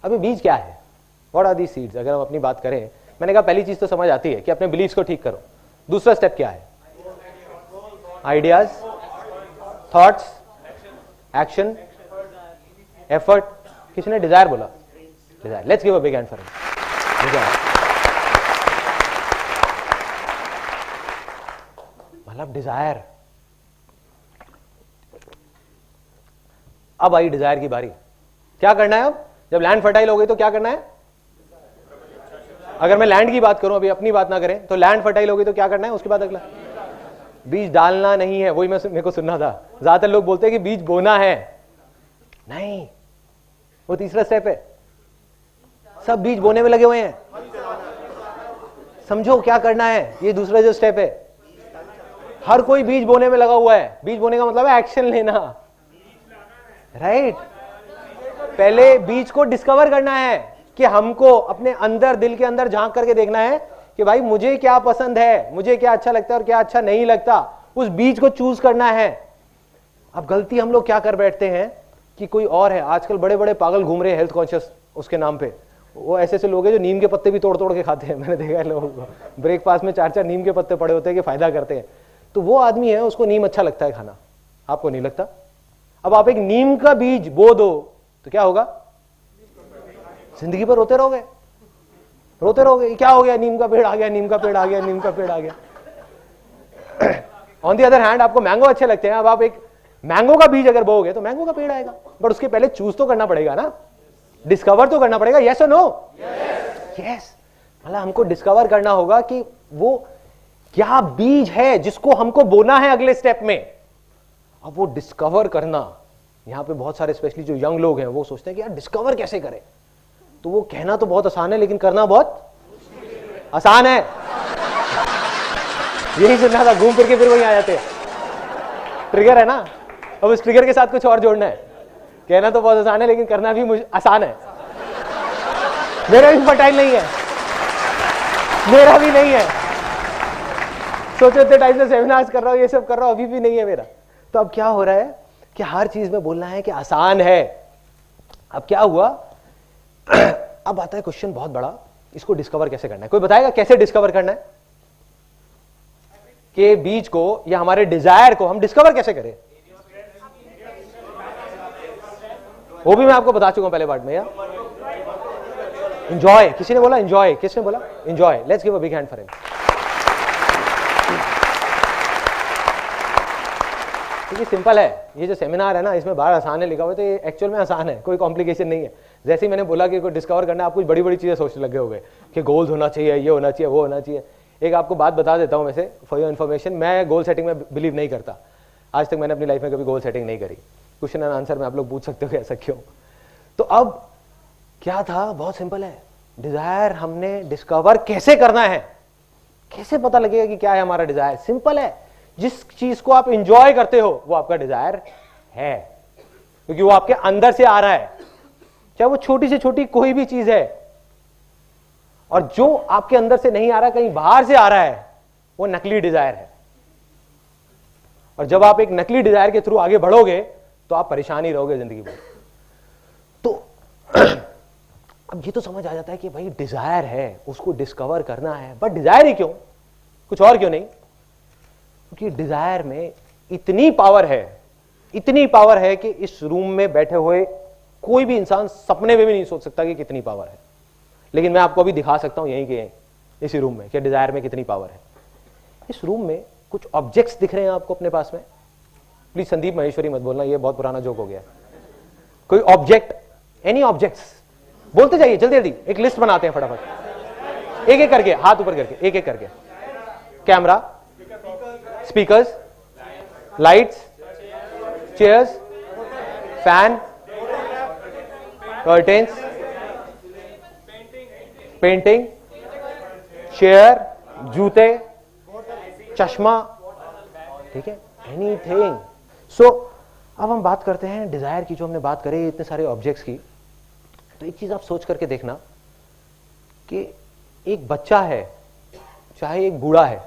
अभी बीज क्या है? What are the seeds? अगर हम अपनी बात करें, मैंने कहा पहली चीज तो समझ आती है कि अपने बिलीफ्स को ठीक करो। दूसरा स्टेप क्या है? Ideas, thoughts, action, effort. किसने डिजायर बोला? Desire. Let's give a big hand for him. Desire मतलब डिजायर। अब आई डिजायर की बारी। क्या करना है अब? जब लैंड फर्टाइल हो गई तो क्या करना है? अगर मैं लैंड की बात करूं, अभी अपनी बात ना करें, तो लैंड फर्टाइल हो गई तो क्या करना है? उसके बाद अगला बीज डालना नहीं है। वही मेरे को सुनना था। ज्यादातर लोग बोलते हैं कि बीज बोना है। नहीं, वो तीसरा स्टेप है। सब बीज बोने में लगे हुए हैं। समझो क्या करना है। ये दूसरा जो स्टेप है, हर कोई बीज बोने में लगा हुआ है। बीज बोने का मतलब है एक्शन लेना, राइट? पहले बीज को डिस्कवर करना है कि हमको अपने अंदर, दिल के अंदर झांक करके देखना है कि भाई मुझे क्या पसंद है, मुझे क्या अच्छा लगता है और क्या अच्छा नहीं लगता। उस बीज को चूज करना है। अब गलती हम लोग क्या कर बैठते हैं कि कोई और है। आजकल बड़े बड़े पागल घूम रहे हैं हेल्थ कॉन्शियस उसके नाम पे। वो ऐसे ऐसे लोग हैं जो नीम के पत्ते भी तोड़ तोड़ के खाते हैं। मैंने देखा है लोगों को ब्रेकफास्ट में 4-4 नीम के पत्ते पड़े होते हैं कि फायदा करते हैं। तो वो आदमी है, उसको नीम अच्छा लगता है खाना, आपको नहीं लगता। अब आप एक नीम का बीज बो दो तो क्या होगा? जिंदगी भर रोते रहोगे, रोते रहोगे। क्या हो गया? नीम का पेड़ आ गया, नीम का पेड़ आ गया, नीम का पेड़ आ गया। ऑन दी अदर हैंड, आपको मैंगो अच्छे लगते हैं। अब आप एक मैंगो का बीज अगर बोओगे तो मैंगो का पेड़ आएगा। बट उसके पहले चूज तो करना पड़ेगा ना, डिस्कवर तो करना पड़ेगा। यस और नो? यस। मतलब हमको डिस्कवर करना होगा कि वो क्या बीज है जिसको हमको बोना है अगले स्टेप में। अब वो डिस्कवर करना, यहां पे बहुत सारे स्पेशली जो यंग लोग हैं वो सोचते हैं कि यार डिस्कवर कैसे करें। तो वो कहना तो बहुत आसान है लेकिन करना बहुत आसान है। यही सुनना था, घूम फिर के फिर वहीं आ जाते हैं। ट्रिगर है ना। अब उस ट्रिगर के साथ कुछ और जोड़ना है। कहना तो बहुत आसान है लेकिन करना भी मुझे आसान है। मेरा भी फर्टाइल नहीं है, मेरा भी नहीं है। सोचो इतने टाइम से सेमिनार्स कर रहा हूं, ये सब कर रहा हूं, अभी भी नहीं है मेरा। तो अब क्या हो रहा है कि हर चीज में बोलना है कि आसान है। अब क्या हुआ? अब आता है क्वेश्चन बहुत बड़ा, इसको डिस्कवर कैसे करना है? कोई बताएगा कैसे डिस्कवर करना है कि बीज को या हमारे डिजायर को हम डिस्कवर कैसे करें? वो भी मैं आपको बता चुका हूं पहले पार्ट में। यार एंजॉय, किसी ने बोला एंजॉय? किसने बोला enjoy? Let's give a big hand for him. क्योंकि सिंपल है, ये जो सेमिनार है ना, इसमें बाहर आसान है लिखा हुआ है, तो ये एक्चुअल में आसान है, कोई कॉम्प्लिकेशन नहीं है। जैसे ही मैंने बोला कि कोई डिस्कवर करना है, आप कुछ बड़ी बड़ी चीजें सोचने लगे हो गए कि गोल्स होना चाहिए, ये होना चाहिए, वो होना चाहिए। एक आपको बात बता देता हूं वैसे फॉर योर इन्फॉर्मेशन, मैं गोल सेटिंग में बिलीव नहीं करता। आज तक मैंने अपनी लाइफ में कभी गोल सेटिंग नहीं करी। क्वेश्चन एंड आंसर में आप लोग पूछ सकते हो ऐसा क्यों। तो अब क्या था? बहुत सिंपल है। डिजायर हमने डिस्कवर कैसे करना है, कैसे पता लगेगा कि क्या है हमारा डिजायर? सिंपल है, जिस चीज को आप इंजॉय करते हो वो आपका डिजायर है, क्योंकि वो आपके अंदर से आ रहा है। चाहे वो छोटी से छोटी कोई भी चीज है, और जो आपके अंदर से नहीं आ रहा, कहीं बाहर से आ रहा है, वो नकली डिजायर है। और जब आप एक नकली डिजायर के थ्रू आगे बढ़ोगे तो आप परेशान ही रहोगे जिंदगी भर। तो अब ये तो समझ आ जाता है कि भाई डिजायर है, उसको डिस्कवर करना है। बट डिजायर ही क्यों? कुछ और क्यों नहीं? क्योंकि डिजायर में इतनी पावर है, इतनी पावर है कि इस रूम में बैठे हुए कोई भी इंसान सपने में भी नहीं सोच सकता कि कितनी पावर है। लेकिन मैं आपको अभी दिखा सकता हूं यहीं के इसी रूम में कि डिजायर में कितनी पावर है। इस रूम में कुछ ऑब्जेक्ट्स दिख रहे हैं आपको अपने पास में। प्लीज संदीप महेश्वरी मत बोलना, ये बहुत पुराना जोक हो गया। कोई ऑब्जेक्ट, एनी ऑब्जेक्ट्स बोलते जाइए जल्दी जल्दी। एक लिस्ट बनाते हैं फटाफट, एक एक करके, हाथ ऊपर करके, एक एक करके। Camera, speakers, lights, chairs, fan, curtains, painting, chair, जूते, चश्मा, ठीक है, एनीथिंग। सो अब हम बात करते हैं डिजायर की। जो हमने बात करी इतने सारे ऑब्जेक्ट्स की, तो एक चीज आप सोच करके देखना कि एक बच्चा है, चाहे एक बूढ़ा है,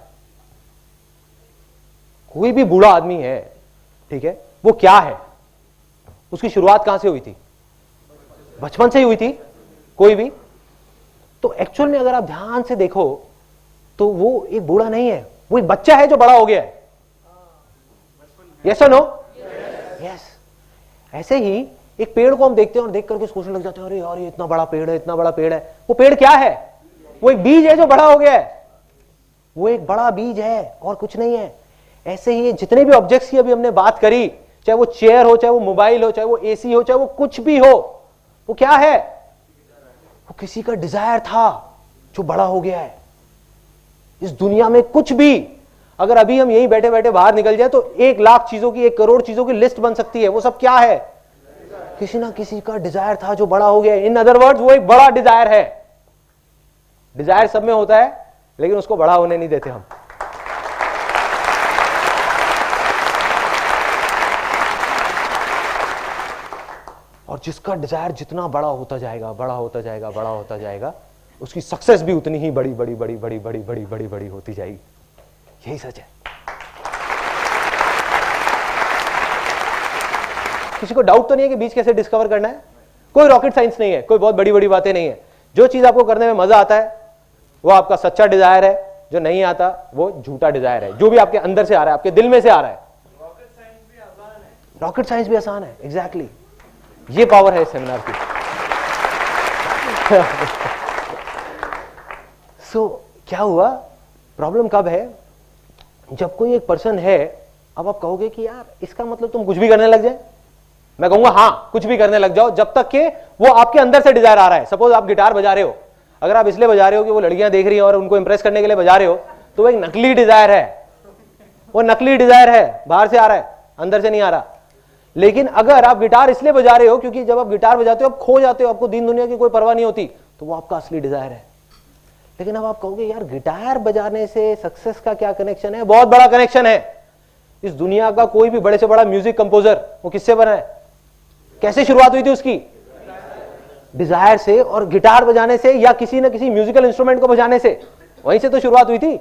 कोई भी बूढ़ा आदमी है, ठीक है, वो क्या है? उसकी शुरुआत कहां से हुई थी? बचपन से ही हुई थी। कोई भी तो एक्चुअल में अगर आप ध्यान से देखो तो वो एक बूढ़ा नहीं है, वो एक बच्चा है जो बड़ा हो गया है। यस और नो? यस। ऐसे ही एक पेड़ को हम देखते हैं और देख करके सोचने लग जाते हैं, अरे यार ये इतना बड़ा पेड़ है, इतना बड़ा पेड़ है। वो पेड़ क्या है? वो एक बीज है जो बड़ा हो गया है। वो एक बड़ा बीज है और कुछ नहीं है। ऐसे ही जितने भी ऑब्जेक्ट्स की अभी हमने बात करी, चाहे वो चेयर हो, चाहे वो मोबाइल हो, चाहे वो एसी हो, चाहे वो कुछ भी हो, वो क्या है? वो किसी का डिजायर था जो बड़ा हो गया है। इस दुनिया में कुछ भी, अगर अभी हम यहीं बैठे बैठे बाहर निकल जाए तो 1,00,000 चीजों की, 1 करोड़ चीजों की लिस्ट बन सकती है। वो सब क्या है? किसी ना किसी का डिजायर था जो बड़ा हो गया है। इन अदर वर्ड्स वो एक बड़ा डिजायर है। डिजायर सब में होता है लेकिन उसको बड़ा होने नहीं देते हम। और जिसका डिजायर जितना बड़ा होता जाएगा, बड़ा होता जाएगा, बड़ा होता जाएगा, उसकी सक्सेस भी उतनी ही बड़ी बड़ी बड़ी बड़ी बड़ी बड़ी बड़ी बड़ी होती जाएगी। यही सच है। किसी को डाउट तो नहीं है कि बीज कैसे डिस्कवर करना है? कोई रॉकेट साइंस नहीं है, कोई बहुत बड़ी बड़ी बातें नहीं है। जो चीज आपको करने में मजा आता है वो आपका सच्चा डिजायर है, जो नहीं आता वो झूठा डिजायर है, जो भी आपके अंदर से आ रहा है, आपके दिल में से आ रहा है। रॉकेट साइंस भी आसान है। एग्जैक्टली ये पावर है इस सेमिनार की। सो क्या हुआ? प्रॉब्लम कब है? जब कोई एक पर्सन है, अब आप कहोगे कि यार इसका मतलब तुम कुछ भी करने लग जाए। मैं कहूंगा हाँ, कुछ भी करने लग जाओ जब तक कि वो आपके अंदर से डिजायर आ रहा है। सपोज आप गिटार बजा रहे हो, अगर आप इसलिए बजा रहे हो कि वो लड़कियां देख रही हैं और उनको इंप्रेस करने के लिए बजा रहे हो, तो वो एक नकली डिजायर है। वो नकली डिजायर है, बाहर से आ रहा है, अंदर से नहीं आ रहा। लेकिन अगर आप गिटार इसलिए बजा रहे हो क्योंकि जब आप गिटार बजाते हो आप खो जाते हो, आपको दीन दुनिया की कोई परवाह नहीं होती, तो वो आपका असली डिजायर है। लेकिन अब आप कहोगे यार गिटार बजाने से सक्सेस का क्या कनेक्शन है? बहुत बड़ा कनेक्शन है। इस दुनिया का कोई भी बड़े से बड़ा म्यूजिक कंपोजर वो किससे बना है? कैसे शुरुआत हुई थी उसकी? डिजायर से, और गिटार बजाने से या किसी न किसी म्यूजिकल इंस्ट्रूमेंट को बजाने से, वहीं से तो शुरुआत हुई थी।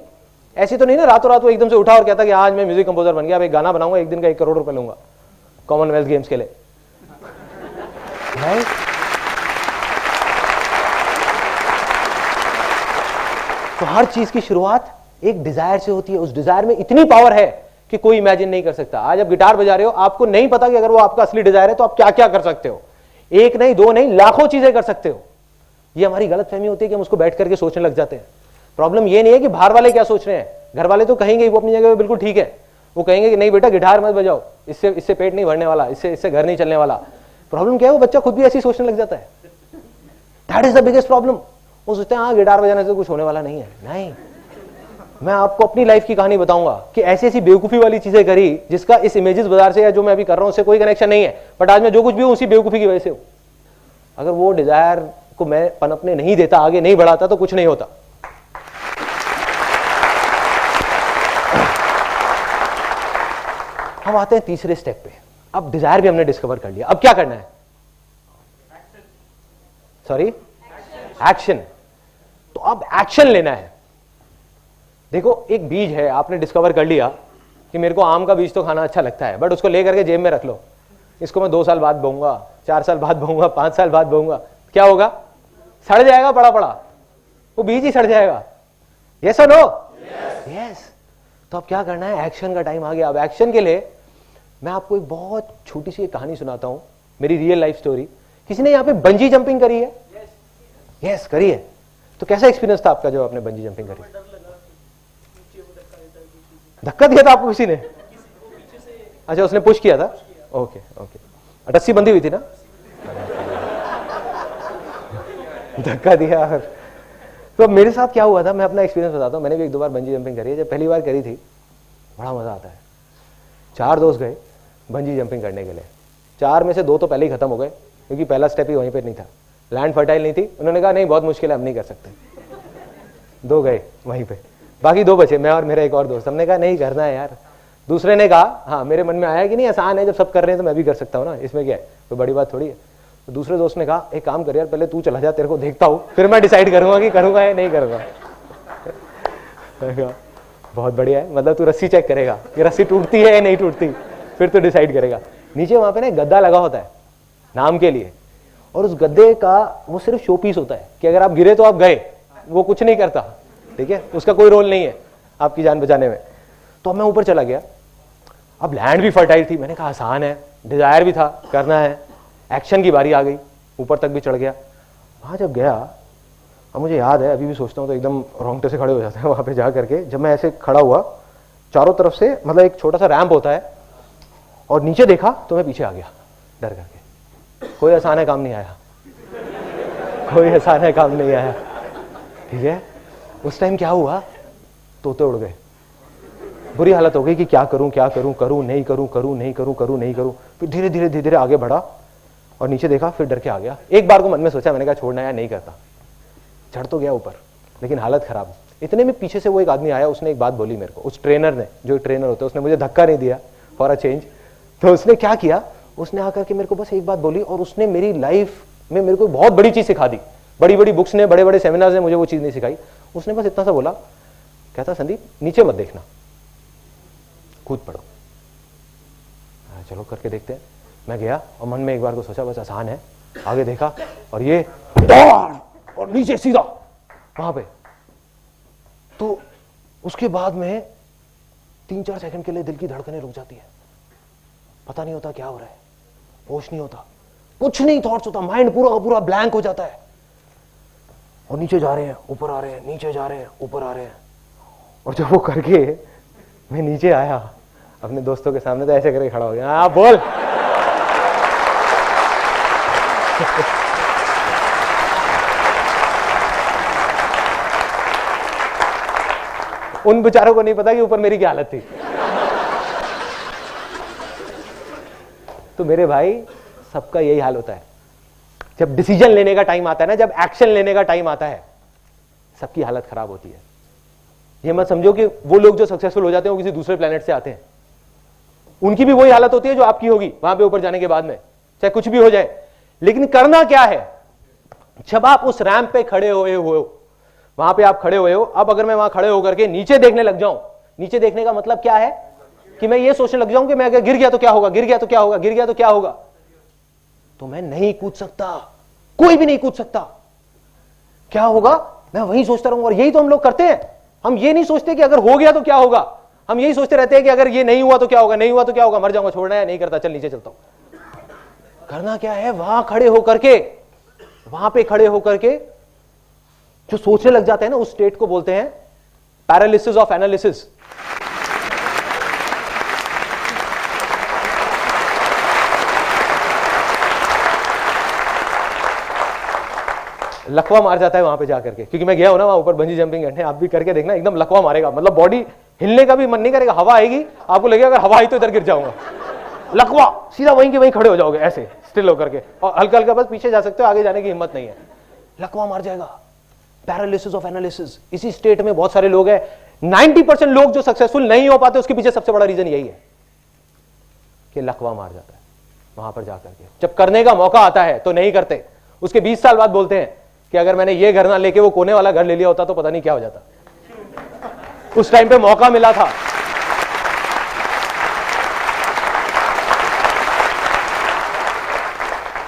ऐसी तो नहीं ना रातों रात वो एकदम से उठा और कहता कि आज मैं म्यूजिक कंपोजर बन गया, अब एक गाना बनाऊंगा, एक दिन का 1 करोड़ रुपए लूंगा कॉमनवेल्थ गेम्स के लिए। तो हर चीज की शुरुआत एक डिजायर से होती है। उस डिजायर में इतनी पावर है कि कोई इमेजिन नहीं कर सकता। आज आप गिटार बजा रहे हो, आपको नहीं पता कि अगर वो आपका असली डिजायर है तो आप क्या क्या कर सकते हो। एक नहीं, दो नहीं, लाखों चीजें कर सकते हो। ये हमारी गलतफहमी होती है कि हम उसको बैठ करके सोचने लग जाते हैं। प्रॉब्लम ये नहीं है कि बाहर वाले क्या सोच रहे हैं, घर वाले तो कहेंगे वो अपनी जगह पे बिल्कुल ठीक है। वो कहेंगे कि नहीं बेटा गिटार मत बजाओ, इससे पेट नहीं भरने वाला, इससे घर नहीं चलने वाला। प्रॉब्लम क्या है? वो बच्चा खुद भी ऐसी सोचने लग जाता है। That is the biggest problem. वो सोचते हैं हाँ गिटार बजाने से कुछ होने वाला नहीं है। नहीं, मैं आपको अपनी लाइफ की कहानी बताऊंगा कि ऐसी ऐसी बेवकूफी वाली चीजें करी जिसका इस इमेजेस बाजार से या जो मैं अभी कर रहा हूं उससे कोई कनेक्शन नहीं है, बट आज मैं जो कुछ भी हूं उसी बेवकूफी की वजह से हूं। अगर वो डिजायर को मैं पनपने नहीं देता, आगे नहीं बढ़ाता, तो कुछ नहीं होता। हम आते हैं तीसरे स्टेप पे। अब डिजायर भी हमने डिस्कवर कर लिया, अब क्या करना है? Sorry, action. तो अब एक्शन लेना है। देखो एक बीज है, आपने डिस्कवर कर लिया कि मेरे को आम का बीज तो खाना अच्छा लगता है, बट उसको लेकर के जेब में रख लो। इसको मैं 2 साल बाद बोऊंगा, 4 साल बाद बोऊंगा, 5 साल बाद बोऊंगा, क्या होगा? सड़ जाएगा, पड़ा पड़ा वो बीज ही सड़ जाएगा। यस और नो? यस। तो अब क्या करना है? एक्शन का टाइम आ गया। अब एक्शन के लिए मैं आपको एक बहुत छोटी सी कहानी सुनाता हूं, मेरी रियल लाइफ स्टोरी। किसी ने यहाँ पे बंजी जंपिंग करी है? यस, करी है। तो कैसा एक्सपीरियंस था आपका जब आपने बंजी जंपिंग करी? धक्का दिया था आपको किसी ने? अच्छा, उसने पुश किया था। Okay okay. रस्सी बंधी हुई थी ना? धक्का दिया। तो मेरे साथ क्या हुआ था, मैं अपना एक्सपीरियंस बताता हूँ। मैंने भी 1-2 बार बंजी जंपिंग करी है। जब पहली बार करी थी बड़ा मजा आता है। 4 दोस्त गए बंजी जंपिंग करने के लिए। 4 में से 2 तो पहले ही खत्म हो गए क्योंकि पहला स्टेप ही वहीं पे नहीं था, लैंड फर्टाइल नहीं थी। उन्होंने कहा नहीं बहुत मुश्किल है, हम नहीं कर सकते। 2 गए वहीं पे, बाकी 2 बचे, मैं और मेरा एक और दोस्त। हमने कहा नहीं करना है यार। दूसरे ने कहा हाँ, मेरे मन में आया कि नहीं आसान है, जब सब कर रहे हैं तो मैं भी कर सकता हूँ ना, इसमें क्या है, कोई बड़ी बात थोड़ी है। तो दूसरे दोस्त ने कहा एक काम कर यार, पहले तू चला जा, तेरे को देखता हूँ, फिर मैं डिसाइड करूंगा कि करूंगा या नहीं करूंगा। बहुत बढ़िया है, मतलब तू रस्सी चेक करेगा कि रस्सी टूटती है या नहीं टूटती, फिर तो डिसाइड करेगा। नीचे वहां पे ना गद्दा लगा होता है नाम के लिए, और उस गद्दे का वो सिर्फ शो पीस होता है कि अगर आप गिरे तो आप गए, वो कुछ नहीं करता, ठीक है, उसका कोई रोल नहीं है आपकी जान बचाने में। तो अब मैं ऊपर चला गया, अब लैंड भी फर्टाइल थी, मैंने कहा आसान है, डिजायर भी था करना है, एक्शन की बारी आ गई, ऊपर तक भी चढ़ गया। वहां जब गया, अब मुझे याद है, अभी भी सोचता हूँ तो एकदम रोंगटे से खड़े हो जाते हैं वहां पे जा करके। जब मैं ऐसे खड़ा हुआ, चारों तरफ से मतलब एक छोटा सा रैंप होता है, और नीचे देखा तो मैं पीछे आ गया डर करके। कोई आसान है काम नहीं आया, कोई आसान है काम नहीं आया, ठीक है। उस टाइम क्या हुआ, तोते उड़ गए, बुरी हालत हो गई कि क्या करूं क्या करूं, करूं नहीं करूं, करूं नहीं करूं, करूं नहीं करूं। फिर धीरे धीरे धीरे धीरे आगे बढ़ा और नीचे देखा, फिर डर के आ गया। एक बार को मन में सोचा, मैंने कहा छोड़ना है, नहीं करता। चढ़ तो गया ऊपर, लेकिन हालत खराब। इतने में पीछे से वो एक आदमी आया, उसने एक बात बोली मेरे को, उस ट्रेनर ने, जो ट्रेनर होता है, उसने मुझे धक्का नहीं दिया फॉर अ चेंज। तो उसने क्या किया, उसने आकर के मेरे को बस एक बात बोली, और उसने मेरी लाइफ में मेरे को बहुत बड़ी चीज सिखा दी। बड़ी बड़ी बुक्स ने, बड़े बड़े सेमिनार्स ने मुझे वो चीज नहीं सिखाई। उसने बस इतना सा बोला, कहता संदीप नीचे मत देखना, कूद पड़ो। चलो करके देखते हैं। मैं गया और मन में एक बार को सोचा बस आसान है, आगे देखा और ये दौड़ और नीचे सीधा वहां पे। तो उसके बाद में 3-4 सेकंड के लिए दिल की धड़कनें रुक जाती है, पता नहीं होता क्या हो रहा है, होश नहीं होता, कुछ नहीं थॉट्स होता, माइंड पूरा का पूरा ब्लैंक हो जाता है। और नीचे जा रहे हैं, ऊपर आ रहे हैं, नीचे जा रहे हैं, ऊपर आ रहे हैं। और जब वो करके मैं नीचे आया अपने दोस्तों के सामने, तो ऐसे करके खड़ा हो गया, हाँ बोल। उन बेचारों को नहीं पता कि ऊपर मेरी क्या हालत थी। तो मेरे भाई, सबका यही हाल होता है जब डिसीजन लेने का टाइम आता है ना, जब एक्शन लेने का टाइम आता है, सबकी हालत खराब होती है। ये मत समझो कि वो लोग जो सक्सेसफुल हो जाते हैं वो किसी दूसरे प्लेनेट से आते हैं, उनकी भी वही हालत होती है जो आपकी होगी वहां पे ऊपर जाने के बाद में, चाहे कुछ भी हो जाए। लेकिन करना क्या है, जब आप उस रैंप पे खड़े हुए हो, वहां पे आप खड़े हुए हो, अब अगर मैं वहां खड़े होकर के नीचे देखने लग जाऊं, नीचे देखने का मतलब क्या है कि मैं ये सोचने लग जाऊं कि मैं अगर गिर गया तो क्या होगा, गिर गया तो क्या होगा, गिर गया तो क्या होगा, तो मैं नहीं कूद सकता, कोई भी नहीं कूद सकता। क्या होगा, मैं वही सोचता रहूंगा। और यही तो हम लोग करते हैं, हम ये नहीं सोचते कि अगर हो गया तो क्या होगा, हम यही सोचते रहते हैं कि अगर ये नहीं हुआ तो क्या होगा, नहीं हुआ तो क्या होगा, मर जाऊंगा, छोड़ना है, नहीं करता, चल नीचे चलता हूं। करना क्या है, वहां खड़े होकर के, वहां पे खड़े होकर के जो सोचने लग जाते हैं ना, उस स्टेट को बोलते हैं पैरालिसिस ऑफ एनालिसिस। लकवा मार जाता है वहां पे जाकर के, क्योंकि मैं गया हूं ना वहां ऊपर बंजी जंपिंग करने, आप भी करके देखना, एकदम लकवा मारेगा, मतलब बॉडी हिलने का भी मन नहीं करेगा, हवा आएगी, आपको लगेगा अगर हवा आई तो इधर गिर जाऊंगा, लकवा, सीधा वहीं के वहीं खड़े हो जाओगे ऐसे स्टिल होकर के, और हल्का हल्का बस पीछे जा सकते हो, आगे जाने की हिम्मत नहीं है, लकवा मार जाएगा। पैरालिसिस ऑफ एनालिसिस, इसी स्टेट में बहुत सारे लोग हैं। 90% लोग जो सक्सेसफुल नहीं हो पाते, उसके पीछे सबसे बड़ा रीजन यही है कि लकवा मार जाता है वहां पर जाकर के। जब करने का मौका आता है तो नहीं करते, उसके 20 साल बाद बोलते हैं कि अगर मैंने ये घर ना लेके वो कोने वाला घर ले लिया होता तो पता नहीं क्या हो जाता, उस टाइम पे मौका मिला था।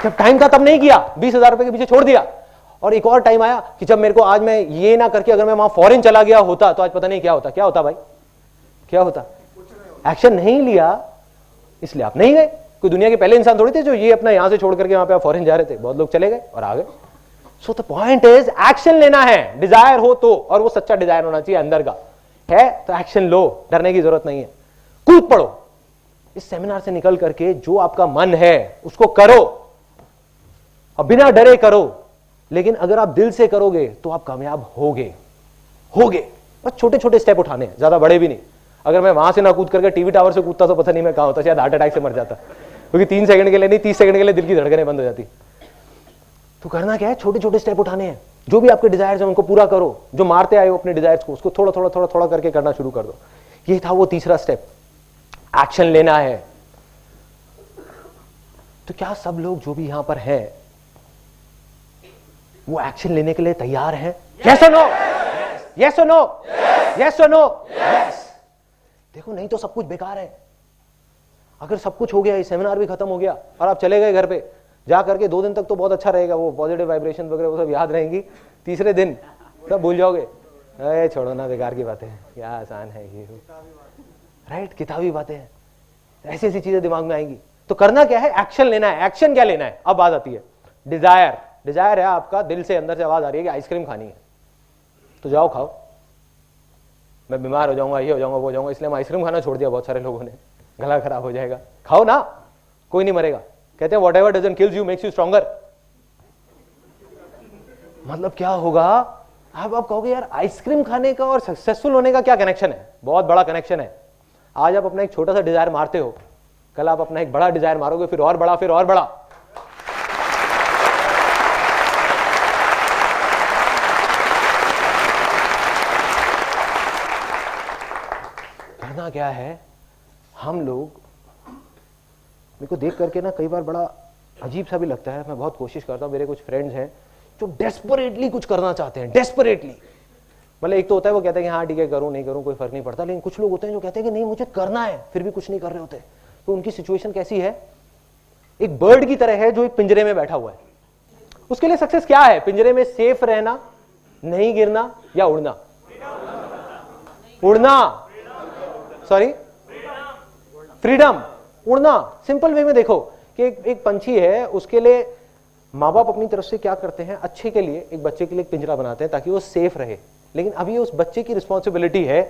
जब टाइम था तब नहीं किया, 20,000 रुपए के पीछे छोड़ दिया। और एक और टाइम आया कि जब मेरे को, आज मैं ये ना करके अगर मैं वहां फॉरेन चला गया होता तो आज पता नहीं क्या होता। क्या होता भाई, क्या होता? एक्शन नहीं लिया, इसलिए आप नहीं गए। कोई दुनिया के पहले इंसान थोड़ी थे जो ये अपना यहां से छोड़ करके वहां पे आप फॉरेन जा रहे थे, बहुत लोग चले गए और आ गए। So the point is, action लेना है, डिजायर हो तो, और वो सच्चा डिजायर होना चाहिए अंदर का है, तो एक्शन लो, डरने की जरूरत नहीं है, कूद पड़ो। इस सेमिनार से निकल करके जो आपका मन है उसको करो, और बिना डरे करो। लेकिन अगर आप दिल से करोगे तो आप कामयाब होगे। बस छोटे छोटे स्टेप उठाने हैं, ज्यादा बड़े भी नहीं। अगर मैं वहां से ना कूद करके टीवी टावर से कूदता तो पता नहीं मैं कहां होता, शायद हार्ट अटैक से मर जाता, क्योंकि 3 सेकंड के लिए नहीं, 30 सेकंड के लिए दिल की धड़कनें बंद हो जाती। तो करना क्या है, छोटे छोटे स्टेप उठाने हैं। जो भी आपके डिजायर्स हैं उनको पूरा करो, जो मारते आए हो अपने डिजायर्स को, उसको थोड़ा थोड़ा थोड़ा थोड़ा करके करना शुरू कर दो। ये था वो तीसरा स्टेप, एक्शन लेना है। तो क्या सब लोग जो भी यहां पर हैं वो एक्शन लेने के लिए तैयार हैं? यस और नो? यस और नो? यस और नो? देखो, नहीं तो सब कुछ बेकार है। अगर सब कुछ हो गया, ये सेमिनार भी खत्म हो गया और आप चले गए घर पे, जा करके 2 दिन तक तो बहुत अच्छा रहेगा, वो पॉजिटिव वाइब्रेशन वगैरह वो सब याद रहेंगी। तीसरे दिन सब भूल जाओगे। अरे छोड़ो ना, बेकार की बातें हैं, क्या आसान है ये, राइट, किताबी बातें हैं, ऐसी ऐसी चीजें दिमाग में आएंगी। तो करना क्या है, एक्शन लेना है। एक्शन क्या लेना है, अब बात आती है डिजायर। डिजायर है आपका, दिल से अंदर से आवाज आ रही है कि आइसक्रीम खानी है, तो जाओ खाओ। मैं बीमार हो जाऊंगा, ये हो जाऊंगा, वो हो जाऊंगा, इसलिए हम आइसक्रीम खाना छोड़ दिया बहुत सारे लोगों ने, गला खराब हो जाएगा। खाओ ना, कोई नहीं मरेगा। कहते हैं whatever doesn't kills you makes you stronger. मतलब क्या होगा, आप कहोगे यार आइसक्रीम खाने का और सक्सेसफुल होने का क्या कनेक्शन है? बहुत बड़ा कनेक्शन है। आज आप अपना एक छोटा सा डिजायर मारते हो, कल आप अपना एक बड़ा डिजायर मारोगे, फिर और बड़ा, फिर और बड़ा। करना क्या है, हम लोग, मेरे को देख करके ना कई बार बड़ा अजीब सा भी लगता है। मैं बहुत कोशिश करता हूँ, मेरे कुछ फ्रेंड्स हैं जो डेस्परेटली कुछ करना चाहते हैं, डेस्परेटली। मतलब एक तो होता है वो कहते हैं कि हाँ ठीक है, करूँ नहीं करूँ कोई फर्क नहीं पड़ता, लेकिन कुछ लोग होते हैं जो कहते हैं कि नहीं मुझे करना है, फिर भी कुछ नहीं कर रहे होते। तो उनकी सिचुएशन कैसी है, एक बर्ड की तरह है जो एक पिंजरे में बैठा हुआ है। उसके लिए सक्सेस क्या है, पिंजरे में सेफ रहना, नहीं गिरना, या उड़ना? उड़ना, सॉरी, फ्रीडम, उड़ना। सिंपल वे में देखो कि एक पंछी है, उसके लिए माँ बाप अपनी तरफ से क्या करते हैं, अच्छे के लिए एक बच्चे के लिए एक पिंजरा बनाते हैं ताकि वो सेफ रहे। लेकिन अभी उस बच्चे की रिस्पॉन्सिबिलिटी है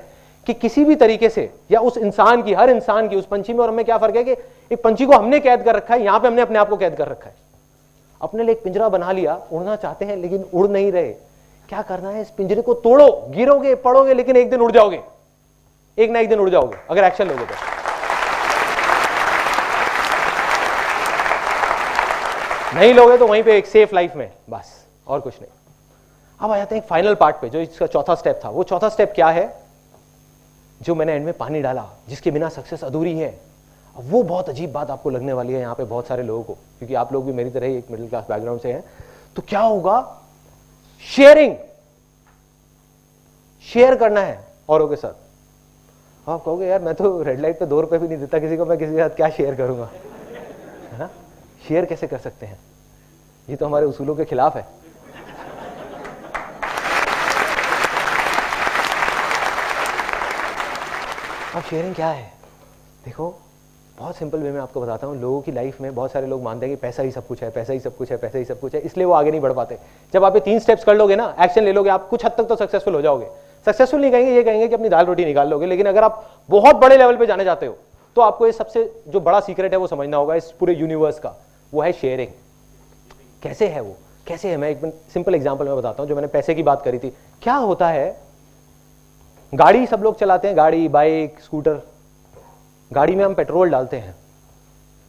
कि किसी भी तरीके से, या उस इंसान की, हर इंसान की, उस पंछी में और हमें क्या फर्क है कि एक पंछी को हमने कैद कर रखा है, यहां पे हमने अपने आप को कैद कर रखा है। अपने लिए एक पिंजरा बना लिया, उड़ना चाहते हैं लेकिन उड़ नहीं रहे। क्या करना है, इस पिंजरे को तोड़ो, गिरोगे पड़ोगे, लेकिन एक दिन उड़ जाओगे, एक ना एक दिन उड़ जाओगे अगर एक्शन लोगे तो। नहीं लोगे तो वहीं पे एक सेफ लाइफ में, बस और कुछ नहीं। अब आ जाते हैं एक फाइनल पार्ट पे, जो इसका चौथा स्टेप था। वो चौथा स्टेप क्या है, जो मैंने एंड में पानी डाला, जिसके बिना सक्सेस अधूरी है। अब वो बहुत अजीब बात आपको लगने वाली है यहाँ पे बहुत सारे लोगों को, क्योंकि आप लोग भी मेरी तरह ही एक मिडिल क्लास बैकग्राउंड से हैं। तो क्या होगा, शेयरिंग, शेयर करना है औरों के साथ। आप कहोगे यार मैं तो रेड लाइट पे 2 रुपए भी नहीं देता किसी को, मैं किसी के साथ क्या शेयर करूंगा, है ना? शेयर कैसे कर सकते हैं, ये तो हमारे उसूलों के खिलाफ है। अब शेयरिंग क्या है, देखो बहुत सिंपल वे में आपको बताता हूँ। लोगों की लाइफ में बहुत सारे लोग मानते हैं कि पैसा ही सब कुछ है, पैसा ही सब कुछ है, पैसा ही सब कुछ है, इसलिए वो आगे नहीं बढ़ पाते। जब आप ये 3 स्टेप्स कर लोगे ना, एक्शन ले लोगे, आप कुछ हद तक तो सक्सेसफुल हो जाओगे। सक्सेसफुल नहीं कहेंगे, ये कहेंगे कि अपनी दाल रोटी निकाल लोगे। लेकिन अगर आप बहुत बड़े लेवल पे जाने जाते हो तो आपको ये सबसे जो बड़ा सीक्रेट है वो समझना होगा इस पूरे यूनिवर्स का, वो है शेयरिंग। कैसे है वो, कैसे है, मैं एक सिंपल एग्जांपल में बताता हूं। जो मैंने पैसे की बात करी थी, क्या होता है, गाड़ी सब लोग चलाते हैं, गाड़ी, बाइक, स्कूटर। गाड़ी में हम पेट्रोल डालते हैं।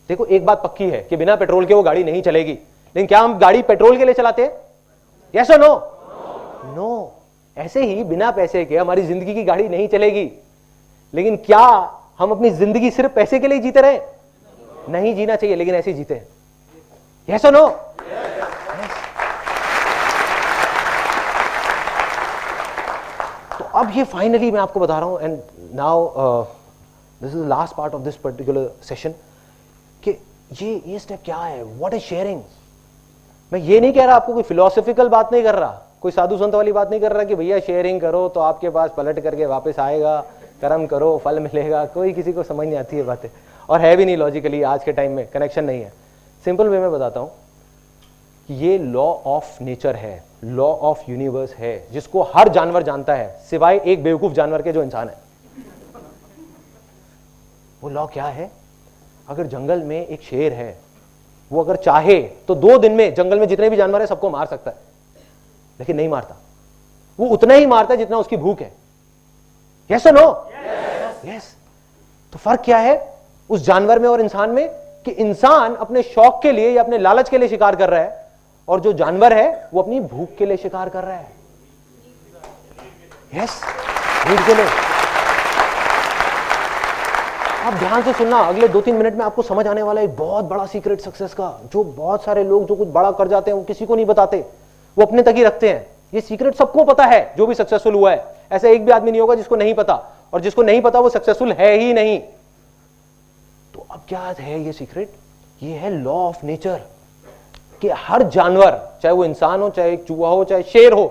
देखो एक बात पक्की है कि बिना पेट्रोल के वो गाड़ी नहीं चलेगी, लेकिन क्या हम गाड़ी पेट्रोल के लिए चलाते हैं? यस और नो? नो। ऐसे ही बिना पैसे के हमारी जिंदगी की गाड़ी नहीं चलेगी। लेकिन क्या हम अपनी जिंदगी सिर्फ पैसे के लिए जीते रहे? नहीं जीना चाहिए, लेकिन ऐसे ही जीते हैं। यस और नो? तो अब ये फाइनली मैं आपको बता रहा हूं, and now this is the last part of this particular session, कि ये स्टेप क्या है, व्हाट इज शेयरिंग। मैं ये नहीं कह रहा, आपको कोई फिलोसॉफिकल बात नहीं कर रहा, कोई साधु संत वाली बात नहीं कर रहा कि भैया शेयरिंग करो तो आपके पास पलट करके वापस आएगा, कर्म करो फल मिलेगा। कोई किसी को समझ नहीं आती है बातें, और है भी नहीं लॉजिकली, आज के टाइम में कनेक्शन नहीं है। सिंपल वे में बताता हूं कि ये लॉ ऑफ नेचर है, लॉ ऑफ यूनिवर्स है, जिसको हर जानवर जानता है सिवाय एक बेवकूफ जानवर के जो इंसान है। वो लॉ क्या है, अगर जंगल में एक शेर है, वो अगर चाहे तो 2 दिन में जंगल में जितने भी जानवर है सबको मार सकता है, लेकिन नहीं मारता। वो उतना ही मारता है जितना उसकी भूख है। यस और नो? यस। तो फर्क क्या है उस जानवर में और इंसान में, कि इंसान अपने शौक के लिए या अपने लालच के लिए शिकार कर रहा है, और जो जानवर है वो अपनी भूख के लिए शिकार कर रहा है। यस, भूख के लिए। आप ध्यान से सुनना, अगले 2-3 मिनट में आपको समझ आने वाला है एक बहुत बड़ा सीक्रेट सक्सेस का, जो बहुत सारे लोग जो कुछ बड़ा कर जाते हैं वो किसी को नहीं बताते, वो अपने तक ही रखते हैं। ये सीक्रेट सबको पता है जो भी सक्सेसफुल हुआ है, ऐसा एक भी आदमी नहीं होगा जिसको नहीं पता, और जिसको नहीं पता वो सक्सेसफुल है ही नहीं। तो अब क्या है ये सीक्रेट, ये है लॉ ऑफ नेचर, कि हर जानवर, चाहे वो इंसान हो, चाहे चूहा हो, चाहे शेर हो,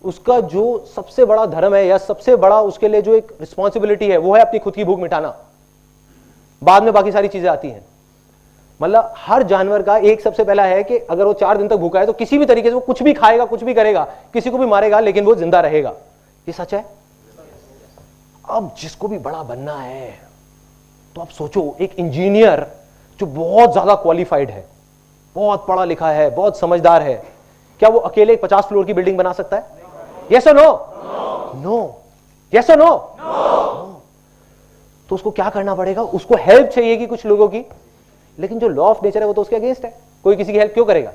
उसका जो सबसे बड़ा धर्म है या सबसे बड़ा उसके लिए जो एक रिस्पॉन्सिबिलिटी है वो है अपनी खुद की भूख मिटाना, बाद में बाकी सारी चीजें आती हैं। मतलब हर जानवर का एक सबसे पहला है कि अगर वो 4 दिन तक भूखा है तो किसी भी तरीके से वो कुछ भी खाएगा, कुछ भी करेगा, किसी को भी मारेगा, लेकिन वो जिंदा रहेगा। ये सच है। अब जिसको भी बड़ा बनना है तो आप सोचो, एक इंजीनियर जो बहुत ज्यादा क्वालिफाइड है, बहुत पढ़ा लिखा है, बहुत समझदार है, क्या वो अकेले 50 फ्लोर की बिल्डिंग बना सकता है? यस और नो? नो। यस और नो? तो उसको क्या करना पड़ेगा? उसको हेल्प चाहिए कि कुछ लोगों की, लेकिन जो लॉ ऑफ नेचर है वो तो उसके अगेंस्ट है। कोई किसी की हेल्प क्यों करेगा?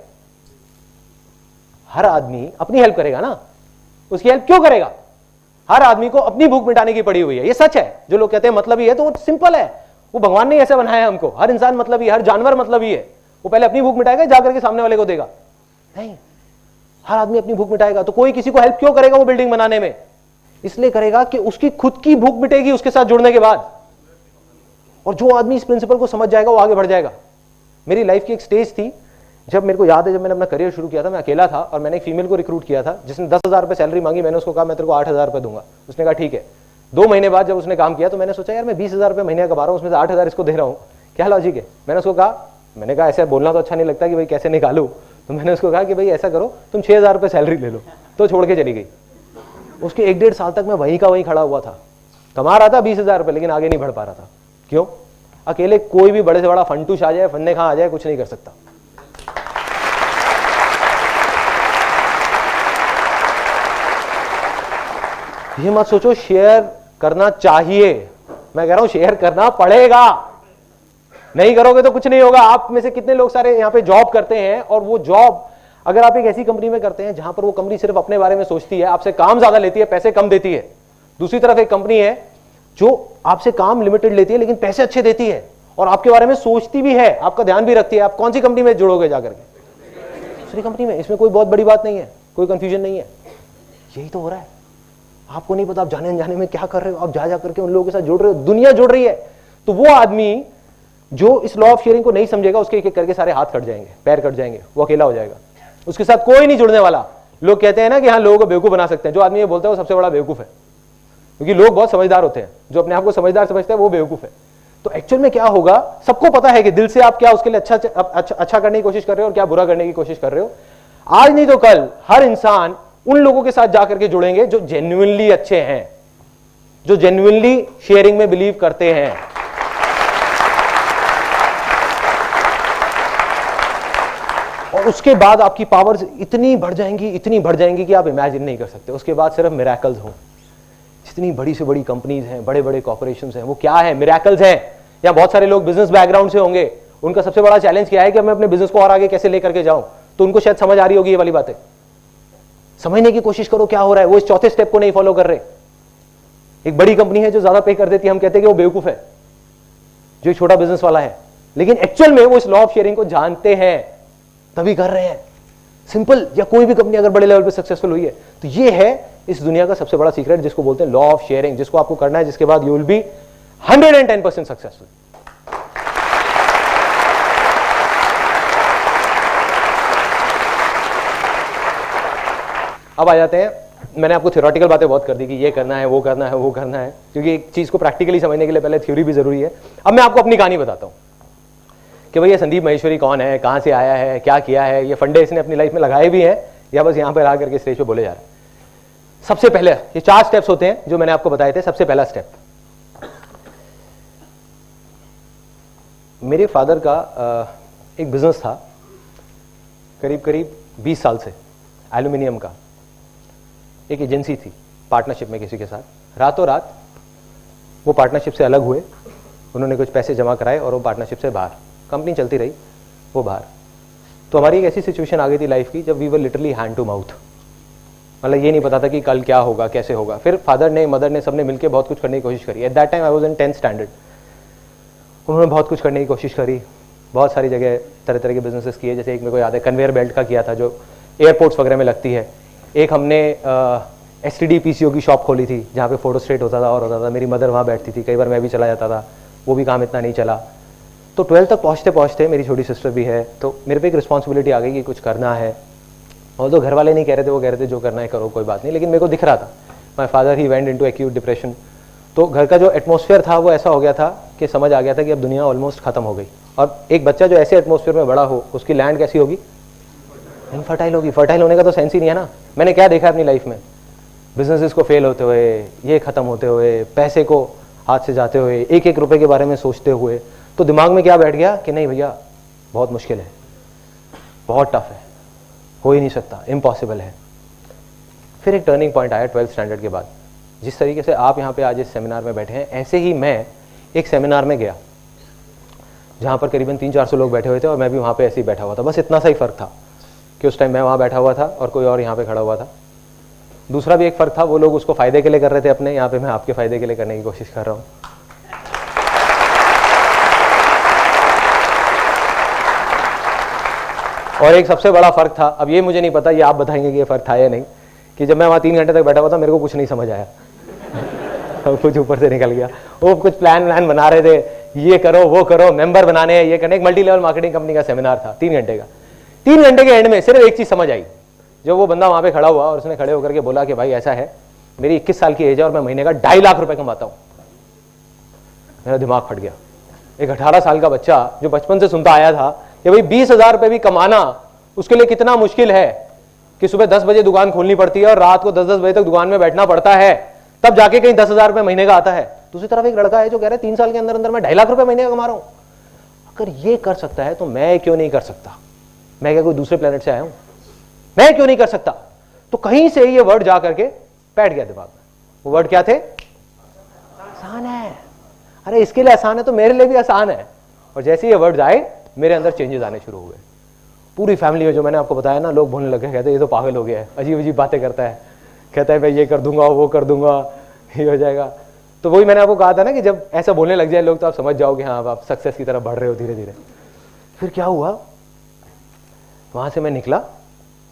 हर आदमी अपनी हेल्प करेगा ना, उसकी हेल्प क्यों करेगा? हर आदमी को अपनी भूख मिटाने की पड़ी हुई है। ये सच है। जो लोग कहते हैं मतलब ही है, तो वो सिंपल है, वो भगवान ने ऐसे बनाया है हमको। हर इंसान मतलब ही, हर जानवर मतलब ही है। वो पहले अपनी भूख मिटाएगा, जाकर के सामने वाले को देगा? नहीं, हर आदमी अपनी भूख मिटाएगा। तो कोई किसी को हेल्प क्यों करेगा वो बिल्डिंग बनाने में? इसलिए करेगा कि उसकी खुद की भूख मिटेगी उसके साथ जुड़ने के बाद। और जो आदमी इस प्रिंसिपल को समझ जाएगा वो आगे बढ़ जाएगा। मेरी लाइफ की एक स्टेज थी, जब मेरे को याद है, जब मैंने अपना करियर शुरू किया था, मैं अकेला था और मैंने एक फीमेल को रिक्रूट किया था जिसने 10,000 रुपये सैलरी मांगी। मैंने उसको कहा मैं तेरे को 8,000 रुपये दूंगा। उसने कहा ठीक है। 2 महीने बाद जब उसने काम किया तो मैंने सोचा यार मैं 20,000 रुपये महीने कमा रहा हूँ, उसमें से 8,000 इसको दे रहा हूँ, क्या लॉजिक है? मैंने उसको कहा ऐसे बोलना तो अच्छा नहीं लगता कि भाई कैसे निकालूं, तो मैंने उसको कहा कि भाई ऐसा करो, तुम 6,000 रुपये सैलरी ले लो। तो छोड़ के चली गई। उसके 1-1.5 साल तक मैं वहीं का वहीं खड़ा हुआ था, कमा रहा था 20,000 रुपये, लेकिन आगे नहीं बढ़ पा रहा था। क्यों? अकेले कोई भी बड़े से बड़ा फंटूश आ जाए, फन्ने खां आ जाए, कुछ नहीं कर सकता। ये मत सोचो शेयर करना चाहिए, मैं कह रहा हूं शेयर करना पड़ेगा। नहीं करोगे तो कुछ नहीं होगा। आप में से कितने लोग सारे यहां पे जॉब करते हैं, और वो जॉब अगर आप एक ऐसी कंपनी में करते हैं जहां पर वो कंपनी सिर्फ अपने बारे में सोचती है, आपसे काम ज्यादा लेती है, पैसे कम देती है। दूसरी तरफ एक कंपनी है जो आपसे काम लिमिटेड लेती है लेकिन पैसे अच्छे देती है और आपके बारे में सोचती भी है, आपका ध्यान भी रखती है। आप कौन सी कंपनी में जुड़ोगे जाकर के? दूसरी कंपनी में। इसमें कोई बहुत बड़ी बात नहीं है, कोई कंफ्यूजन नहीं है। यही तो हो रहा है। आपको नहीं पता आप जाने अनजाने में क्या कर रहे हो, आप जा करके उन लोगों के साथ जुड़ रहे हो, दुनिया जुड़ रही है। तो वो आदमी जो इस लॉ ऑफ शेयरिंग को नहीं समझेगा, उसके एक एक करके सारे हाथ कट जाएंगे, पैर कट जाएंगे, वो अकेला हो जाएगा, उसके साथ कोई नहीं जुड़ने वाला। लोग कहते हैं ना कि हाँ लोगों को बेवकूफ बना सकते हैं। जो आदमी ये बोलता है वो सबसे बड़ा बेवकूफ है, क्योंकि लोग बहुत समझदार होते हैं। जो अपने आप को समझदार समझते हैं वो बेवकूफ है। तो एक्चुअल में क्या होगा, सबको पता है कि दिल से आप क्या उसके लिए अच्छा करने की कोशिश कर रहे हो और क्या बुरा करने की कोशिश कर रहे हो। आज नहीं तो कल हर इंसान उन लोगों के साथ जाकर के जुड़ेंगे जो जेन्युइनली अच्छे हैं, जो जेन्युइनली शेयरिंग में बिलीव करते हैं। और उसके बाद आपकी पावर्स इतनी बढ़ जाएंगी, इतनी बढ़ जाएंगी कि आप इमेजिन नहीं कर सकते। उसके बाद सिर्फ मिरेकल्स हो। जितनी बड़ी से बड़ी कंपनीज हैं, बड़े बड़े कॉर्पोरेशंस हैं, वो क्या है? मिरेकल्स हैं। या बहुत सारे लोग बिजनेस बैकग्राउंड से होंगे, उनका सबसे बड़ा चैलेंज क्या है कि मैं अपने बिजनेस को और आगे कैसे लेकर के जाऊं। तो उनको शायद समझ आ रही होगी ये वाली बातें। समझने की कोशिश करो क्या हो रहा है। वो इस चौथे स्टेप को नहीं फॉलो कर रहे। एक बड़ी कंपनी है जो ज्यादा पे कर देती है, हम कहते हैं कि वो बेवकूफ है, जो एक छोटा बिजनेस वाला है, लेकिन एक्चुअल में वो इस लॉ ऑफ शेयरिंग को जानते हैं तभी कर रहे हैं। सिंपल। या कोई भी कंपनी अगर बड़े लेवल पे सक्सेसफुल हुई है तो ये है इस दुनिया का सबसे बड़ा सीक्रेट, जिसको बोलते हैं लॉ ऑफ शेयरिंग, जिसको आपको करना है, जिसके बाद यू विल बी 110% सक्सेसफुल। अब आ जाते हैं, मैंने आपको थ्योरेटिकल बातें बहुत कर दी कि ये करना है, वो करना है, वो करना है, क्योंकि एक चीज को प्रैक्टिकली समझने के लिए पहले थ्योरी भी जरूरी है। अब मैं आपको अपनी कहानी बताता हूं कि भाई ये संदीप माहेश्वरी कौन है, कहां से आया है, क्या किया है, ये फंडे इसने अपनी लाइफ में लगाए भी हैं या बस यहां पर आ करके स्टेज पे बोले जा रहे हैं। सबसे पहले ये 4 स्टेप्स होते हैं जो मैंने आपको बताए थे। सबसे पहला स्टेप, मेरे फादर का एक बिजनेस था करीब करीब 20 साल से, एल्यूमिनियम का। एक एजेंसी थी पार्टनरशिप में किसी के साथ। रातों रात वो पार्टनरशिप से अलग हुए, उन्होंने कुछ पैसे जमा कराए और वो पार्टनरशिप से बाहर, कंपनी चलती रही, वो बाहर। तो हमारी एक ऐसी सिचुएशन आ गई थी लाइफ की जब we were literally hand to mouth. मतलब ये नहीं पता था कि कल क्या होगा, कैसे होगा। फिर फादर ने, मदर ने, सबने मिलकर बहुत कुछ करने की कोशिश करी। At that time I was in 10th standard. उन्होंने बहुत कुछ करने की कोशिश करी, बहुत सारी जगह तरह तरह के बिजनेसेस किए। जैसे एक मेरे को याद है कन्वेयर बेल्ट का किया था जो एयरपोर्ट्स वगैरह में लगती है। एक हमने STD PCO की शॉप खोली थी जहाँ पे फोटो स्टेट होता था और होता था। मेरी मदर वहाँ बैठती थी, कई बार मैं भी चला जाता था, वो भी काम इतना नहीं चला। तो 12th तक पहुँचते पहुँचते, मेरी छोटी सिस्टर भी है, तो मेरे पे एक रिस्पॉन्सिबिलिटी आ गई कि कुछ करना है। और तो घर वाले नहीं कह रहे थे, वो कह रहे थे जो करना है करो, कोई बात नहीं, लेकिन मेरे को दिख रहा था। My father he went into acute depression. तो घर का जो एटमॉस्फेयर था वो ऐसा हो गया था कि समझ आ गया था कि अब दुनिया ऑलमोस्ट खत्म हो गई। और एक बच्चा जो ऐसे एटमॉस्फेयर में बड़ा हो, उसकी लैंड कैसी होगी? इनफर्टाइल होगी। फर्टाइल होने का तो सेंस ही नहीं है ना। मैंने क्या देखा अपनी लाइफ में, बिजनेसेस को फेल होते हुए, ये खत्म होते हुए, पैसे को हाथ से जाते हुए, एक एक रुपए के बारे में सोचते हुए, तो दिमाग में क्या बैठ गया कि नहीं भैया बहुत मुश्किल है, बहुत टफ है, हो ही नहीं सकता, इम्पॉसिबल है। फिर एक टर्निंग पॉइंट आया 12th स्टैंडर्ड के बाद। जिस तरीके से आप यहाँ पे आज इस सेमिनार में बैठे हैं, ऐसे ही मैं एक सेमिनार में गया जहाँ पर करीबन 300-400 लोग बैठे हुए थे और मैं भी वहाँ पे ऐसे ही बैठा हुआ था। बस इतना सा ही फर्क था कि उस टाइम मैं वहाँ बैठा हुआ था और कोई और यहाँ पे खड़ा हुआ था। दूसरा भी एक फर्क था, वो लोग उसको फायदे के लिए कर रहे थे अपने, यहाँ पे मैं आपके फायदे के लिए करने की कोशिश कर रहा हूँ। और एक सबसे बड़ा फर्क था, अब ये मुझे नहीं पता, ये आप बताएंगे कि ये फर्क था या नहीं, कि जब मैं वहाँ 3 घंटे तक बैठा हुआ था मेरे को कुछ नहीं समझ आया। कुछ ऊपर से निकल गया। वो कुछ प्लान बना रहे थे, ये करो वो करो, मेंबर बनाने हैं, ये करने। एक मल्टी लेवल मार्केटिंग कंपनी का सेमिनार था 3 घंटे का। 3 घंटे के एंड में सिर्फ एक चीज समझ आई, जब वो बंदा वहां पे खड़ा हुआ और उसने खड़े होकर के बोला कि भाई ऐसा है, मेरी 21 साल की एज है और मैं महीने का 2.5 लाख रुपए कमाता हूं। मेरा दिमाग फट गया। एक 18 साल का बच्चा जो बचपन से सुनता आया था कि भाई 20,000 रुपए भी कमाना उसके लिए कितना मुश्किल है, कि सुबह 10 बजे दुकान खोलनी पड़ती है और रात को 10-10 बजे तक दुकान में बैठना पड़ता है, तब जाके कहीं 10,000 रुपए महीने का आता है। दूसरी तरफ एक लड़का है जो कह रहा है 3 साल के अंदर अंदर मैं 2.5 लाख रुपए महीने का कमा रहा हूं। अगर ये कर सकता है तो मैं क्यों नहीं कर सकता? मैं क्या कोई दूसरे प्लेनेट से आया हूं? मैं क्यों नहीं कर सकता? तो कहीं से ये वर्ड जा करके बैठ गया दिमाग में। वो वर्ड क्या थे? आसान है। अरे इसके लिए आसान है तो मेरे लिए भी आसान है। और जैसे ये वर्ड आए मेरे अंदर चेंजेस आने शुरू हुए। पूरी फैमिली में, जो मैंने आपको बताया ना, लोग बोलने लगे, कहते ये तो पागल हो गया है, अजीब अजीब बातें करता है, कहता है भाई ये कर दूंगा वो कर दूंगा, ये हो जाएगा। तो वही मैंने आपको कहा था ना कि जब ऐसा बोलने लग जाए लोग तो आप समझ जाओगे हाँ आप सक्सेस की तरफ बढ़ रहे हो धीरे धीरे। फिर क्या हुआ, वहां से मैं निकला,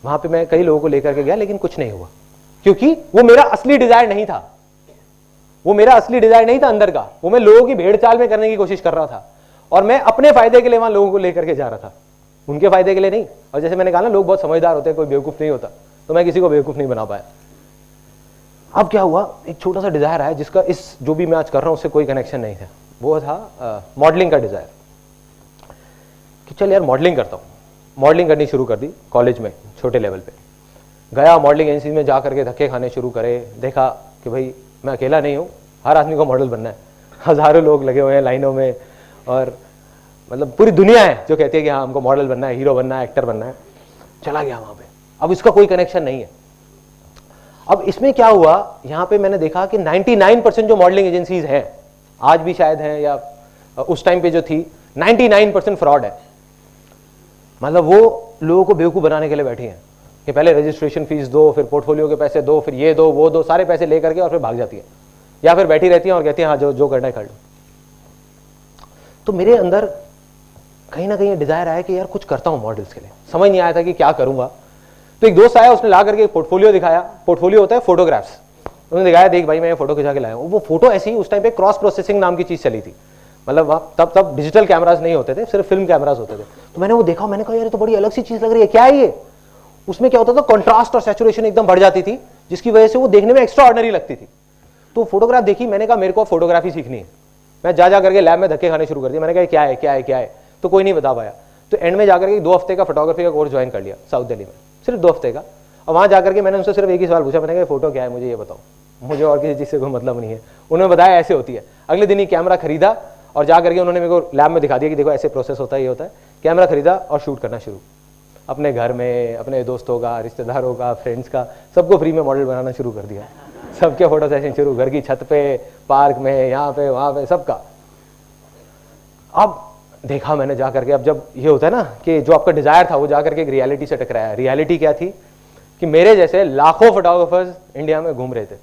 वहां पे मैं कई लोगों को लेकर के गया, लेकिन कुछ नहीं हुआ, क्योंकि वो मेरा असली डिजायर नहीं था। वो मेरा असली डिजायर नहीं था अंदर का, वो मैं लोगों की भेड़ चाल में करने की कोशिश कर रहा था और मैं अपने फायदे के लिए वहां लोगों को लेकर के जा रहा था, उनके फायदे के लिए नहीं। और जैसे मैंने कहा ना, लोग बहुत समझदार होते हैं, कोई बेवकूफ नहीं होता, तो मैं किसी को बेवकूफ नहीं बना पाया। अब क्या हुआ, एक छोटा सा डिजायर आया जिसका इस जो भी मैं आज कर रहा हूं उससे कोई कनेक्शन नहीं था। वो था मॉडलिंग का डिजायर, कि चल यार मॉडलिंग करता हूं। मॉडलिंग करनी शुरू कर दी कॉलेज में, छोटे लेवल पे गया, मॉडलिंग एजेंसी में जा करके धक्के खाने शुरू करे। देखा कि भाई मैं अकेला नहीं हूं, हर आदमी को मॉडल बनना है, हजारों लोग लगे हुए हैं लाइनों में, और मतलब पूरी दुनिया है जो कहती है कि हाँ हमको मॉडल बनना है, हीरो बनना है, एक्टर बनना है। चला गया वहां पे, अब इसका कोई कनेक्शन नहीं है। अब इसमें क्या हुआ, यहां पे मैंने देखा कि 99% जो मॉडलिंग एजेंसीज हैं, आज भी शायद हैं या उस टाइम पे जो थी, 99% फ्रॉड है। मतलब वो लोगों को बेवकूफ बनाने के लिए बैठी हैं कि पहले रजिस्ट्रेशन फीस दो, फिर पोर्टफोलियो के पैसे दो, फिर ये दो वो दो, सारे पैसे लेकर के और फिर भाग जाती है, या फिर बैठी रहती है और कहती है हाँ जो करना है कर लो। तो मेरे अंदर कहीं ना कहीं डिजायर आया कि यार कुछ करता हूं मॉडल्स के लिए। समझ नहीं आया था कि क्या करूंगा। तो एक दोस्त आया, उसने ला करके एक पोर्टफोलियो दिखाया। पोर्टफोलियो होता है फोटोग्राफ्स। उसने दिखाया, देख भाई मैं ये फोटो खिंचा के लाया हूं। वो फोटो ऐसी ही, उस टाइम पे क्रॉस प्रोसेसिंग नाम की चीज चली थी, मतलब तब डिजिटल कैमरास नहीं होते थे, सिर्फ फिल्म कैमरास होते थे। तो मैंने वो देखा, मैंने कहा यार तो बड़ी अलग सी चीज लग रही है, क्या है ये? उसमें क्या होता था, कॉन्ट्रास्ट और सैचुरेशन एकदम बढ़ जाती थी, जिसकी वजह से वो देखने में एक्स्ट्रा ऑर्डिनरी लगती थी। तो फोटोग्राफ देखी, मैंने कहा मेरे को फोटोग्राफी सीखनी है। मैं जा करके लैब में धक्के खाने शुरू कर दिए। मैंने कहा क्या है क्या है क्या है, तो कोई नहीं बता पाया। तो एंड में जाकर के 2 हफ्ते का फोटोग्राफी का कोर्स ज्वाइन कर लिया साउथ दिल्ली में, सिर्फ 2 हफ्ते का। और वहां जाकर के मैंने उनसे सिर्फ एक ही सवाल पूछा, मैंने कहा फोटो क्या है, मुझे ये बताओ, मुझे और किसी चीज से कोई मतलब नहीं है। उन्होंने बताया ऐसे होती है। अगले दिन ही कैमरा खरीदा और जाकर के उन्होंने मेरे को लैब में दिखा दिया कि देखो ऐसे प्रोसेस होता है, ये होता है। कैमरा खरीदा और शूट करना शुरू, अपने घर में, अपने दोस्तों का, रिश्तेदारों का, फ्रेंड्स का, सबको फ्री में मॉडल बनाना शुरू कर दिया। सबके फोटो सेशन शुरू, घर की छत पे, पार्क में, यहाँ पे वहां पे, सबका। अब देखा मैंने जा करके, अब जब ये होता है ना कि जो आपका डिजायर था वो जाकर के एक रियलिटी से टकराया। रियलिटी क्या थी कि मेरे जैसे लाखों फोटोग्राफर्स इंडिया में घूम रहे थे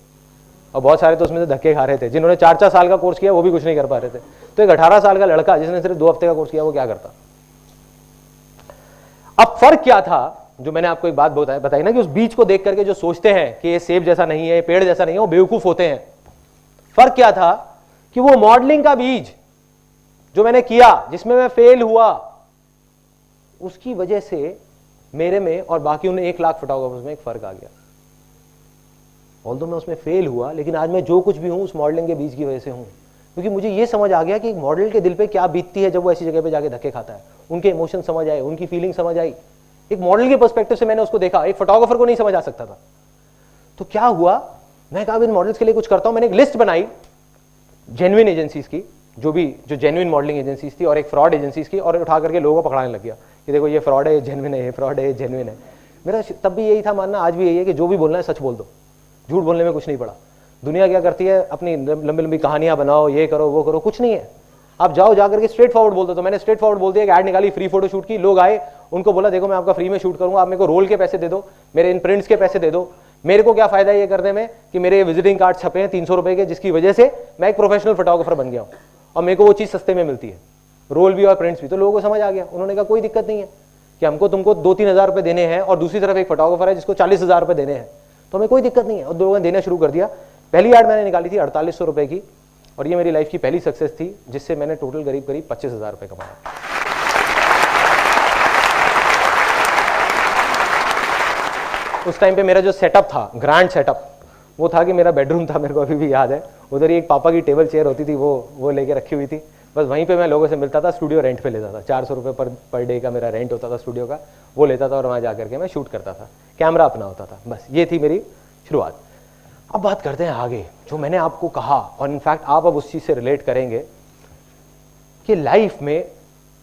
और बहुत सारे तो उसमें से धक्के खा रहे थे। जिन्होंने 4-4 साल का कोर्स किया वो भी कुछ नहीं कर पा रहे थे। तो एक 18 साल का लड़का जिसने सिर्फ 2 हफ्ते का कोर्स किया वो क्या करता। अब फर्क क्या था, जो मैंने आपको एक बात बताई ना कि उस बीज को देख करके जो सोचते हैं कि ये सेब जैसा नहीं है, पेड़ जैसा नहीं है, वो बेवकूफ होते हैं। फर्क क्या था कि वो मॉडलिंग का बीज जो मैंने किया, जिसमें मैं फेल हुआ, उसकी वजह से मेरे में और बाकी उन 1 लाख फोटोग्राफर्स में एक फ़र्क आ गया। ऑल्दो मैं उसमें फेल हुआ, लेकिन आज मैं जो कुछ भी हूँ उस मॉडलिंग के बीच की वजह से हूँ, क्योंकि मुझे ये समझ आ गया कि एक मॉडल के दिल पे क्या बीतती है जब वो ऐसी जगह पे जाके धक्के खाता है। उनके इमोशन समझ आए, उनकी फीलिंग समझ आई। एक मॉडल के पर्सपेक्टिव से मैंने उसको देखा, एक फोटोग्राफर को नहीं समझ आ सकता था। तो क्या हुआ, मैं कहा इन मॉडल्स के लिए कुछ करता हूँ। मैंने एक लिस्ट बनाई जेन्युइन एजेंसीज की, जो जेन्युइन मॉडलिंग एजेंसीज थी, और एक फ्रॉड एजेंसीज की, और उठा करके लोगों को पकड़ाने लग गया कि देखो ये फ्रॉड है, ये जेन्युइन है, ये फ्रॉड है, ये जेन्युइन है। मेरा तब भी यही था मानना, आज भी यही है कि जो भी बोलना है सच बोल दो, झूठ बोलने में कुछ नहीं पड़ा। दुनिया क्या करती है, अपनी लंबी लंबी कहानियां बनाओ, ये करो वो करो, कुछ नहीं है। आप जाओ जाकर के स्ट्रेट फॉरवर्ड बोल दो। तो मैंने स्ट्रेट फॉरवर्ड बोल दिया, ऐड निकाली, फ्री फोटो शूट की, लोग आए, उनको बोला देखो मैं आपका फ्री में शूट करूंगा, आप मेरे को रोल के पैसे दे दो, मेरे इन प्रिंट्स के पैसे दे दो। मेरे को क्या फायदा है ये करने में कि मेरे विजिटिंग कार्ड छपे हैं 300 रुपए के, जिसकी वजह से मैं एक प्रोफेशनल फोटोग्राफर बन गया हूं और मेरे को वो चीज सस्ते में मिलती है, रोल भी और प्रिंट्स भी। तो लोगों को समझ आ गया, उन्होंने कहा कोई दिक्कत नहीं है कि हमको तुमको 2-3 हज़ार रुपए देने हैं, और दूसरी तरफ एक फोटोग्राफर है जिसको 40,000 रुपए देने हैं, तो हमें कोई दिक्कत नहीं है। और लोगों ने देना शुरू कर दिया। पहली ऐड मैंने निकाली थी 4800 रुपए की, और ये मेरी लाइफ की पहली सक्सेस थी, जिससे मैंने टोटल करीब 25,000 रुपए कमाया। उस टाइम पे मेरा जो सेटअप था, ग्रैंड सेटअप, वो था कि मेरा बेडरूम था, मेरे को अभी भी याद है। उधर ही एक पापा की टेबल चेयर होती थी, वो लेके रखी हुई थी। बस वहीं पे मैं लोगों से मिलता था, स्टूडियो रेंट पे लेता था, 400 रुपये पर डे का मेरा रेंट होता था स्टूडियो का, वो लेता था और वहाँ जा करके मैं शूट करता था, कैमरा अपना होता था। बस ये थी मेरी शुरुआत। अब बात करते हैं आगे, जो मैंने आपको कहा, और इनफैक्ट आप अब उस चीज़ से रिलेट करेंगे कि लाइफ में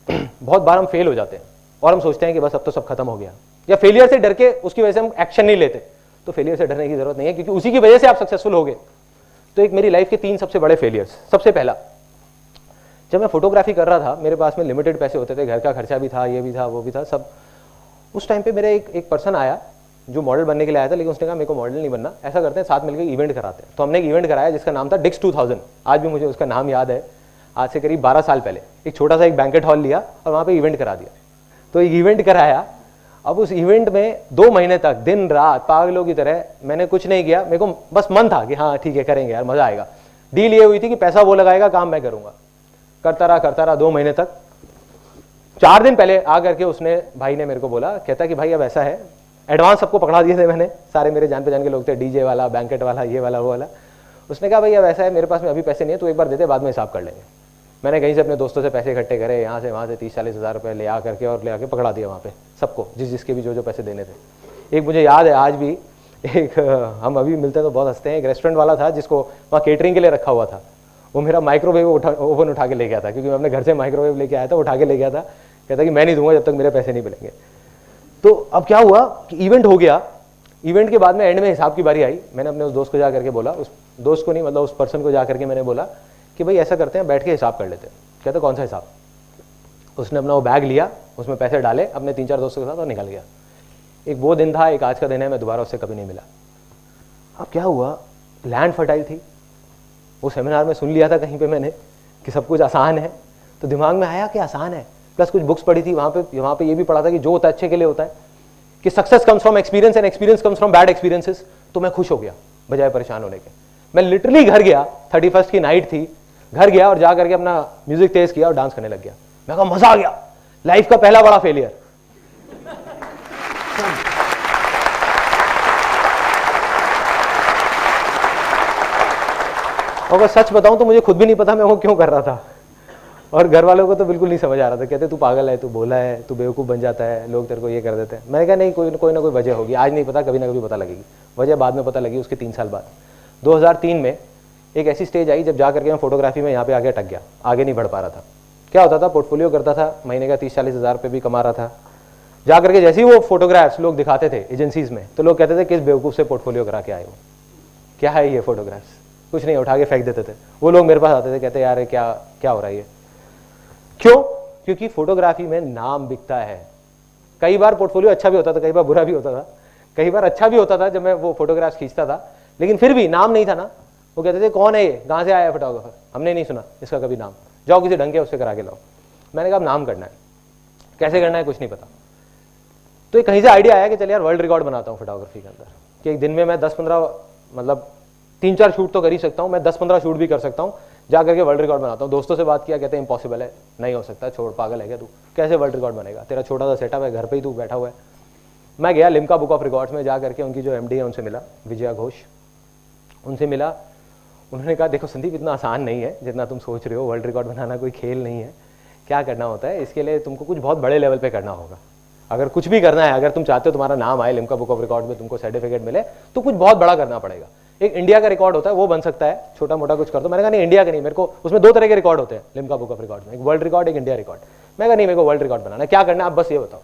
बहुत बार हम फेल हो जाते हैं और हम सोचते हैं कि बस अब तो सब खत्म हो गया, या फेलियर से डर के उसकी वजह से हम एक्शन नहीं लेते। तो फेलियर से डरने की जरूरत नहीं है, क्योंकि उसी की वजह से आप सक्सेसफुल हो गए। तो एक मेरी लाइफ के 3 सबसे बड़े फेलियर्स। सबसे पहला, जब मैं फोटोग्राफी कर रहा था, मेरे पास में लिमिटेड पैसे होते थे, घर का खर्चा भी था, ये भी था, वो भी था, सब। उस टाइम पे मेरे एक पर्सन आया जो मॉडल बनने के लिए आया था, लेकिन उसने कहा मेरे को मॉडल नहीं बनना, ऐसा करते हैं साथ मिलकर इवेंट कराते हैं। तो हमने एक इवेंट कराया जिसका नाम था डिक्स 2000। आज भी मुझे उसका नाम याद है, आज से करीब 12 साल पहले। एक छोटा सा एक बैंकेट हॉल लिया और वहाँ पे इवेंट करा दिया। तो एक इवेंट कराया। अब उस इवेंट में 2 महीने तक दिन रात पागलों की तरह मैंने कुछ नहीं किया। मेरे को बस मन था कि हाँ ठीक है करेंगे यार, मजा आएगा। डील ये हुई थी कि पैसा वो लगाएगा, काम मैं करूंगा। करता रहा 2 महीने तक। 4 दिन पहले आ करके उसने, भाई ने मेरे को बोला, कहता कि भाई अब ऐसा है, एडवांस सबको पकड़ा दिए थे मैंने, सारे मेरे जान पहचान के लोग थे, डीजे वाला, बैंकेट वाला, ये वाला, वो वाला। उसने कहा भाई अब ऐसा है, मेरे पास में अभी पैसे नहीं है, तू एक बार दे दे, बाद में हिसाब कर लेंगे। मैंने कहीं से अपने दोस्तों से पैसे इकट्ठे करे, यहाँ से वहाँ से 30-40 हज़ार रुपये ले आ करके और ले आके पकड़ा दिया वहाँ पे सबको, जिसके भी जो पैसे देने थे। एक मुझे याद है आज भी, एक हम अभी मिलते हैं तो बहुत हंसते हैं, एक रेस्टोरेंट वाला था जिसको वहाँ केटरिंग के लिए रखा हुआ था। वो मेरा माइक्रोवेव ओवन उठा के ले गया था, क्योंकि मैं अपने घर से माइक्रोवेव लेके आया था, उठा के ले गया था। कहता कि मैं नहीं दूंगा जब तक मेरे पैसे नहीं मिलेंगे। तो अब क्या हुआ कि इवेंट हो गया। इवेंट के बाद में एंड में हिसाब की बारी आई। मैंने अपने उस दोस्त को जा करके बोला, उस दोस्त को नहीं मतलब उस पर्सन को जा करके मैंने बोला कि भाई ऐसा करते हैं, बैठ के हिसाब कर लेते हैं। कहते कौन सा हिसाब? उसने अपना वो बैग लिया, उसमें पैसे डाले अपने 3-4 दोस्तों के साथ और निकल गया। एक वो दिन था, एक आज का दिन है, मैं दोबारा उससे कभी नहीं मिला। अब क्या हुआ, लैंड फर्टाइल थी। वो सेमिनार में सुन लिया था कहीं पे मैंने कि सब कुछ आसान है, तो दिमाग में आया कि आसान है। प्लस कुछ बुक्स पढ़ी थी वहाँ पे ये भी पढ़ा था कि जो होता है अच्छे के लिए होता है, कि success comes from experience and experience comes from bad experiences. तो मैं खुश हो गया बजाय परेशान होने के। मैं लिटरली घर गया, 31st की नाइट थी, घर गया और जा करके अपना म्यूजिक तेज किया और डांस करने लग गया। मैं कहा मजा आ गया, लाइफ का पहला बड़ा फेलियर। और अगर सच बताऊं तो मुझे खुद भी नहीं पता मैं वो क्यों कर रहा था, और घर वालों को तो बिल्कुल नहीं समझ आ रहा था। कहते तू पागल है, तू भोला है, तू बेवकूफ़ बन जाता है, लोग तेरे को ये कर देते हैं। मैंने कहा नहीं, कोई ना कोई वजह होगी, आज नहीं पता, कभी ना कभी पता लगेगी। वजह बाद में पता लगी उसके 3 साल बाद। 2003 में एक ऐसी स्टेज आई जब जा करके मैं फोटोग्राफी में यहाँ पे आगे अटक गया, आगे नहीं बढ़ पा रहा था। क्या होता था, पोर्टफोलियो करता था, महीने का 30-40 हज़ार रुपये भी कमा रहा था। जा करके जैसे ही वो फोटोग्राफ्स लोग दिखाते थे एजेंसीज में, तो लोग कहते थे किस बेवकूफ़ से पोर्टफोलियो करा के आए हो, क्या है ये फोटोग्राफ्स, कुछ नहीं, उठा के फेंक देते थे। वो लोग मेरे पास आते थे, कहते यार क्या हो रहा है ये, क्यों? क्योंकि फोटोग्राफी में नाम बिकता है। कई बार पोर्टफोलियो अच्छा भी होता था, कई बार बुरा भी होता था। कई बार अच्छा भी होता था जब मैं वो फोटोग्राफ्स खींचता था, लेकिन फिर भी नाम नहीं था ना। वो कहते थे कौन है ये, कहाँ से आया है फोटोग्राफर, हमने नहीं सुना इसका कभी नाम, जाओ किसी ढंग के उससे करा के लाओ। मैंने कहा नाम करना है, कैसे करना है कुछ नहीं पता। तो एक कहीं से आइडिया आया कि चल यार वर्ल्ड रिकॉर्ड बनाता हूँ फोटोग्राफी के अंदर, कि एक दिन में मैं 10-15 मतलब 3-4 शूट तो कर ही सकता हूँ, मैं 10-15 शूट भी कर सकता हूँ, जा करके वर्ल्ड रिकॉर्ड बनाता हूँ। दोस्तों से बात किया, कहते हैं इम्पॉसिबल है, नहीं हो सकता, छोड़, पागल है क्या तू, कैसे वर्ल्ड रिकॉर्ड बनेगा, तेरा छोटा सा सेटअप है, घर पे ही तू बैठा हुआ है। मैं गया लिम्का बुक ऑफ रिकॉर्ड्स में, जा करके उनकी जो एमडी है उनसे मिला, विजया घोष, उनसे मिला। उन्होंने कहा देखो संदीप, इतना आसान नहीं है जितना तुम सोच रहे हो, वर्ल्ड रिकॉर्ड बनाना कोई खेल नहीं है। क्या करना होता है, इसके लिए तुमको कुछ बहुत बड़े लेवल पे करना होगा। अगर कुछ भी करना है, अगर तुम चाहते हो तुम्हारा नाम आए लिम्का बुक ऑफ रिकॉर्ड में, तुमको सर्टिफिकेट मिले, तो कुछ बहुत बड़ा करना पड़ेगा। एक इंडिया का रिकॉर्ड होता है, वो बन सकता है, छोटा मोटा कुछ कर दो। मैंने कहा नहीं, इंडिया का नहीं, मेरे को उसमें 2 तरह के रिकॉर्ड होते हैं लिम्का बुक ऑफ रिकॉर्ड में, एक वर्ल्ड रिकॉर्ड, एक इंडिया रिकॉर्ड। मैं कहा नहीं, मेरे को वर्ल्ड रिकॉर्ड बनाना है। क्या करना है आप बस ये बताओ।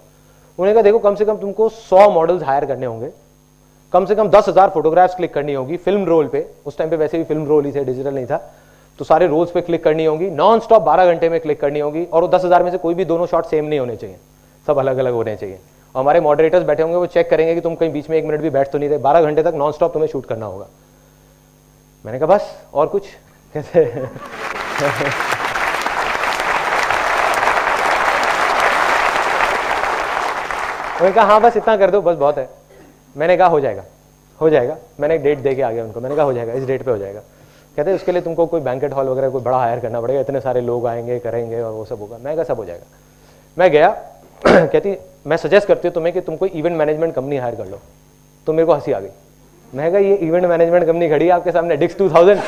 उन्होंने कहा देखो, कम से कम तुमको 100 मॉडल्स हायर करने होंगे, कम से कम 10,000 फोटोग्राफ्स क्लिक करनी होगी फिल्म रोल पे। उस टाइम पे वैसे भी फिल्म रोल ही थे, डिजिटल नहीं था, तो सारे रोल्स पे क्लिक करनी होगी, नॉन स्टॉप 12 घंटे में क्लिक करनी होगी। और वो 10,000 में से कोई भी दोनों शॉट सेम नहीं होने चाहिए, सब अलग अलग होने चाहिए। और हमारे मॉडरेटर्स बैठे होंगे, वो चेक करेंगे कि तुम कहीं बीच में 1 मिनट भी बैठ तो नहीं रहे। 12 घंटे तक नॉन स्टॉप तुम्हें शूट करना होगा। मैंने कहा बस, और कुछ कैसे उन्होंने कहा हाँ बस इतना कर दो, बस बहुत है। मैंने कहा हो जाएगा, हो जाएगा। मैंने एक डेट दे के आ गया उनको, मैंने कहा हो जाएगा, इस डेट पे हो जाएगा। कहते उसके लिए तुमको कोई बैंकेट हॉल वगैरह कोई बड़ा हायर करना पड़ेगा, इतने सारे लोग आएंगे, करेंगे और वो सब होगा। मैं कहा सब हो जाएगा। मैं गया कहती मैं सजेस्ट करती हूँ तुम्हें कि तुम कोई इवेंट मैनेजमेंट कंपनी हायर कर लो। तो मेरे को हंसी आ गई। मैं कहा ये इवेंट मैनेजमेंट कंपनी खड़ी है आपके सामने, डिक्स 2000।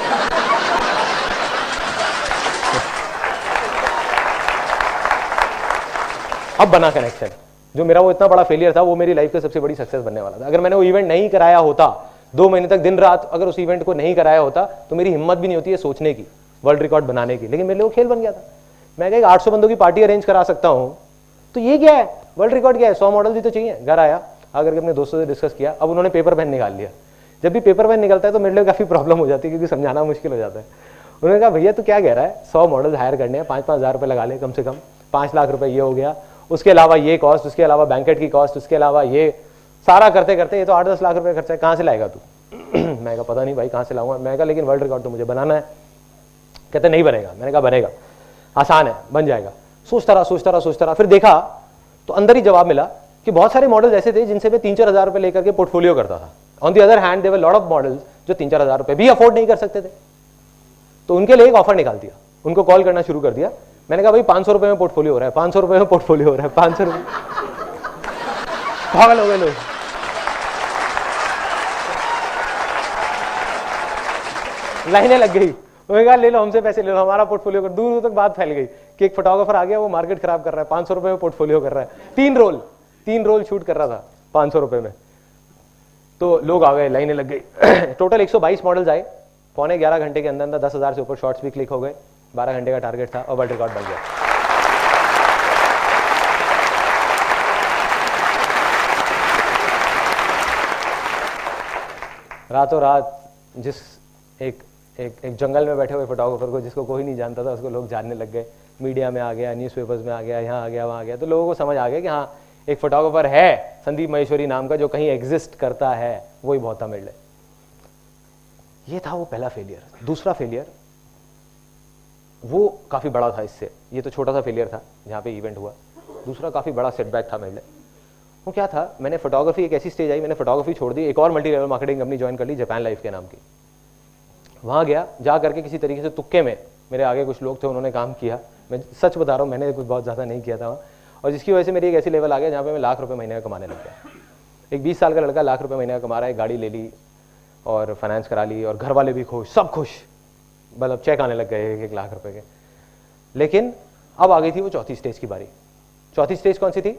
अब बना कनेक्शन। जो मेरा वो इतना बड़ा फेलियर था, वो मेरी लाइफ का सबसे बड़ी सक्सेस बनने वाला था। अगर मैंने वो इवेंट नहीं कराया होता, 2 महीने तक दिन रात अगर उस इवेंट को नहीं कराया होता, तो मेरी हिम्मत भी नहीं होती है सोचने की, वर्ल्ड रिकॉर्ड बनाने की। लेकिन मेरे लिए वो खेल बन गया था। मैं कहा 800 बंदों की पार्टी अरेंज करा सकता हूं, तो ये क्या है, वर्ल्ड रिकॉर्ड क्या है, 100 मॉडल भी तो चाहिए। घर आया, आकर के अपने दोस्तों से डिस्कस किया। अब उन्होंने पेपर पेन निकाल लिया। जब भी पेपर पेन निकलता है तो मेरे लिए काफी प्रॉब्लम हो जाती है, क्योंकि समझाना मुश्किल हो जाता है। उन्होंने कहा भैया तू क्या कह रहा है, 100 मॉडल हायर करने हैं, 5-5 हज़ार रुपये लगा ले, कम से कम 5 लाख रुपए ये हो गया, उसके अलावा ये कॉस्ट, उसके अलावा बैंकेट की कॉस्ट, उसके अलावा ये सारा करते करते ये तो 8-10 लाख रुपए खर्चा है, कहाँ से लाएगा तू। मैं कहा पता नहीं भाई कहाँ से लाऊंगा। मैं कहा लेकिन वर्ल्ड रिकॉर्ड तो मुझे बनाना है। कहते नहीं बनेगा। मैंने कहा बनेगा, आसान है, बन जाएगा। सोचता रहा। फिर देखा तो अंदर ही जवाब मिला कि बहुत सारे मॉडल्स ऐसे थे जिनसे मैं 3-4 हज़ार रुपए लेकर के पोर्टफोलियो करता था। On the other hand there were lot of models जो 3-4 हज़ार रुपए भी अफोर्ड नहीं कर सकते थे। तो उनके लिए एक ऑफर निकाल दिया, उनको कॉल करना शुरू कर दिया। मैंने कहा भाई 500 रुपए में पोर्टफोलियो हो रहा है, 500 रुपए में पोर्टफोलियो हो रहा है, 500 रुपए। पागल हो गए लोग। लाइनें लग गई। उन्होंने कहा ले लो हमसे पैसे ले लो, हमारा पोर्टफोलियो कर। दूर दूर तक बात फैल गई कि एक फोटोग्राफर आ गया, वो मार्केट खराब कर रहा है, 500 रुपए में पोर्टफोलियो कर रहा है। 3 रोल शूट कर रहा था 500 रुपए में। तो लोग आ गए, लाइनें लग गई। टोटल 122 मॉडल्स आए। 11.25 घंटे के अंदर अंदर 10,000 से ऊपर शॉट्स भी क्लिक हो गए। 12 घंटे का टारगेट था और वर्ल्ड रिकॉर्ड बन गया। रातों रात जिस एक जंगल में बैठे हुए फोटोग्राफर को, जिसको कोई नहीं जानता था, उसको लोग जानने लग गए। मीडिया में आ गया, न्यूज़पेपर्स में आ गया, यहाँ आ गया, वहाँ आ गया। तो लोगों को समझ आ गया कि हाँ एक फोटोग्राफर है संदीप माहेश्वरी नाम का, जो कहीं एग्जिस्ट करता है। वही बहुत था मेरे लिए। ये था वो पहला फेलियर। दूसरा फेलियर वो काफ़ी बड़ा था इससे। ये तो छोटा सा फेलियर था जहाँ पे इवेंट हुआ। दूसरा काफ़ी बड़ा सेटबैक था मेरे लिए। वो क्या था, मैंने फोटोग्राफी, एक ऐसी स्टेज आई, मैंने फोटोग्राफी छोड़ दी, एक और multi level marketing company join कर ली, जापान लाइफ के नाम की। वहाँ गया, जा करके किसी तरीके से तुक्के में, मेरे आगे कुछ लोग थे, उन्होंने काम किया। मैं सच बता रहा हूँ, मैंने कुछ बहुत ज़्यादा नहीं किया था वहाँ। और जिसकी वजह से मेरी एक ऐसी लेवल आ गया जहाँ पे मैं लाख रुपए महीने का कमाने लग गया। एक 20 साल का लड़का लाख रुपए महीने का कमा रहा है, गाड़ी ले ली और फाइनेंस करा ली, और घर वाले भी खुश, सब खुश, मतलब चेक आने लग गए 1-1 लाख रुपए के। लेकिन अब आ गई थी वो चौथी स्टेज की बारी। चौथी स्टेज कौन सी थी?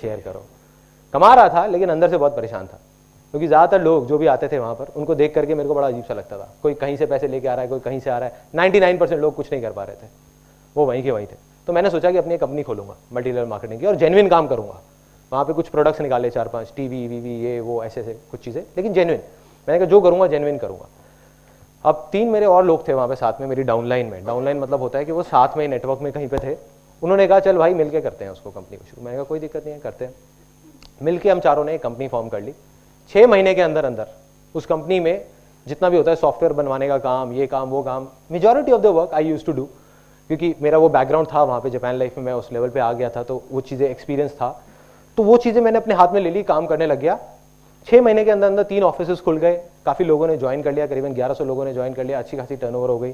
शेयर करो। कमा रहा था लेकिन अंदर से बहुत परेशान था, क्योंकि ज़्यादातर लोग जो भी आते थे वहाँ पर, उनको देख करके मेरे को बड़ा अजीब सा लगता था। कोई कहीं से पैसे लेके आ रहा है, कोई कहीं से आ रहा है। 99% लोग कुछ नहीं कर पा रहे थे, वो वहीं के वहीं थे। तो मैंने सोचा कि अपनी एक कंपनी खोलूंगा मल्टी लेवल मार्केटिंग की, और जेन्युइन काम करूंगा। वहाँ पे कुछ प्रोडक्ट्स निकाले 4-5, टीवी वीवी ये वो ऐसे ऐसे कुछ चीज़ें, लेकिन जेन्युइन। मैंने कहा जो करूँगा जेन्युइन करूँगा। अब 3 मेरे और लोग थे वहाँ पे साथ में, मेरी डाउनलाइन में। डाउनलाइन मतलब होता है कि वो साथ में नेटवर्क में कहीं पे थे। उन्होंने कहा चल भाई मिलके करते हैं उसको, कंपनी को शुरू। मैंने कहा कोई दिक्कत नहीं है, करते हैं। मिलके हम चारों ने एक कंपनी फॉर्म कर ली। 6 महीने के अंदर अंदर उस कंपनी में जितना भी होता है सॉफ्टवेयर बनवाने का काम, ये काम वो काम, majority of the work I used to do, क्योंकि मेरा वो बैकग्राउंड था वहाँ पे जापान लाइफ में, मैं उस लेवल पे आ गया था, तो वो चीज़ें एक्सपीरियंस था। तो वो चीज़ें मैंने अपने हाथ में ले ली, काम करने लग गया। 6 महीने के अंदर अंदर 3 ऑफिस खुल गए, काफ़ी लोगों ने ज्वाइन कर लिया, करीबन 1100 लोगों ने ज्वाइन कर लिया, अच्छी खासी टर्नओवर हो गई।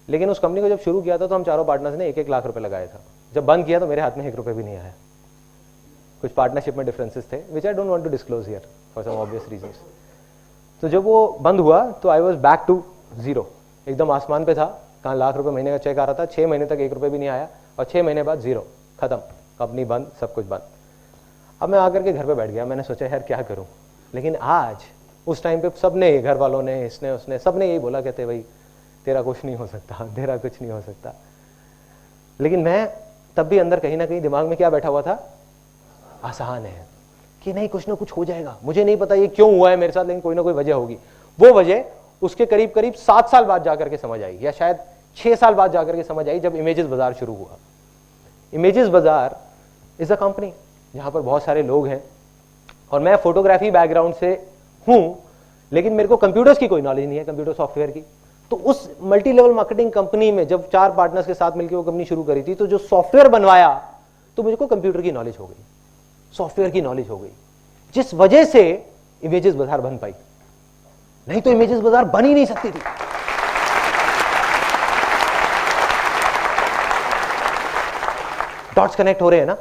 लेकिन उस कंपनी को जब शुरू किया था तो हम चारों पार्टनर्स ने 1-1 लाख रुपए लगाया था। जब बंद किया तो मेरे हाथ में 1 रुपये भी नहीं आया। कुछ पार्टनरशिप में डिफरेंसेस थे which I don't want to disclose here for some obvious reasons. तो जब वो बंद हुआ तो I was back to zero, एकदम आसमान पे था। कहाँ लाख रुपए महीने का चेक आ रहा था, 6 महीने तक 1 रुपये भी नहीं आया, और 6 महीने बाद जीरो, खत्म, कंपनी बंद, सब कुछ बंद। अब मैं आकर के घर पे बैठ गया, मैंने सोचा यार क्या करूं। लेकिन आज उस टाइम पे सबने, घर वालों ने, इसने उसने, सबने यही बोला, कहते भाई तेरा कुछ नहीं हो सकता, तेरा कुछ नहीं हो सकता। लेकिन मैं तब भी अंदर कहीं ना कहीं दिमाग में क्या बैठा हुआ था, आसान है कि नहीं कुछ ना कुछ हो जाएगा। मुझे नहीं पता ये क्यों हुआ है मेरे साथ, लेकिन कोई ना कोई वजह होगी। वो वजह उसके करीब करीब 7 साल बाद जाकर के समझ आई, या शायद 6 साल बाद जाकर के समझ आई, जब इमेजेस बाजार शुरू हुआ। इमेजेस बाजार इज अ कंपनी जहां पर बहुत सारे लोग हैं, और मैं फोटोग्राफी बैकग्राउंड से हूं, लेकिन मेरे को कंप्यूटर्स की कोई नॉलेज नहीं है, कंप्यूटर सॉफ्टवेयर की। तो उस मल्टी लेवल मार्केटिंग कंपनी में जब 4 पार्टनर्स के साथ मिलकर वो कंपनी शुरू करी थी, तो जो सॉफ्टवेयर बनवाया तो मुझको कंप्यूटर की नॉलेज हो गई, सॉफ्टवेयर की नॉलेज हो गई, जिस वजह से इमेजेस बाजार बन पाई। नहीं तो इमेजेस बाजार बन ही नहीं सकती थी। डॉट्स कनेक्ट हो रहे हैं ना,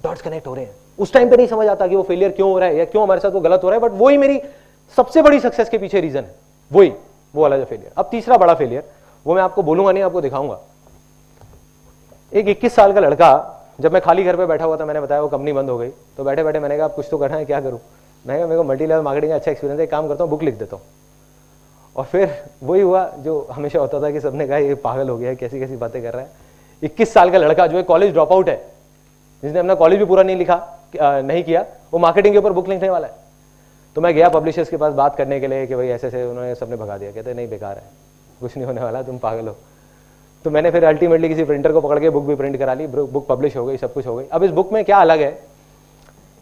डॉट्स कनेक्ट हो रहे हैं। उस टाइम पे नहीं समझ आता कि वो फेलियर क्यों हो रहा है या क्यों हमारे साथ वो गलत हो रहा है, बट वही मेरी सबसे बड़ी सक्सेस के पीछे रीजन है, वही वो वाला जो फेलियर। अब तीसरा बड़ा फेलियर, वो मैं आपको बोलूंगा नहीं, आपको दिखाऊंगा। एक 21 साल का लड़का, जब मैं खाली घर पे बैठा हुआ था, मैंने बताया वो कंपनी बंद हो गई, तो बैठे बैठे मैंने कहा अब कुछ तो करना है, क्या करूं। मैं मेरे को मल्टी लेवल मार्केटिंग का अच्छा एक्सपीरियंस है, एक काम करता हूँ बुक लिख देता हूँ। और फिर वही हुआ जो हमेशा होता था कि सबने कहा ये पागल हो गया है, कैसी कैसी बातें कर रहा है। 21 साल का लड़का जो है कॉलेज ड्रॉप आउट है, जिसने अपना कॉलेज भी पूरा नहीं किया, वो मार्केटिंग के ऊपर बुक लिखने वाला है। तो मैं गया पब्लिशर्स के पास बात करने के लिए कि भाई ऐसे ऐसे, उन्होंने सबने भगा दिया, कहते नहीं बेकार है, कुछ नहीं होने वाला, तुम पागल हो। तो मैंने फिर अल्टीमेटली किसी प्रिंटर को पकड़ के बुक भी प्रिंट करा ली, बुक पब्लिश हो गई, सब कुछ हो गई। अब इस बुक में क्या अलग है,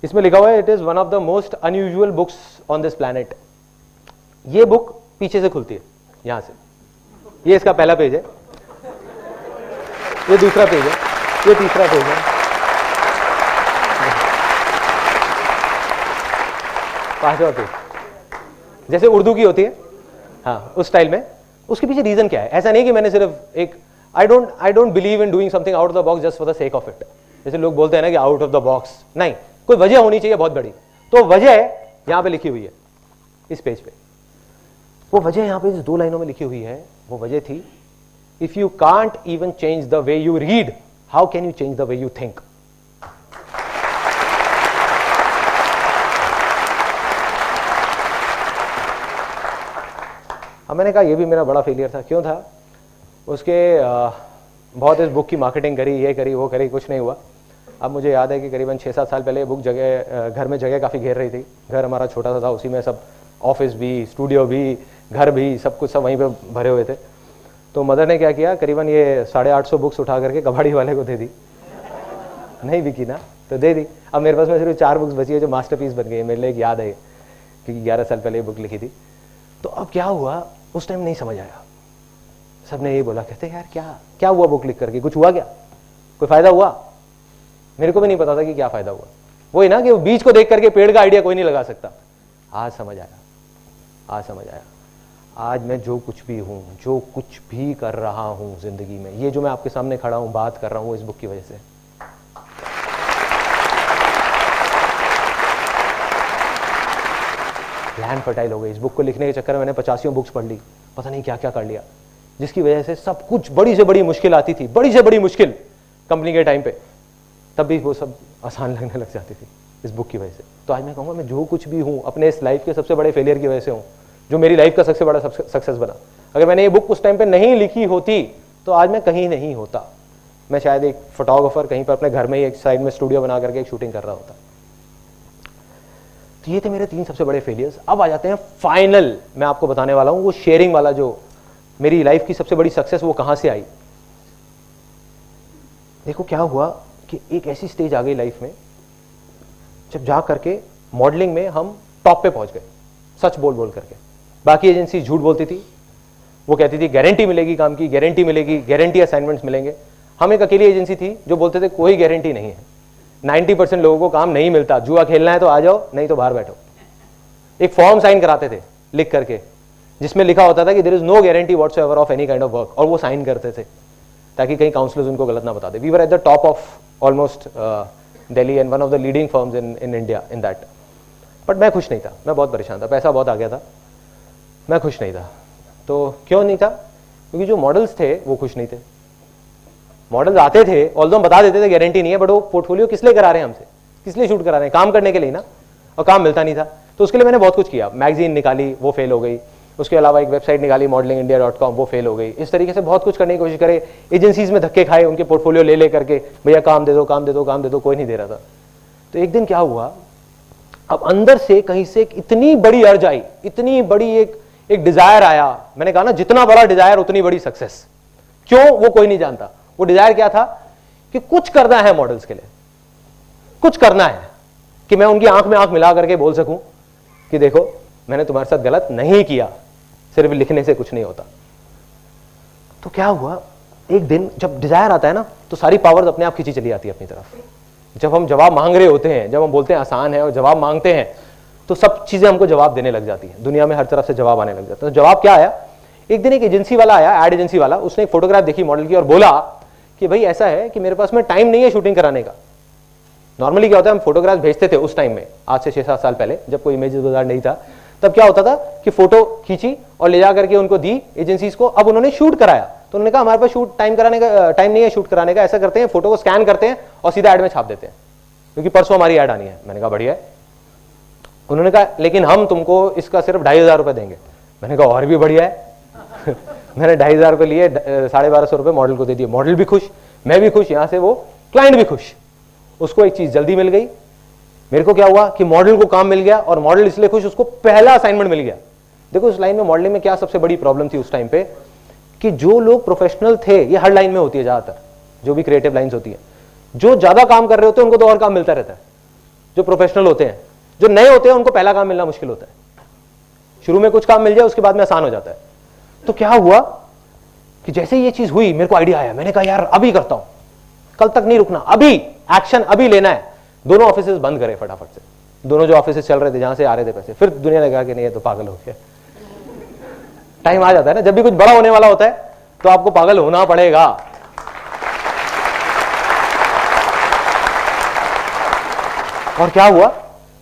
इसमें लिखा हुआ है it is one of the most unusual books on this planet. ये बुक पीछे से खुलती है, यहां से। ये इसका पहला पेज है, ये दूसरा पेज है, ये तीसरा पेज है, 5वां पेज, जैसे उर्दू की होती है, हाँ उस स्टाइल में। उसके पीछे रीजन क्या है? ऐसा नहीं कि मैंने सिर्फ एक, I don't believe in doing something out of the box just for the sake of it. जैसे लोग बोलते हैं ना कि आउट ऑफ द बॉक्स, नहीं, कोई वजह होनी चाहिए बहुत बड़ी। तो वजह यहां पे लिखी हुई है इस पेज पे। वो वजह यहां पे इस 2 लाइनों में लिखी हुई है। वो वजह थी, if you can't even change the way you read, how can you change the way you think. अब मैंने कहा ये भी मेरा बड़ा फेलियर था। क्यों था? उसके बहुत इस बुक की मार्केटिंग करी, ये करी, वो करी, कुछ नहीं हुआ। अब मुझे याद है कि करीबन 6-7 साल पहले बुक घर में जगह काफ़ी घेर रही थी। घर हमारा छोटा सा था, उसी में सब ऑफिस भी, स्टूडियो भी, घर भी, सब कुछ सब वहीं पे भरे हुए थे। तो मदर ने क्या किया, करीबन ये 850 बुक्स उठा करके कबाड़ी वाले को दे दी। नहीं बिकी ना तो दे दी। अब मेरे पास में सिर्फ 4 बुक्स बची है जो मास्टरपीस बन गई है। मेरे लिए एक याद है क्योंकि 11 साल पहले ये बुक लिखी थी। तो अब क्या हुआ, उस टाइम नहीं समझ आया। सबने यही बोला, कहते यार क्या हुआ बुक लिख करके, कुछ हुआ क्या, कोई फायदा हुआ? मेरे को भी नहीं पता था कि क्या फायदा हुआ। वही ना कि बीज को देख करके पेड़ का आइडिया कोई नहीं लगा सकता। आज समझ आया, आज समझ आया। आज मैं जो कुछ भी हूं, जो कुछ भी कर रहा हूं जिंदगी में, ये जो मैं आपके सामने खड़ा हूं, बात कर रहा हूं, इस बुक की वजह से। लैंड फर्टाइल हो गई। इस बुक को लिखने के चक्कर में मैंने 85 बुक्स पढ़ ली, पता नहीं क्या क्या कर लिया, जिसकी वजह से सब कुछ, बड़ी से बड़ी मुश्किल आती थी, बड़ी से बड़ी मुश्किल कंपनी के टाइम पे, तब भी वो सब आसान लगने लग जाती थी इस बुक की वजह से। तो आज मैं कहूँगा मैं जो कुछ भी हूँ अपने इस लाइफ के सबसे बड़े फेलियर की वजह से हूँ, जो मेरी लाइफ का सबसे बड़ा सक्सेस बना। अगर मैंने ये बुक उस टाइम पे नहीं लिखी होती तो आज मैं कहीं नहीं होता। मैं शायद एक फोटोग्राफर कहीं पर अपने घर में ही एक साइड में स्टूडियो बना करके एक शूटिंग कर रहा होता। तो ये थे मेरे 3 सबसे बड़े फेलियर्स। अब आ जाते हैं फाइनल, मैं आपको बताने वाला हूं वो शेयरिंग वाला, जो मेरी लाइफ की सबसे बड़ी सक्सेस वो कहां से आई। देखो क्या हुआ कि एक ऐसी स्टेज आ गई लाइफ में जब जा करके मॉडलिंग में हम टॉप पे पहुंच गए, सच बोल बोल करके। बाकी एजेंसी झूठ बोलती थी, वो कहती थी गारंटी मिलेगी काम की, गारंटी मिलेगी, गारंटी असाइनमेंट्स मिलेंगे। हम एक अकेली एजेंसी थी जो बोलते थे कोई गारंटी नहीं है, 90% लोगों को काम नहीं मिलता, जुआ खेलना है तो आ जाओ, नहीं तो बाहर बैठो। एक फॉर्म साइन कराते थे लिख करके, जिसमें लिखा होता था कि there is no guarantee whatsoever of any kind of work, और वो साइन करते थे ताकि कहीं काउंसलर्स उनको गलत ना बता दे। We were at the top of almost Delhi and one of the leading firms in India in that. But मैं खुश नहीं था, मैं बहुत परेशान था, पैसा बहुत आ गया था, मैं खुश नहीं था। तो क्यों नहीं था? क्योंकि जो मॉडल्स थे वो खुश नहीं थे। मॉडल्स आते थे, ऑल्दो हम बता देते थे गारंटी नहीं है, बट वो पोर्टफोलियो किस लिए करा रहे हैं हमसे, किस लिए शूट करा रहे हैं? काम करने के लिए ना, और काम मिलता नहीं था। तो उसके लिए मैंने बहुत कुछ किया, मैगजीन निकाली, वो फेल हो गई। उसके अलावा एक वेबसाइट निकाली modelingindia.com, वो फेल हो गई। इस तरीके से बहुत कुछ करने की कोशिश करे, एजेंसीज में धक्के खाए, उनके पोर्टफोलियो ले करके, भैया काम दे दो, काम दे दो, काम दे दो, कोई नहीं दे रहा था। तो एक दिन क्या हुआ, अब अंदर से कहीं से इतनी बड़ी अर्ज आई, इतनी बड़ी एक डिजायर आया। मैंने कहा ना, जितना बड़ा डिजायर उतनी बड़ी सक्सेस। क्यों? वो कोई नहीं जानता। वो डिजायर क्या था कि कुछ करना है मॉडल्स के लिए, कुछ करना है कि मैं उनकी आंख में आंख मिला करके बोल सकूं कि देखो मैंने तुम्हारे साथ गलत नहीं किया, सिर्फ लिखने से कुछ नहीं होता। तो क्या हुआ, एक दिन जब डिजायर आता है ना, तो सारी पावर्स अपने आप खींची चली आती है अपनी तरफ। जब हम जवाब मांग रहे होते हैं, जब हम बोलते हैं आसान है और जवाब मांगते हैं, तो सब चीजें हमको जवाब देने लग जाती है। दुनिया में हर तरफ से जवाब आने लग जाता है। तो जवाब क्या आया, एक दिन एक एजेंसी वाला आया, एड एजेंसी वाला, उसने एक फोटोग्राफ देखी मॉडल की और बोला कि भाई ऐसा है कि मेरे पास में टाइम नहीं है शूटिंग कराने का। नॉर्मली क्या होता है, हम फोटोग्राफ भेजते थे उस टाइम में, आज से 6-7 साल पहले, जब कोई इमेजेस बाजार नहीं था, तब क्या होता था कि फोटो खींची और ले जा करके उनको दी एजेंसीज को। अब उन्होंने शूट कराया, तो उन्होंने कहा हमारे पास शूट टाइम नहीं है शूट कराने का, ऐसा करते हैं फोटो को स्कैन करते हैं और सीधा ऐड में छाप देते हैं, क्योंकि परसों हमारी ऐड आनी है। मैंने कहा बढ़िया है। उन्होंने कहा लेकिन हम तुमको इसका सिर्फ 2,500 रुपए देंगे। मैंने कहा और भी बढ़िया है। मैंने 2,500 रुपए लिए, 1,250 रुपए मॉडल को दे दिए। मॉडल भी खुश, मैं भी खुश, यहां से वो क्लाइंट भी खुश। उसको एक चीज जल्दी मिल गई, मेरे को क्या हुआ कि मॉडल को काम मिल गया, और मॉडल इसलिए खुश, उसको पहला असाइनमेंट मिल गया। देखो उस लाइन में मॉडलिंग में क्या सबसे बड़ी प्रॉब्लम थी उस टाइम पे, कि जो लोग प्रोफेशनल थे, ये हर लाइन में होती है ज्यादातर, जो भी क्रिएटिव लाइंस होती है, जो ज्यादा काम कर रहे होते हैं उनको तो और काम मिलता रहता है। जो प्रोफेशनल होते हैं, जो नए होते हैं, उनको पहला काम मिलना मुश्किल होता है। शुरू में कुछ काम मिल जाए, उसके बाद में आसान हो जाता है। तो क्या हुआ कि जैसे ये चीज हुई, मेरे को आइडिया आया। मैंने कहा यार अभी करता हूं, कल तक नहीं रुकना, अभी एक्शन अभी लेना है। दोनों ऑफिसेस बंद करे फटाफट से, दोनों जो ऑफिसेस चल रहे थे जहां से आ रहे थे पैसे। फिर दुनिया ने कहा कि नहीं ये तो पागल हो गया। टाइम आ जाता है ना, जब भी कुछ बड़ा होने वाला होता है तो आपको पागल होना पड़ेगा। और क्या हुआ,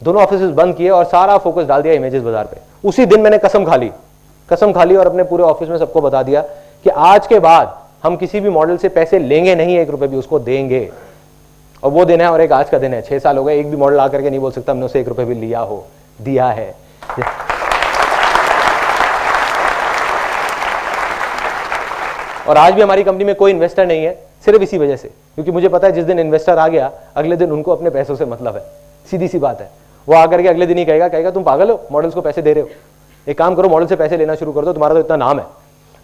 दोनों ऑफिसेस बंद किए और सारा फोकस डाल दिया इमेजेस बाजार पे। उसी दिन मैंने कसम खा ली और अपने पूरे ऑफिस में सबको बता दिया कि आज के बाद हम किसी भी मॉडल से पैसे लेंगे नहीं, 1 रुपए भी, उसको देंगे। और वो दिन है, और एक आज का दिन है। 6 साल हो गए, एक भी मॉडल आकर के नहीं बोल सकता हमने उसे 1 रुपए भी लिया हो, दिया है। और आज भी हमारी कंपनी में कोई इन्वेस्टर नहीं है, सिर्फ इसी वजह से, क्योंकि मुझे पता है जिस दिन इन्वेस्टर आ गया, अगले दिन उनको अपने पैसों से मतलब है। सीधी सी बात है। वो आकर के अगले दिन ही कहेगा तुम पागल हो, मॉडल्स को पैसे दे रहे हो, एक काम करो मॉडल से पैसे लेना शुरू कर दो, तुम्हारा तो इतना नाम है।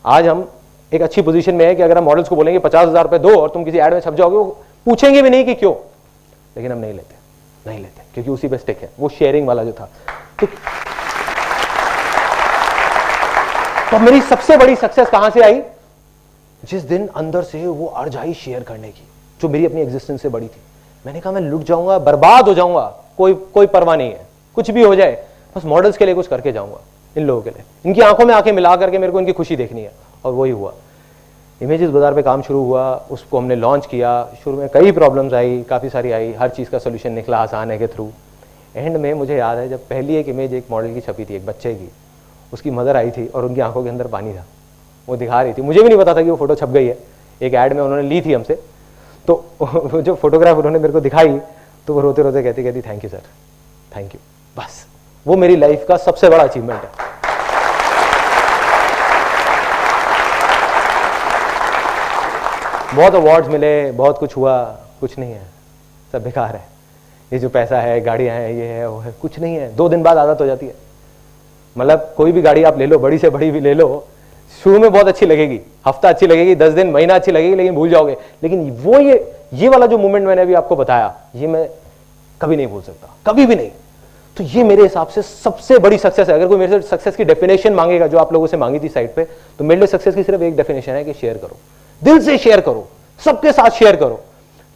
आज हम एक अच्छी पोजीशन में है कि अगर हम मॉडल्स को बोलेंगे 50,000 रुपए दो और तुम किसी ऐड में छप जाओगे, वो पूछेंगे भी नहीं कि क्यों, लेकिन हम नहीं लेते क्योंकि उसी पे स्टिक है, वो शेयरिंग वाला जो था। तो मेरी सबसे बड़ी सक्सेस कहां से आई, जिस दिन अंदर से वो अर्ज आई शेयर करने की, जो मेरी अपनी एग्जिस्टेंस से बड़ी थी। मैंने कहा मैं लुट जाऊंगा, बर्बाद हो जाऊंगा, कोई परवाह नहीं है, कुछ भी हो जाए, बस मॉडल्स के लिए कुछ करके जाऊंगा, इन लोगों के लिए, इनकी आंखों में आंखें मिला करके मेरे को इनकी खुशी देखनी है। और वही हुआ, इमेजेस बाजार पे काम शुरू हुआ, उसको हमने लॉन्च किया। शुरू में कई प्रॉब्लम्स आई, काफ़ी सारी आई, हर चीज़ का सोल्यूशन निकला आसान है के थ्रू। एंड में मुझे याद है जब पहली एक इमेज एक मॉडल की छपी थी, एक बच्चे की, उसकी मदर आई थी और उनकी आंखों के अंदर पानी था, वो दिखा रही थी। मुझे भी नहीं पता था कि वो फोटो छप गई है, एक ऐड में उन्होंने ली थी हमसे। तो जो फोटोग्राफ उन्होंने मेरे को दिखाई, तो वो रोते रोते कहती thank you sir, thank you. बस वो मेरी लाइफ का सबसे बड़ा अचीवमेंट है। बहुत अवार्ड्स मिले, बहुत कुछ हुआ, कुछ नहीं है, सब बेकार है। ये जो पैसा है, गाड़ियां हैं, ये है वो है, कुछ नहीं है। 2 दिन बाद आदत हो जाती है। मतलब कोई भी गाड़ी आप ले लो, बड़ी से बड़ी भी ले लो, शुरू में बहुत अच्छी लगेगी, हफ्ता अच्छी लगेगी, 10 दिन, महीना अच्छी लगेगी, लेकिन भूल जाओगे। लेकिन वो ये वाला जो मोमेंट मैंने अभी आपको बताया, ये मैं कभी नहीं भूल सकता, कभी भी नहीं। तो ये मेरे हिसाब से सबसे बड़ी सक्सेस है। अगर कोई मेरे से सक्सेस की डेफिनेशन मांगेगा, जो आप लोगों से मांगी थी साइड पे, तो मेरे लिए सक्सेस की सिर्फ एक डेफिनेशन है कि शेयर करो, दिल से शेयर करो, सबके साथ शेयर करो।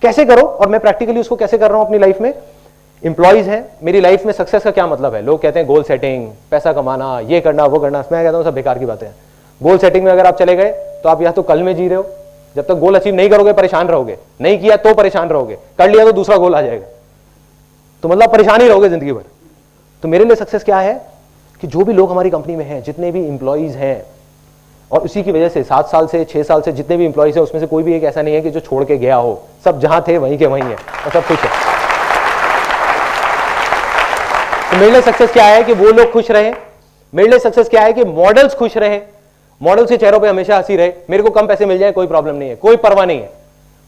कैसे करो, और मैं प्रैक्टिकली उसको कैसे कर रहा हूं अपनी लाइफ में। इंप्लॉइज हैं मेरी लाइफ में, सक्सेस का क्या मतलब है? लोग कहते हैं गोल सेटिंग, पैसा कमाना, ये करना वो करना। मैं कहता हूं सब बेकार की बातें हैं। गोल सेटिंग में अगर आप चले गए तो आप या तो कल में जी रहे हो, जब तक गोल अचीव नहीं करोगे परेशान रहोगे, नहीं किया तो परेशान रहोगे, कर लिया तो दूसरा गोल आ जाएगा। तो मतलब परेशान ही रहोगे जिंदगी भर। तो मेरे लिए सक्सेस क्या है कि जो भी लोग हमारी कंपनी में हैं, जितने भी इंप्लॉइज हैं, और उसी की वजह से 7 साल से 6 साल से जितने भी इंप्लॉइज हैं उसमें से कोई भी एक ऐसा नहीं है कि जो छोड़ के गया हो। सब जहां थे वहीं के वहीं है और सब खुश है। तो मेरे लिए सक्सेस क्या है कि वो लोग खुश रहे। मेरे लिए सक्सेस क्या है कि मॉडल्स खुश रहे, मॉडल्स के चेहरों पे हमेशा हंसी रहे। मेरे को कम पैसे मिल जाए कोई प्रॉब्लम नहीं है, कोई परवाह नहीं है,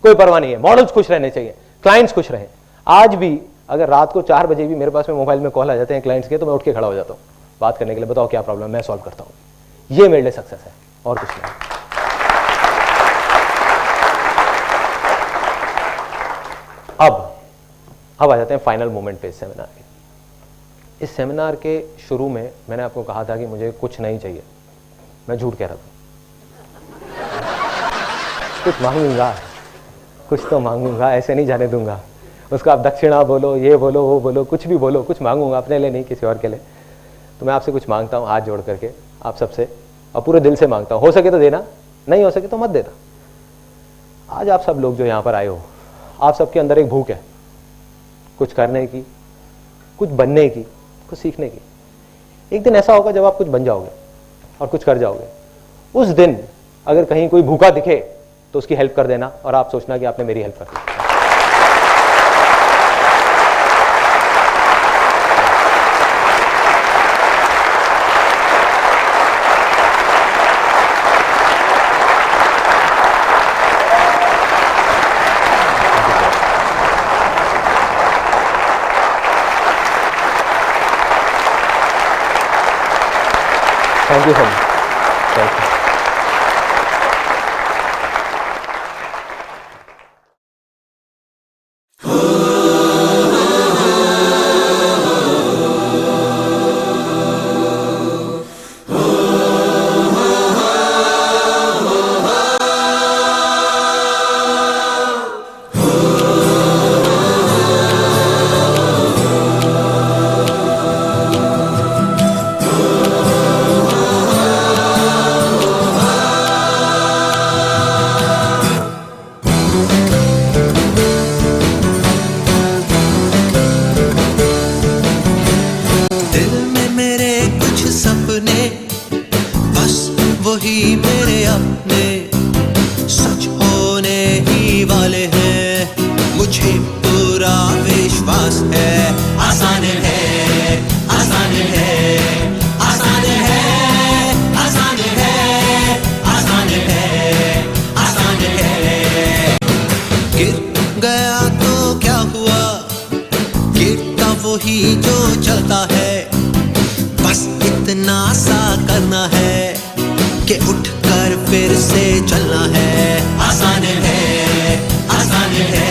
कोई परवाह नहीं है। मॉडल्स खुश रहने चाहिए, क्लाइंट्स खुश रहे। आज भी अगर रात को 4 बजे भी मेरे पास में मोबाइल में कॉल आ जाते हैं क्लाइंट्स के, तो मैं उठ के खड़ा हो जाता हूँ बात करने के लिए। बताओ क्या प्रॉब्लम, मैं सॉल्व करता हूँ। ये मेरे लिए सक्सेस है और कुछ नहीं। अब आ जाते हैं फाइनल मोमेंट पे इस सेमिनार के। इस सेमिनार के शुरू में मैंने आपको कहा था कि मुझे कुछ नहीं चाहिए। मैं झूठ कह रहा था। कुछ मांगूंगा, कुछ तो मांगूंगा, ऐसे नहीं जाने दूंगा उसको। आप दक्षिणा बोलो, ये बोलो, वो बोलो, कुछ भी बोलो, कुछ मांगूंगा, अपने लिए नहीं, किसी और के लिए। तो मैं आपसे कुछ मांगता हूँ हाथ जोड़ करके, आप सबसे, और पूरे दिल से मांगता हूँ। हो सके तो देना, नहीं हो सके तो मत देना। आज आप सब लोग जो यहाँ पर आए हो, आप सबके अंदर एक भूख है कुछ करने की, कुछ बनने की, कुछ सीखने की। एक दिन ऐसा होगा जब आप कुछ बन जाओगे और कुछ कर जाओगे। उस दिन अगर कहीं कोई भूखा दिखे तो उसकी हेल्प कर देना, और आप सोचना कि आपने मेरी हेल्प कर दी। Thank you so much, thank you. वही मेरे अपने सच होने ही वाले हैं, मुझे पूरा विश्वास है। आसान है, आसान है, आसान है, आसान है, आसान है, आसान है। गिर गया तो क्या हुआ, गिरता वही जो चलता है। बस इतना सा करना है कि उठकर फिर से चलना है। आसान है, आसान है,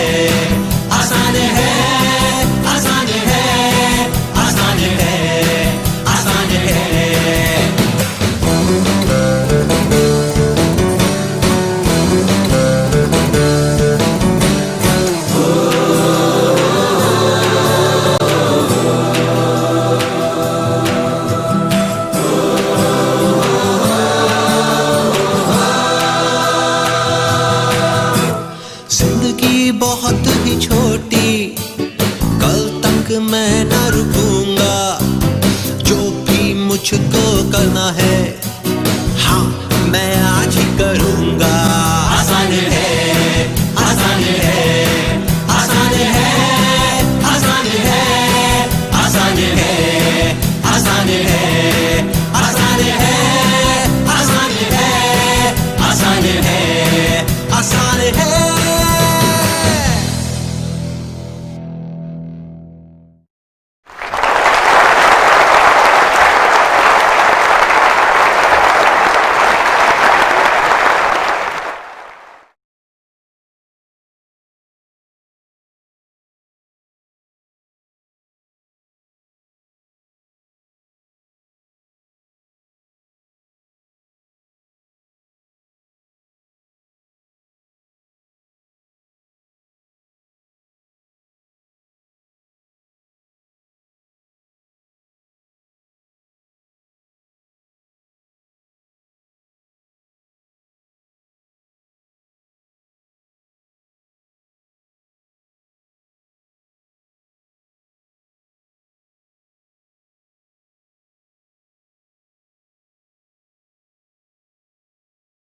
आसान है, आसान है, आसान है, आसान है। बहुत ही छोटी, कल तक मैं न रुकूंगा, जो भी मुझको करना है